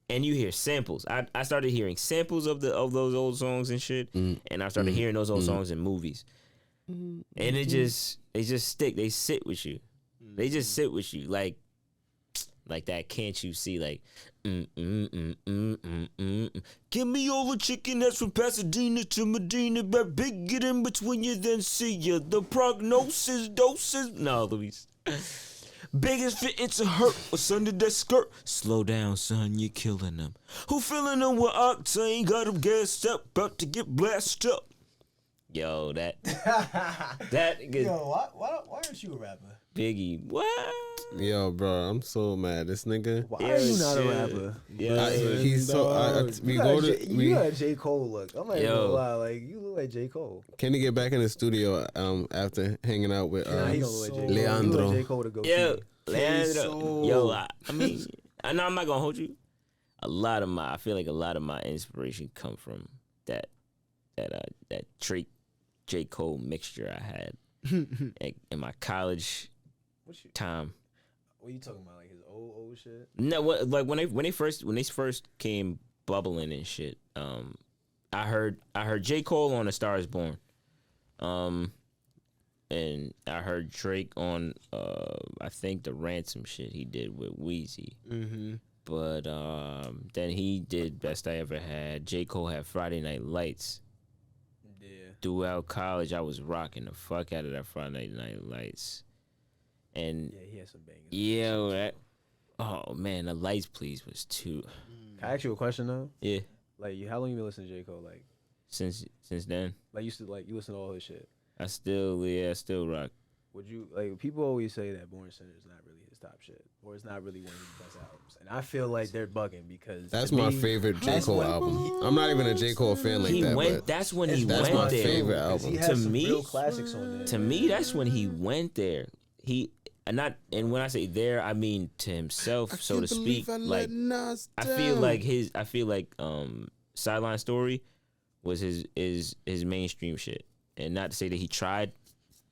A: and you hear samples. I started hearing samples of those old songs and shit, and I started hearing those old songs in movies, and they just stick. They sit with you. They just sit with you like that. Can't you see? Like, give me all the chicken that's from Pasadena to Medina, but big get in between you, then see ya. The prognosis, doses. No, Luis. Biggest fit into hurt. What's under that skirt? Slow down, son, you're killing them. Who filling them with octane? Got them gassed up, about to get blasted up. Yo, that
G: why aren't you a rapper?
A: Biggie. What?
B: Yo, bro, I'm so mad. This nigga.
F: Why are you not a
A: shit.
F: rapper?
A: Yeah,
B: He's so. We go to.
F: You got a J. Cole look. I'm not even
A: Yo.
F: gonna lie. Like you look like J. Cole.
B: Can he get back in the studio after hanging out with
F: Nah, he don't look like J. Cole.
B: Leandro?
F: You look like J. Cole to go.
A: Yo,
F: see.
A: Leandro. Yo, I mean, I know I'm not gonna hold you. I feel like a lot of my inspiration come from that Drake J. Cole mixture I had in my college time.
F: What you talking about? Like his old shit?
A: No, when they first came bubbling and shit. I heard J. Cole on A Star Is Born. And I heard Drake on I think the Ransom shit he did with Wheezy.
C: Mm-hmm.
A: But then he did Best I Ever Had. J. Cole had Friday Night Lights.
F: Yeah.
A: Throughout college, I was rocking the fuck out of that Friday Night Lights. And
F: Yeah, he had some bangers.
A: yeah, oh man, the Lights Please was too.
F: Can I ask you a question though?
A: Yeah,
F: Like, how long you been listening to J. Cole? Like
A: since then,
F: you listen to all his shit.
A: I still rock.
F: Would you like? People always say that Born Sinner is not really his top shit, or it's not really one of his best albums, and I feel like they're bugging because
B: That's
F: to
B: my
F: me,
B: favorite J.
F: that's
B: Cole
F: what-
B: album. I'm not even a J. Cole fan like
A: He
B: that.
A: went.
B: But
A: That's when he
B: That's
A: went
B: my
A: there.
B: favorite
F: 'cause he
B: album.
F: has
A: To
F: some
A: me-
F: real classics on there.
A: To me, that's when he went there. And when I say there, I mean to himself, so to speak. Like I feel like Sideline Story was his mainstream shit, and not to say that he tried,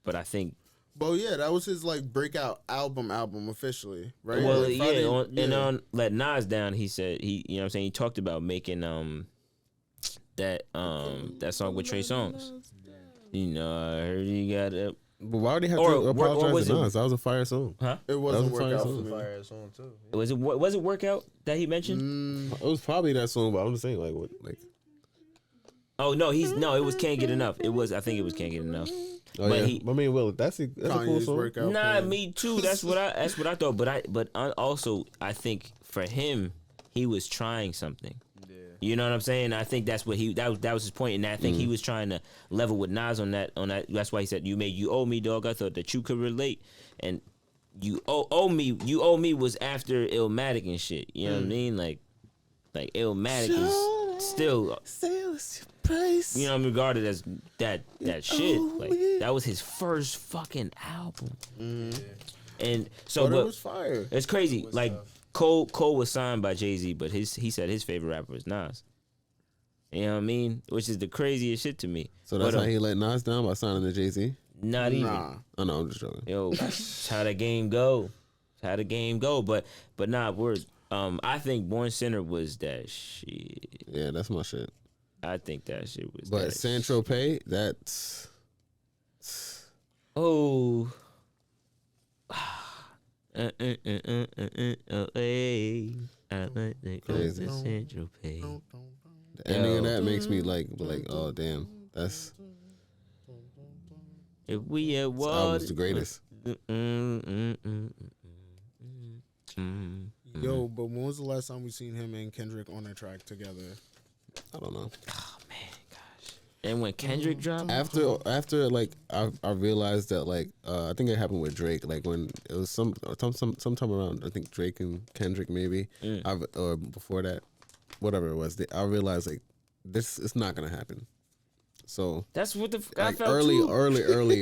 A: but I think.
C: But yeah, that was his like breakout album officially, right?
A: Well,
C: Like, Friday-
A: and on Let Nas Down, he said you know what I'm saying, he talked about making that song with Trey Songz. You know, I heard you got a
B: But why would he have
A: Or-
B: to
A: or
B: apologize
A: was
B: to
A: it-
B: Nas? That was a fire song.
C: it wasn't
B: That was a
C: work out
B: fire
C: for
B: song.
C: me.
F: Fire song too.
A: was it Workout that he mentioned?
B: It was probably that song, but I'm just saying, like, what, like.
A: Oh no, it was Can't Get Enough. I think it was Can't Get Enough.
B: Oh
A: But
B: yeah, I mean, well, that's a cool
C: Kanye's
B: song.
C: breakout.
A: Nah,
C: plan.
A: me too. That's what I thought. But also I think for him, he was trying something.
F: Yeah.
A: You know what I'm saying? I think that's what that was his point, and I think he was trying to level with Nas on that. That's why he said, "You owe me, dog." I thought that you could relate, and you owe me was after Illmatic and shit. You know what I mean? Like Illmatic is still. You know, I'm regarded as that shit. Like that was his first fucking album, and so
C: But it was fire.
A: it's crazy. Like Cole was signed by Jay-Z, but he said his favorite rapper is Nas. You know what I mean? Which is the craziest shit to me.
B: So that's
A: But,
B: how he let Nas down by signing to Jay-Z?
A: not even.
C: Nah.
B: Oh no, I'm just joking.
A: Yo, it's how the game go. It's how the game go. But nah, I think Born Sinner was that shit.
B: Yeah, that's my shit.
A: I think that shit was.
B: But
A: that
B: San Tropez, that's
A: Oh,
B: Crazy.
A: Central pay.
B: The ending of that makes me like, oh damn, that's
A: If we had
B: this album's the
A: water.
B: greatest.
C: Yo, but when was the last time we seen him and Kendrick on a track together?
B: I don't know.
A: Oh man, gosh. And when Kendrick dropped,
B: After like I realized that like I think it happened with Drake, like when it was sometime around I think Drake and Kendrick maybe or before that, whatever it was, I realized like this is not gonna happen. So
A: that's what I
B: like
A: felt
B: early
A: too.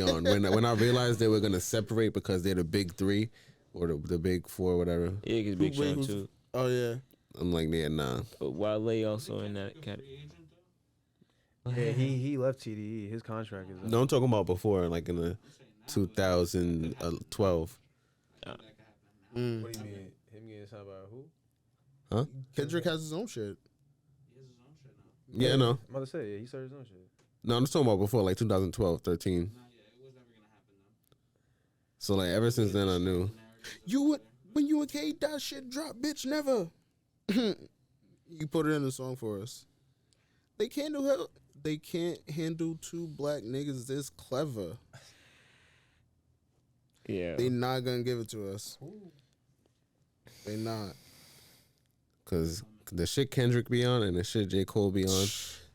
B: on when I realized they were gonna separate because they're the big three or the big four, whatever.
A: Yeah, because Big Sean
C: was-
A: too.
C: Oh yeah.
B: I'm like, yeah, nah.
A: But Wale also in that category.
F: Yeah, he left TDE. His contract is up.
B: No, I'm talking about before, like in the 2012.
F: What do you mean? Him getting signed by who?
B: Huh?
C: Kendrick has his own shit.
B: Yeah, no.
F: I'm about to say, yeah, he started his own shit.
B: No, I'm just talking about before, like 2012, 13. So like ever since then, I knew.
C: When you and K that shit drop, bitch, never. You put it in the song for us. They can't handle two black niggas this clever.
A: Yeah.
C: They not gonna give it to us. They not.
B: Cause the shit Kendrick be on and the shit J. Cole be on,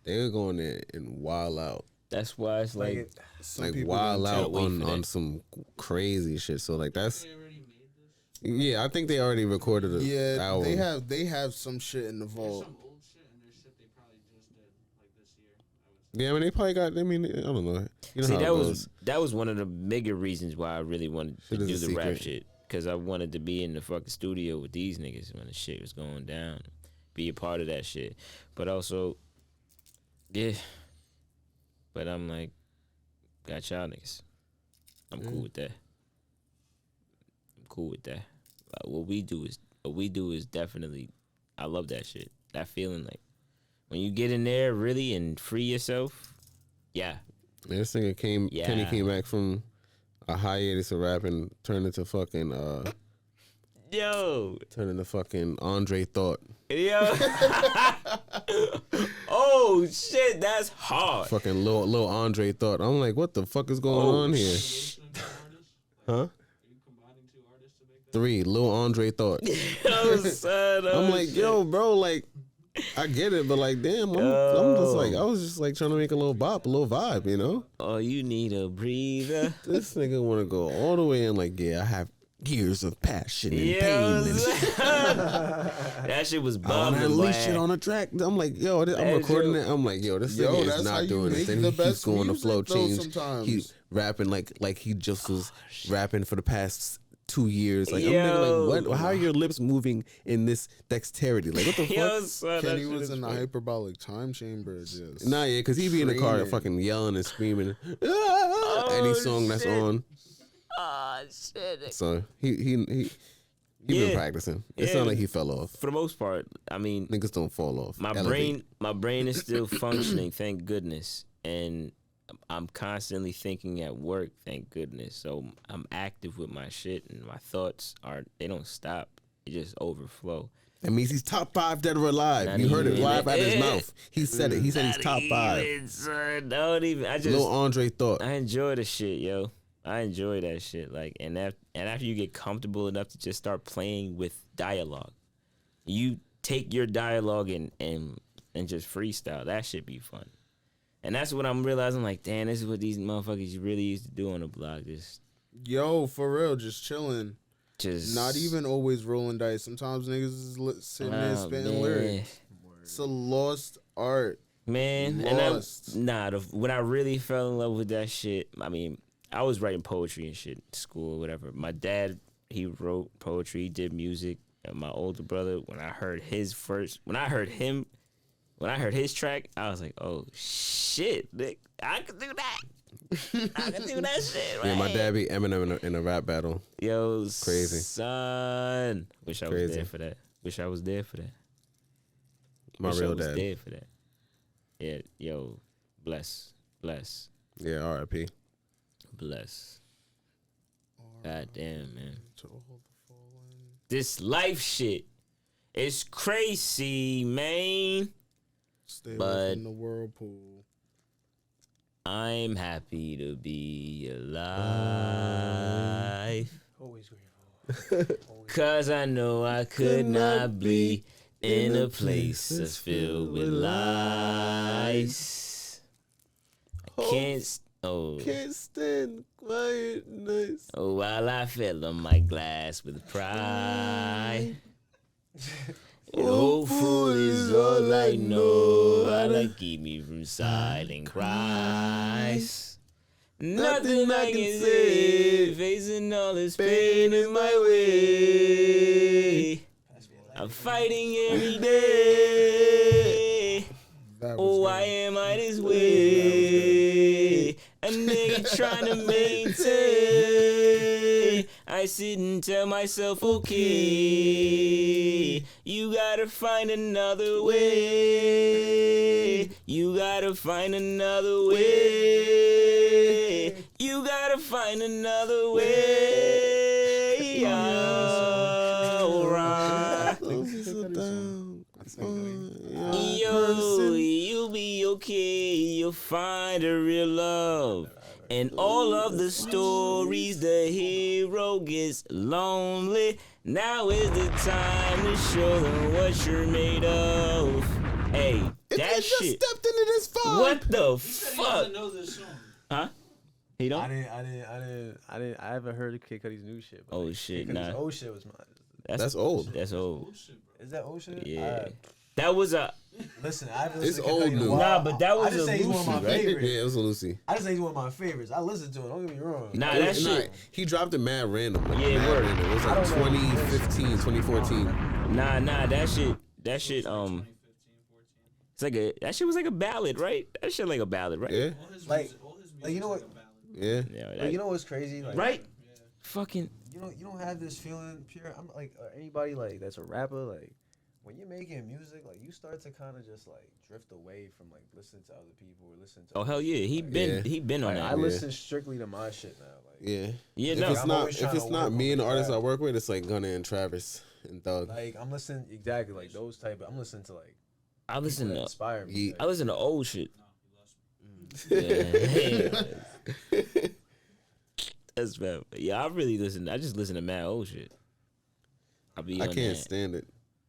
B: they were going there and wild out.
A: That's why it's like
C: Some
B: Like
C: people
B: wild
C: done
B: out
A: wait
B: on,
A: for that.
B: on some crazy shit. So like that's yeah, I think they already recorded an
C: Yeah,
B: album.
C: they have some shit in the vault.
B: Yeah, I mean they probably got. I mean I don't know. You know
A: see,
B: how it goes.
A: that was one of the bigger reasons why I really wanted to
B: Shit is
A: do
B: a
A: the rap
B: secret.
A: shit, because I wanted to be in the fucking studio with these niggas when the shit was going down, be a part of that shit. But also, yeah. But I'm like, got y'all niggas. I'm cool with that. I'm cool with that. What we do is definitely. I love that shit. That feeling like when you get in there really and free yourself. Yeah.
B: This nigga Kenny came back from a hiatus of rap and turned into fucking
A: Yo.
B: Andre Thought.
A: Yo. Oh shit, that's hard.
B: Fucking Lil Andre Thought. I'm like, what the fuck is going on here? Huh? 3, Lil Andre Thought.
A: Yo, son,
B: I'm like, yo, bro, like, I get it, but like, damn, I'm just like, I was just like trying to make a little bop, a little vibe, you know?
A: Oh, you need a breather.
B: This nigga want to go all the way in, like, yeah, I have years of passion and
A: Yo,
B: pain. And
A: that shit was
B: I want
A: bubbling.
B: to unleash
A: boy.
B: shit on a track. I'm like, yo, I'm
A: That
B: recording
A: shit-
B: it. I'm like, yo, this
C: Yo,
B: nigga
C: that's
B: is
C: how
B: not
C: you
B: doing this.
C: make
B: Then
C: the
B: he keeps
C: best
B: going to
C: music,
B: flow
C: though,
B: change.
C: sometimes.
B: He rapping like he just was rapping for the past 2 years. Like, I'm
A: Yo.
B: nigga, like, what? How are your lips moving in this dexterity? Like, what the
A: Yo,
B: fuck?
A: son, that
C: Kenny
A: shit
C: was
A: is
C: in the
A: funny.
C: hyperbolic time chamber. Just
B: Nah, yeah, because he be in the car
C: Screaming.
B: fucking yelling and screaming. Any song that's
A: shit.
B: on.
A: Oh shit.
B: So he been
A: Yeah.
B: practicing. It
A: Yeah.
B: sounded like he fell off.
A: For the most part, I mean,
B: Niggas don't fall off.
A: my
B: Elevate.
A: brain is still functioning, thank goodness, and I'm constantly thinking at work, thank goodness. So I'm active with my shit, and my thoughts they don't stop. They just overflow.
B: That means he's top 5 dead or alive.
A: Not
B: You heard it
A: even.
B: live out of his mouth. He said it. He said he's
A: Not
B: top 5.
A: even, son. Don't even. I just
B: Lil Andre Thought.
A: I enjoy the shit, yo. I enjoy that shit. Like, and after you get comfortable enough to just start playing with dialogue, you take your dialogue and just freestyle. That should be fun. And that's what I'm realizing. Like, damn, this is what these motherfuckers really used to do on the block.
C: yo, for real, just chilling.
A: Just
C: Not even always rolling dice. Sometimes niggas is sitting there
A: Oh,
C: spitting
A: man.
C: lyrics. It's a lost art.
A: Man,
C: Lost.
A: when I really fell in love with that shit, I mean, I was writing poetry and shit in school or whatever. My dad, he wrote poetry, he did music. And my older brother, when I heard his track, I was like, oh shit, Nick, I could do that. I could do that shit, right?
B: Yeah, my dad beat Eminem in a rap battle.
A: Yo,
B: Crazy.
A: son. Wish I was
B: Crazy.
A: there for that. Wish I was there for that.
B: My
A: Wish
B: real
A: I was
B: dad.
A: there for that. Yeah, yo, bless.
B: Yeah, R.I.P.
A: God damn, man.
C: To all the
A: This life shit is crazy, man.
C: Stay
A: But-
C: away from the whirlpool.
A: I'm happy to be alive.
F: Always grateful.
A: Cause I know I could not be in a place that's filled with lies. I can't.
B: Can't stand quietness.
A: Oh, while I fill up my glass with pride. And hopeful is all I know. How to keep me from silent cries. Nothing I can say, facing all this pain in my way. I'm fighting every day.
C: That was
A: Oh,
C: good.
A: why am I this way? A nigga trying to maintain. I sit and tell myself, okay, you gotta find another way. You gotta find another way. You gotta find another way. Alright. Yo, you'll be okay. You'll find a real love. And all of the stories, the hero gets lonely. Now is the time to show them what you're made of. Hey, that shit.
B: Stepped into this vibe.
A: What the
G: He
A: fuck?
G: doesn't know this song.
A: Huh? He
F: I
A: don't?
F: haven't heard Kid Cudi's new shit. But
A: Oh,
F: like,
A: shit,
F: Kid Cudi's
A: nah.
F: old shit was mine.
B: That's old.
A: That's old.
F: Is that old shit?
A: Yeah. That was a.
F: Listen, I haven't
B: It's
F: listened to Kid
B: old
F: Cudi in a
B: new.
F: while.
A: Nah, but that was
F: I just
A: a
F: say he's one of my
A: Lucy,
B: Right?
F: favorites.
B: Yeah, it was a Lucy.
F: I just say he's one of my favorites. I listen to it. Don't get me wrong.
A: Nah, that shit.
B: He dropped it mad random. Like,
A: Yeah,
B: mad
A: word.
B: random. It was
F: I
B: like
F: don't know.
B: 2015, 2014.
A: Nah, that shit, it's like that shit was like a ballad, right? That shit like a ballad, right?
B: Yeah,
F: Like, you know what?
B: yeah.
A: Yeah,
F: Like,
A: that-
F: you know what's crazy? Like,
A: right? Fucking,
F: You don't have this feeling, pure. I'm like anybody like that's a rapper. Like when you're making music, like you start to kind of just like drift away from like listening to other people or listening to.
A: oh hell yeah, he been on
F: Like,
A: that.
F: I listen strictly to my shit now. Like,
B: Yeah.
A: Yeah,
B: If
A: no.
B: it's
F: I'm
B: not
F: always
B: if
F: trying
B: it's
F: to
B: not
F: work
B: me
F: on
B: and the
F: the
B: artists I
F: craft.
B: work with, it's like Gunna and Travis and Thug.
F: like I'm listening exactly like those type. I'm listening to like
A: I listen
F: people that
A: to
F: inspire me.
B: Ye-
F: like,
A: I listen to old shit. Yeah. That's bad. Yeah, I really listen. I just listen to mad old shit. I be
B: I
A: on
B: can't
A: that.
B: stand it.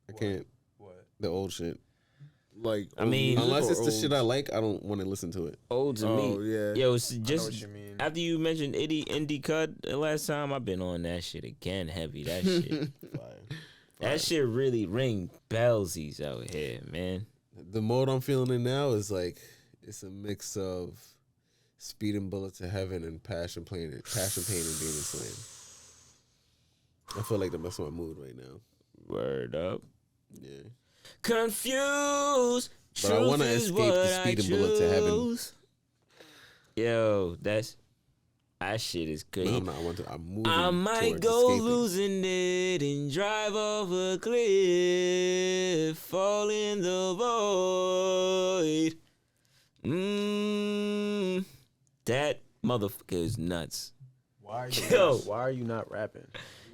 B: I can't
F: what?
B: the old shit.
C: Like,
A: I mean-
C: old
B: Unless
C: music
B: it's
C: or
B: the
C: old-
B: shit I like, I don't want to listen to it.
A: Old to
C: Oh,
A: me.
C: yeah.
A: Yo, it's
F: I know
A: just
F: what you mean.
A: after you mentioned Indie Cut the last time, I've been on that shit again, heavy. That shit. That shit really ring bellsies out here, man.
B: The mode I'm feeling in now is like it's a mix of Speeding Bullet to Heaven and Passion Pain and Demon Slain. I feel like that's my mood right now.
A: Word up.
B: Yeah.
A: Confused.
B: But I
A: Truth
B: wanna
A: is
B: escape
A: what
B: the
A: I
B: speeding bullet to heaven.
A: choose. Yo, that shit is good.
B: No, I'm not. I'm moving.
A: I might
B: towards
A: go
B: escaping.
A: losing it and drive off a cliff, fall in the void. That motherfucker is nuts.
F: Why are you?
A: Yo.
F: Why are you not rapping?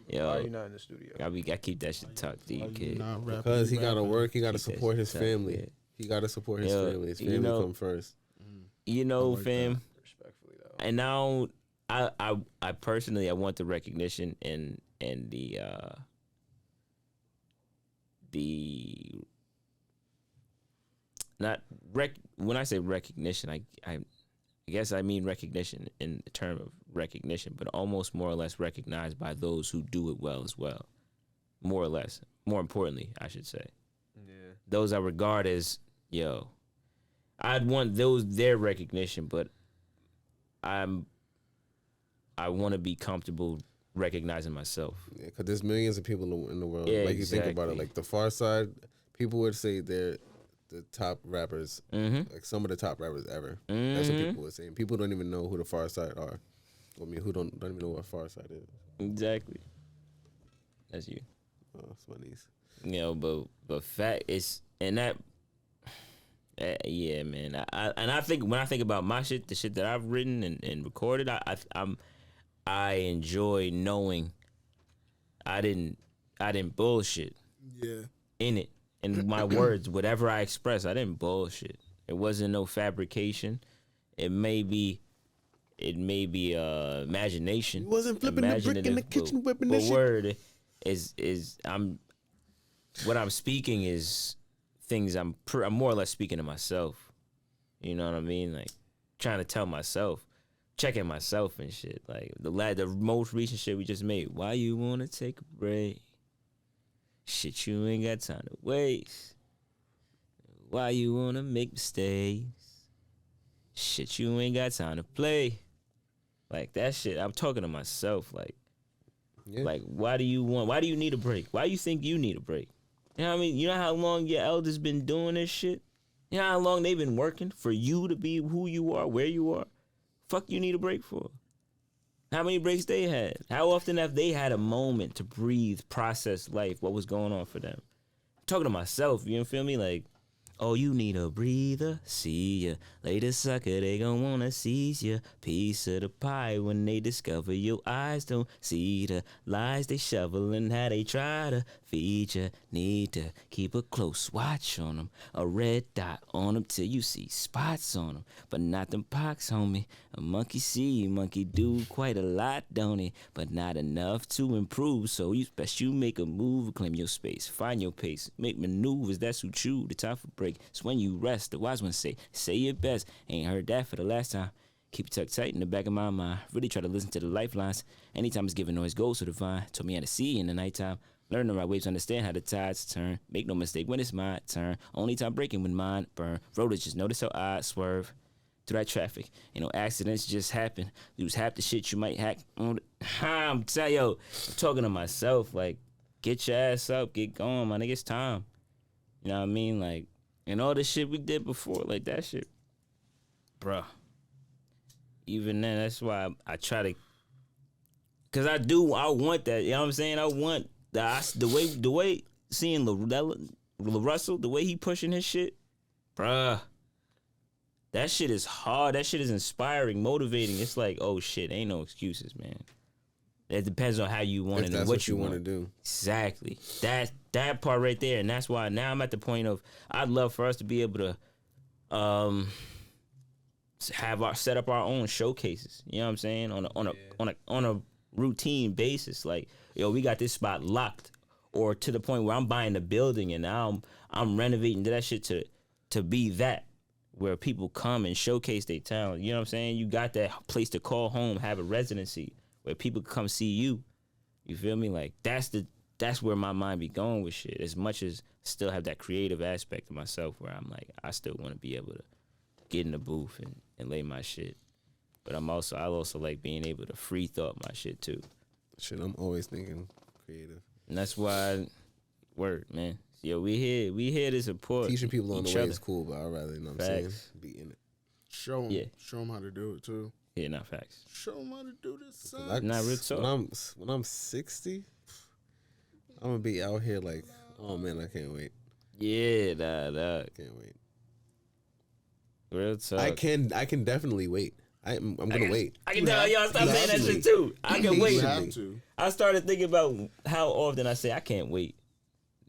F: Why are you
A: Yo,
F: not in the studio?
A: I keep that shit tucked deep, kid.
C: Not rapping,
B: Because he
C: you
B: gotta
C: rapping.
B: work. He gotta
A: Keep that
B: support
A: shit
B: his
A: tight,
B: family.
A: yeah.
B: He gotta support his
A: Yo,
B: family. His
A: you
B: family
A: know-
B: come first.
A: You know,
C: like
A: fam.
F: Respectfully though.
A: And now, I personally, I want the recognition and the not when I say recognition, I guess I mean recognition in the term of recognition, but almost more or less recognized by those who do it well as well. More or less. More importantly, I should say.
F: Yeah.
A: Those I regard as, yo, I'd want their recognition, but I want to be comfortable recognizing myself.
B: Yeah, because there's millions of people in the world.
A: Yeah,
B: like you think about it,
A: exactly.
B: like the Far Side, people would say they're the top rappers, like some of the top rappers ever. That's what people would say. And people don't even know who the Far Side are. I mean, who don't even know what Far Side is.
A: Exactly. That's you.
B: Oh, it's funnies.
A: You know, but fact is, and that, yeah, man. I think when I think about my shit, the shit that I've written and recorded, I enjoy knowing I didn't I didn't bullshit
C: Yeah.
A: in it. In my words, whatever I express, I didn't bullshit. It wasn't no fabrication. It may be imagination.
B: You wasn't flipping the brick in the
A: imaginative,
B: kitchen, whipping
A: but
B: the shit.
A: word is what I'm speaking is things I'm more or less speaking to myself. You know what I mean? Like trying to tell myself, checking myself and shit. Like the most recent shit we just made. Why you wanna take a break? Shit, you ain't got time to waste. Why you wanna make mistakes? Shit, you ain't got time to play. Like that shit, I'm talking to myself. Like,
B: Yeah.
A: like why do you need a break? Why you think you need a break? You know what I mean? You know how long your elders been doing this shit? You know how long they've been working for you to be who you are, where you are? Fuck you need a break for? How many breaks they had? How often have they had a moment to breathe, process life, what was going on for them? I'm talking to myself, you feel me? Like, oh, you need a breather, see ya. Later sucker, they gon' wanna seize ya. Piece of the pie when they discover your eyes don't see the lies they shovel and how they try to feed ya. Need to keep a close watch on them. A red dot on them till you see spots on them. But not them pox, homie. A monkey see, monkey do quite a lot, don't he? But not enough to improve, so you best you make a move, claim your space, find your pace, make maneuvers that suit you. The time for break, it's when you rest. The wise ones say it best. Ain't heard that for the last time. Keep it tucked tight in the back of my mind. Really try to listen to the lifelines. Anytime it's giving noise goes to the vine. Told me how to see in the nighttime. Learn the right waves, understand how the tides turn. Make no mistake when it's my turn. Only time breaking when mine burn. Rollers just notice how I swerve through that traffic. You know, accidents just happen. Lose half the shit you might hack on. I'm telling yo, I'm talking to myself. Like, get your ass up, get going, my nigga. It's time. You know what I mean? Like, and all the shit we did before, like that shit, bruh. Even then, that's why I try to, cause I want that. You know what I'm saying? I want the way seeing Russell, the way he pushing his shit, bruh. That shit is hard. That shit is inspiring, motivating. It's like, oh shit, ain't no excuses, man. It depends on how you want it and what you want
B: to do.
A: Exactly. That part right there, and that's why now I'm at the point of I'd love for us to be able to set up our own showcases. You know what I'm saying? On a routine basis. Like, yo, we got this spot locked, or to the point where I'm buying the building and now I'm renovating that shit to be that where people come and showcase their talent. You know what I'm saying? You got that place to call home, have a residency where people come see you. You feel me? Like that's where my mind be going with shit. As much as still have that creative aspect of myself where I'm like, I still want to be able to get in the booth and lay my shit. But I also like being able to free thought my shit too.
B: Shit, I'm always thinking creative.
A: And that's why, word, man. Yo, we here to support.
B: Teaching people on the
A: each
B: way
A: other.
B: is cool, but I'd rather, you know what I'm saying,
A: Facts.
B: be in it.
C: Show them.
A: Yeah.
C: Show them how to do it too.
A: Yeah, not facts.
C: Show them how to do this, son.
A: Nah, real talk.
B: When I'm 60, I'm gonna be out here like, oh man, I can't wait.
A: Yeah, nah.
B: Can't wait.
A: Real talk.
B: I can definitely wait. I'm gonna wait.
A: I can tell y'all stop saying that shit too. I can
C: You
A: wait.
C: have to.
A: I started thinking about how often I say I can't wait.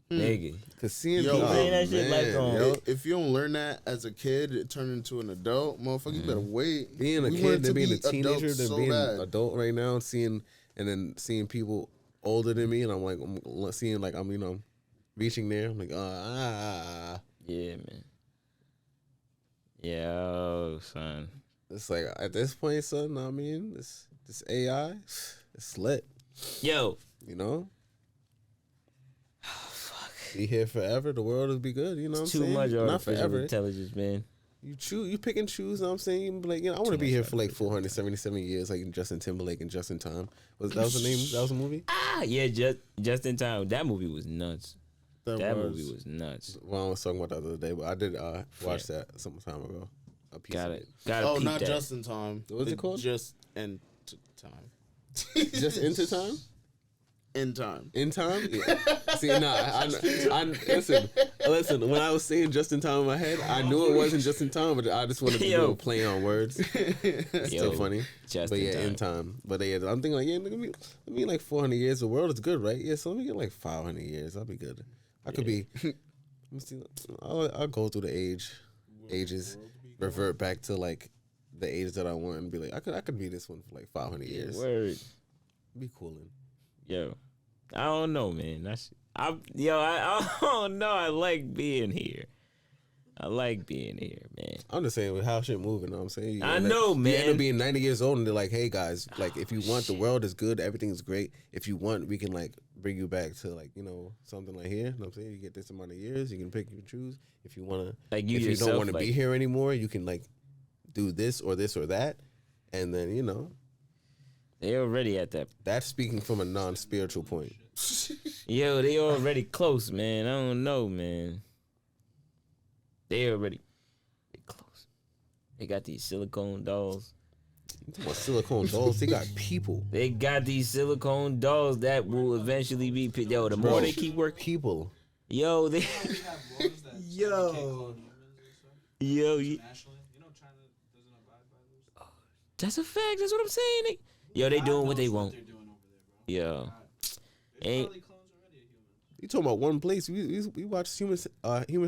A: Nigga.
B: Cause seeing
C: Yo,
B: people,
A: saying that shit like,
B: yo,
C: If you don't learn that as a kid, it turned into an adult, motherfucker. You better wait.
B: being a
C: We
B: kid,
C: wanted
B: then
C: to
B: being a
C: be
B: teenager,
C: adults
B: then
C: so
B: being
C: bad.
B: adult right now, and then seeing people older than me, and I'm like, I'm seeing like I'm reaching there. I'm like,
A: Yeah, man. Yeah, oh, son.
B: It's like at this point, son. I mean, this AI, it's lit.
A: Yo.
B: You know. Be here forever. The world will be good. You know what I'm
A: Too
B: saying?
A: much
B: Not
A: artificial
B: forever.
A: intelligence, man.
B: You pick and choose. You know what I'm saying? You be like, I want to be here for like 477 years, like Justin Timberlake and Just in Time. That was the name? That was a movie?
A: Ah, yeah, just in time. That movie was nuts. That movie was nuts.
B: Well, I was talking about that the other day, but I did watch that some time ago. A piece
A: Got
B: of
A: it. Got to
C: Oh,
A: peep
C: not
A: that.
C: just in time.
B: What's it called?
C: Just in time.
B: Just into time?
C: In time.
B: In time? Yeah. See, nah, I listen. When I was saying just in time in my head, I knew it wasn't just in time, but I just wanted to do a play on words. It's still funny.
A: Just
B: but yeah, in time. But yeah, I'm thinking like, yeah, let me like 400 years. The world is good, right? Yeah, so let me get like 500 years. I'll be good. I could be. Let me see. I'll go through the ages, revert back to like the age that I want, and be like, I could be this one for like 500 years.
A: Word.
B: Be coolin'.
A: Yo, I don't know, man. I don't know. I like being here. I like being here, man.
B: I'm just saying with how shit moving. You know what I'm saying?
A: I know, man.
B: You end up being 90 years old and they're like, hey guys, like if you want, the world is good, everything's great. If you want, we can like bring you back to like, you know, something like here. You know what I'm saying? You get this amount of years, you can pick and choose. If you want to,
A: like
B: if you don't want to be here anymore, you can like do this or that. And then, you know.
A: They're already at that.
B: That's speaking from a non-spiritual point.
A: Yo, they already close, man. I don't know, man. They close. They got these silicone dolls.
B: You talking about silicone dolls? They got people.
A: They got these silicone dolls that will eventually be. Yo, the more they keep working.
B: People.
A: Yo, they.
C: Yo.
A: That's a fact. That's what I'm saying. Yo, they doing what they want. Yo. Ain't.
B: You talking about one place? We watched Human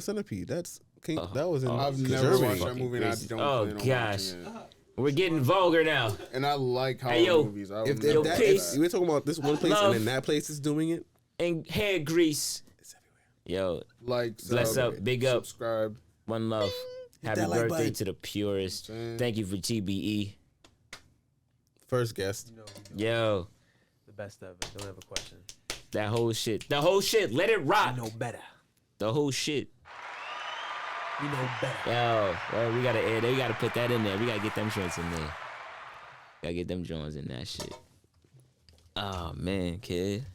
B: Centipede. That was in
C: I've never
B: Germany.
C: watched that movie. And I don't
A: Oh,
C: plan on
A: gosh.
C: watching it.
A: We're getting vulgar now.
C: And I like horror
A: Hey, yo,
C: movies. I
B: If
C: would never
A: peace.
B: we're talking about this one place
A: Love.
B: and then that place is doing it,
A: And hair grease.
B: it's everywhere.
A: Yo,
C: like
A: bless
C: sub,
A: up, big up,
C: subscribe.
A: one love. Happy
B: that like
A: birthday
B: button.
A: to the purest.
C: Saying.
A: Thank you for TBE.
B: First guest.
F: You know what we do.
A: Yo,
F: The best ever. Don't have a question.
A: that whole shit. The whole shit. Let it rock.
F: You know better.
A: The whole shit.
F: You know better.
A: Yo, well, we gotta add. We gotta put that in there. We gotta get them joints in there. Gotta get them joints in that shit. Oh man, kid.